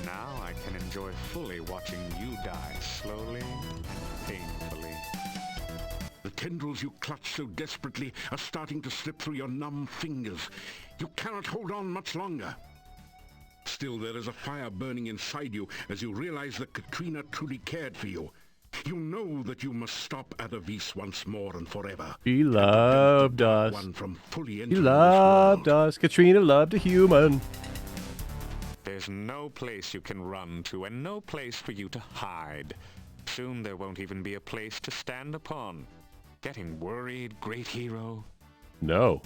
Now I can enjoy fully watching you die slowly and painfully. The tendrils you clutch so desperately are starting to slip through your numb fingers. You cannot hold on much longer. Still, there is a fire burning inside you as you realize that Katrina truly cared for you. You know that you must stop Adavis once more and forever. He loved us. One from fully He entering loved this world. us. Katrina loved a human. There's no place you can run to, and no place for you to hide. Soon there won't even be a place to stand upon. Getting worried, great hero? No.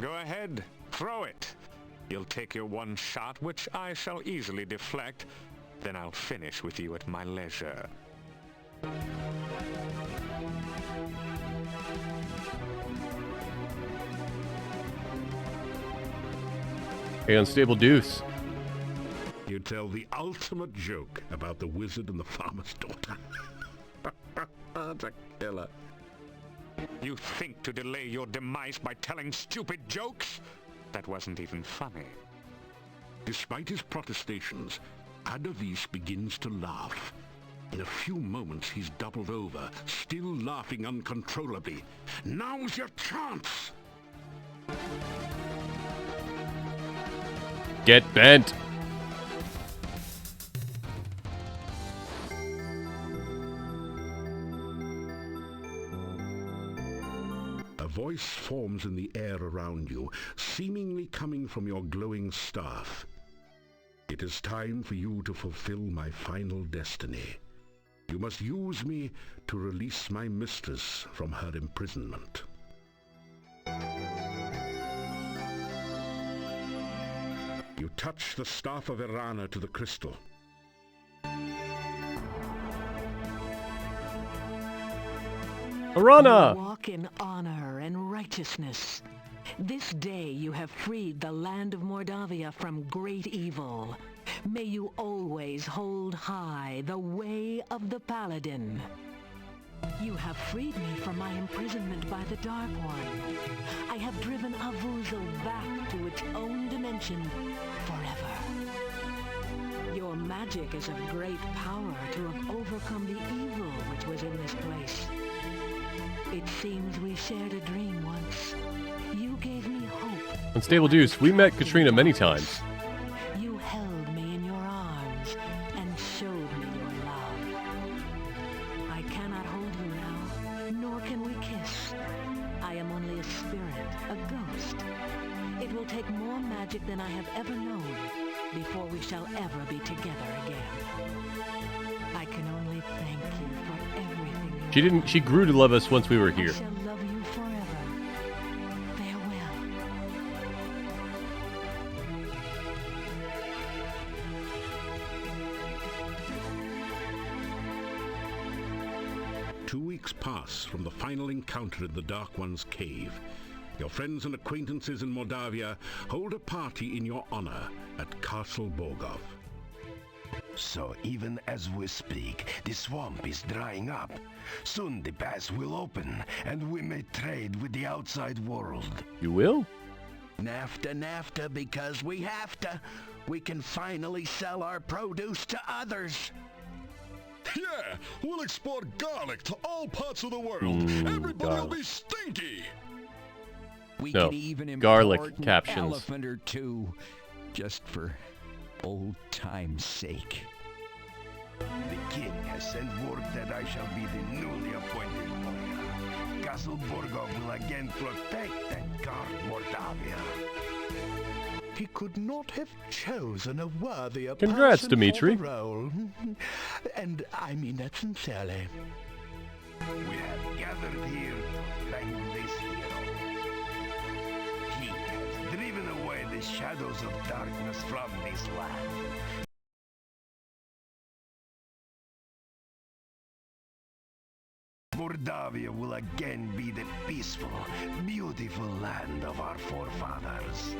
Go ahead, throw it. You'll take your one shot, which I shall easily deflect. Then I'll finish with you at my leisure. Hey, Unstable Deuce. You tell the ultimate joke about the wizard and the farmer's daughter. That's a killer. You think to delay your demise by telling stupid jokes? That wasn't even funny. Despite his protestations, Adavis begins to laugh. In a few moments, he's doubled over, still laughing uncontrollably. Now's your chance! Get bent. A voice forms in the air around you, seemingly coming from your glowing staff. It is time for you to fulfill my final destiny. You must use me to release my mistress from her imprisonment. You touch the staff of Irana to the crystal. Arana! Walk in honor and righteousness. This day you have freed the land of Mordavia from great evil. May you always hold high the way of the Paladin. You have freed me from my imprisonment by the Dark One. I have driven a Woozle back to its own dimension forever. Your magic is of great power to have overcome the evil which was in this place. It seems we shared a dream once. You gave me hope. Unstable Deuce, we met Katrina many times. You held me in your arms and showed me your love. I cannot hold you now, nor can we kiss. I am only a spirit, a ghost. It will take more magic than I have ever known before we shall ever be together again. I can only thank you for everything. She grew to love us once we were here. I shall love you forever. Farewell. 2 weeks pass from the final encounter in the Dark One's cave. Your friends and acquaintances in Mordavia hold a party in your honor at Castle Borgov. So even as we speak, the swamp is drying up. Soon the pass will open, and we may trade with the outside world. You will? NAFTA, because we have to. We can finally sell our produce to others. Yeah, we'll export garlic to all parts of the world. Everybody will be stinky. We No, can even garlic import an captions. elephant or two, just for old time's sake. The king has sent word that I shall be the newly appointed warrior. Castle Borgov will again protect and guard Mordavia. He could not have chosen a worthier Congrats, person Dimitri. for the role. And I mean that sincerely. We have gathered here to thank this hero. He has driven away the shadows of darkness from this land. Mordavia will again be the peaceful, beautiful land of our forefathers.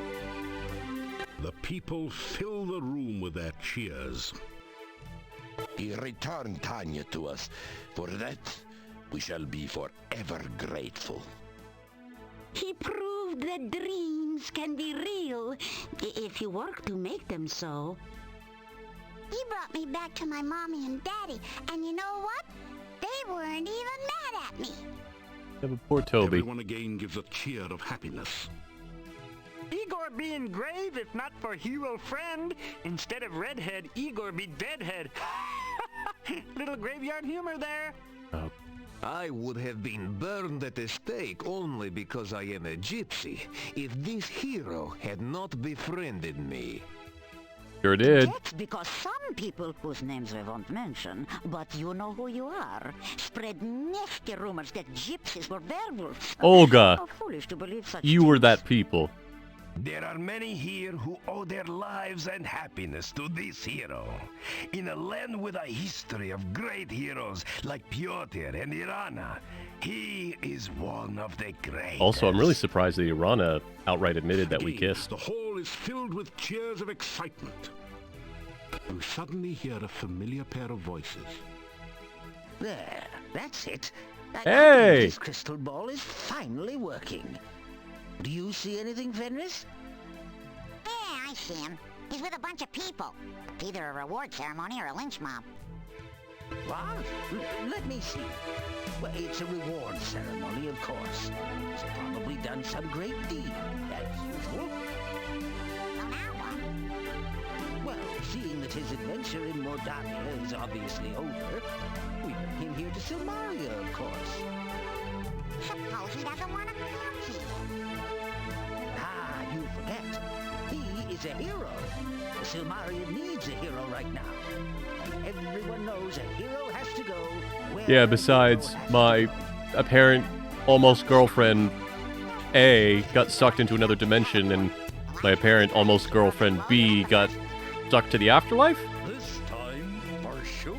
The people fill the room with their cheers. He returned Tanya to us. For that, we shall be forever grateful. He proved that dreams can be real if you work to make them so. He brought me back to my mommy and daddy, and you know what? They weren't even mad at me. Yeah, but poor Toby. Everyone again gives a cheer of happiness. Igor be engraved if not for hero friend. Instead of redhead, Igor be deadhead. Little graveyard humor there. Oh. I would have been burned at the stake only because I am a gypsy, if this hero had not befriended me. Sure did. That's because some people whose names we won't mention, but you know who you are, spread nasty rumors that gypsies were werewolves. Olga, How foolish to believe such you were things. that people. There are many here who owe their lives and happiness to this hero. In a land with a history of great heroes like Pyotr and Irana, he is one of the greatest. Also, I'm really surprised that Irana outright admitted that we Again, kissed. The hall is filled with cheers of excitement. You suddenly hear a familiar pair of voices. There, that's it. Hey! This crystal ball is finally working. Do you see anything, Fenris? Yeah, I see him. He's with a bunch of people. It's either a reward ceremony or a lynch mob. What? Let me see. Well, it's a reward ceremony, of course. He's probably done some great deed, as usual. So now what? Well, seeing that his adventure in Mordavia is obviously over, we bring him here to Silmaria, of course. Suppose he doesn't want to come here. Ah, you forget. He is a hero. Silmaria needs a hero right now. And everyone knows a hero has to go where Yeah, a besides, hero has my apparent almost girlfriend A got sucked into another dimension, and my apparent almost girlfriend B got sucked to the afterlife? This time, for sure.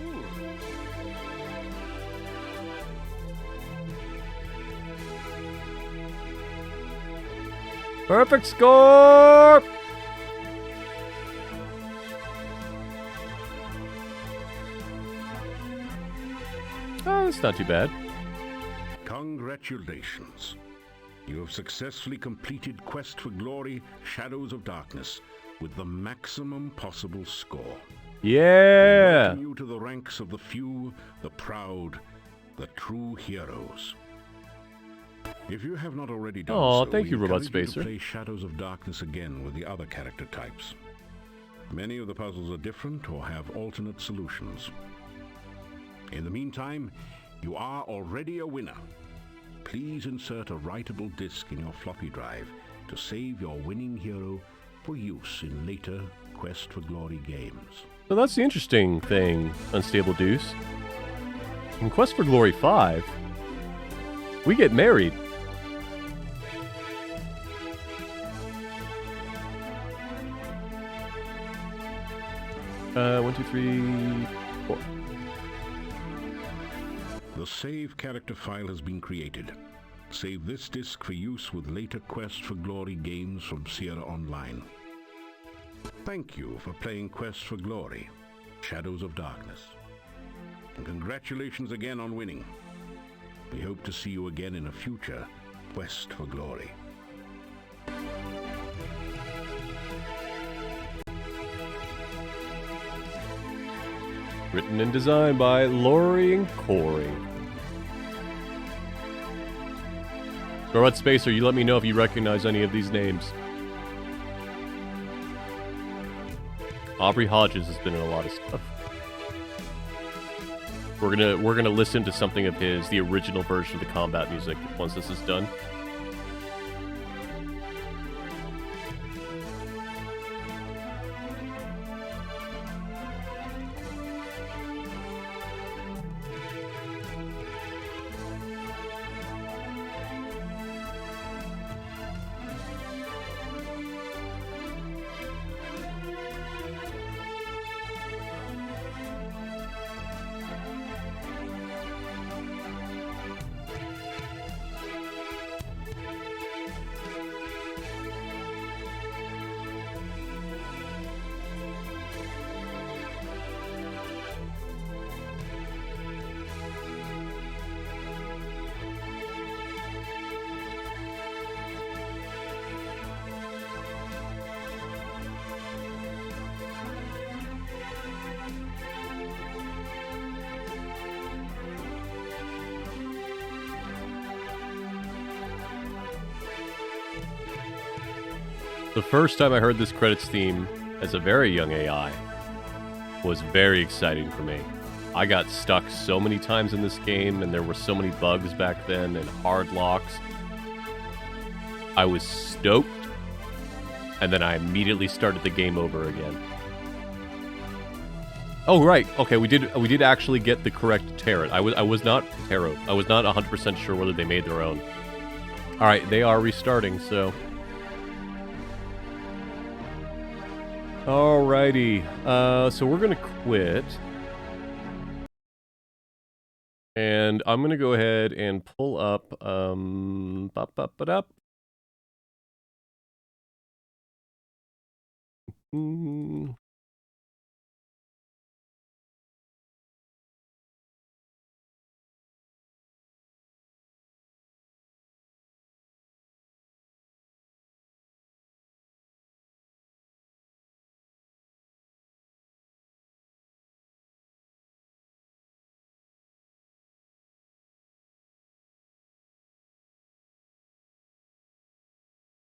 Perfect score! Oh, that's not too bad. Congratulations. You have successfully completed Quest for Glory, Shadows of Darkness, with the maximum possible score. Yeah! Welcome you to the ranks of the few, the proud, the true heroes. If you have not already done Aw, so, thank we you, Robot encourage you Spacer. to play Shadows of Darkness again with the other character types. Many of the puzzles are different or have alternate solutions. In the meantime, you are already a winner. Please insert a writable disk in your floppy drive to save your winning hero for use in later Quest for Glory games. So that's the interesting thing, Unstable Deuce. In Quest for Glory 5, we get married. One, two, three, four. The save character file has been created. Save this disk for use with later Quest for Glory games from Sierra Online. Thank you for playing Quest for Glory, Shadows of Darkness. And congratulations again on winning. We hope to see you again in a future Quest for Glory. Written and designed by Lori and Corey. Robot Spacer, you let me know if you recognize any of these names. Aubrey Hodges has been in a lot of stuff. We're gonna listen to something of his, the original version of the combat music, once this is done. The first time I heard this credits theme as a very young AI was very exciting for me. I got stuck so many times in this game, and there were so many bugs back then and hard locks. I was stoked, and then I immediately started the game over again. Oh right, okay, we did actually get the correct tarot. I was not 100% sure whether they made their own. All right, they are restarting, so. Alrighty, so we're gonna quit. And I'm gonna go ahead and pull up,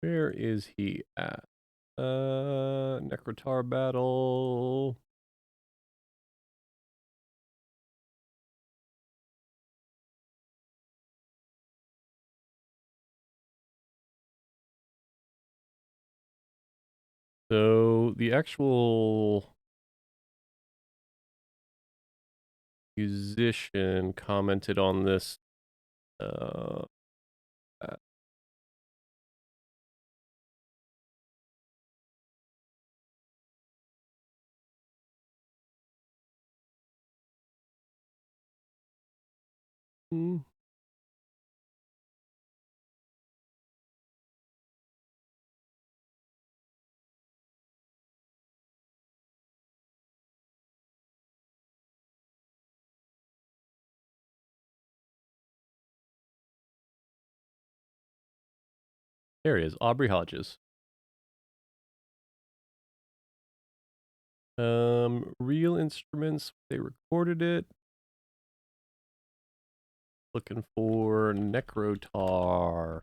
where is he at? Necrotar battle. So the actual musician commented on this. There he is, Aubrey Hodges. Real instruments, they recorded it. Looking for Necrotar.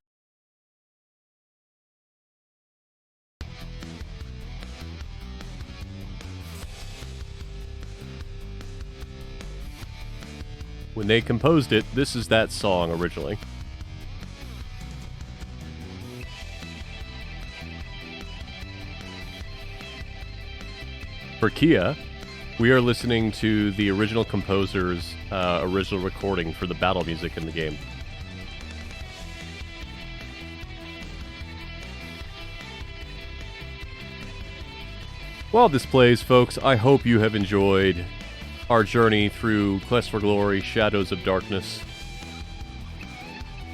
When they composed it, this is that song originally. For Kia, we are listening to the original composer's original recording for the battle music in the game. While this plays, folks, I hope you have enjoyed our journey through Quest for Glory, Shadows of Darkness.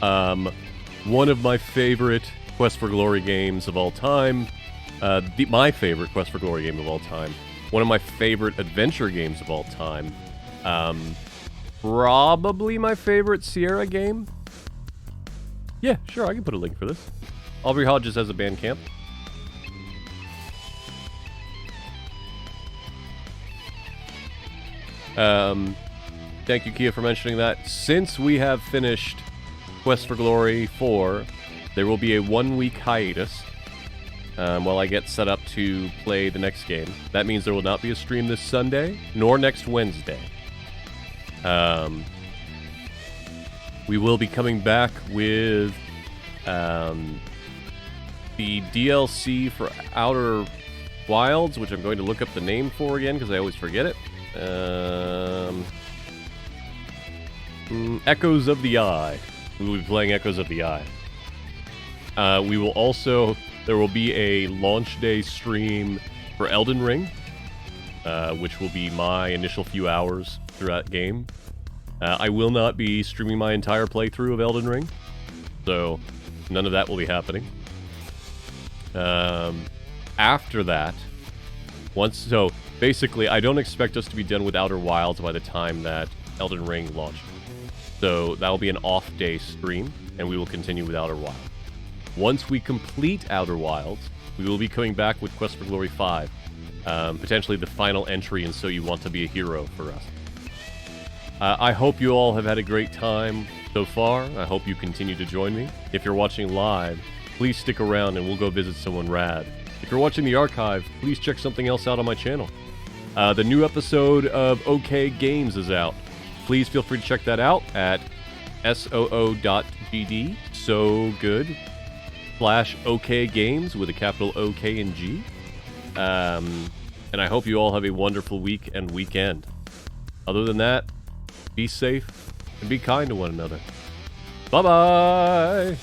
One of my favorite Quest for Glory games of all time. My favorite Quest for Glory game of all time. One of my favorite adventure games of all time. Probably my favorite Sierra game. Yeah, sure, I can put a link for this. Aubrey Hodges has a Bandcamp. Thank you, Kia, for mentioning that. Since we have finished Quest for Glory 4, there will be a 1-week hiatus while I get set up to play the next game. That means there will not be a stream this Sunday, nor next Wednesday. We will be coming back with the DLC for Outer Wilds, which I'm going to look up the name for again because I always forget it. Echoes of the Eye. We will be playing Echoes of the Eye. We will also... There will be a launch day stream for Elden Ring, which will be my initial few hours through that game. I will not be streaming my entire playthrough of Elden Ring, so none of that will be happening. After that, so basically, I don't expect us to be done with Outer Wilds by the time that Elden Ring launches. So that will be an off-day stream, and we will continue with Outer Wilds. Once we complete Outer Wilds, we will be coming back with Quest for Glory 5. Potentially the final entry in So You Want to Be a Hero for us. I hope you all have had a great time so far. I hope you continue to join me. If you're watching live, please stick around and we'll go visit someone rad. If you're watching the archive, please check something else out on my channel. The new episode of OK Games is out. Please feel free to check that out at soo.gd, so good, /OK Games with a capital OK and G. And I hope you all have a wonderful week and weekend. Other than that, be safe and be kind to one another. Bye-bye!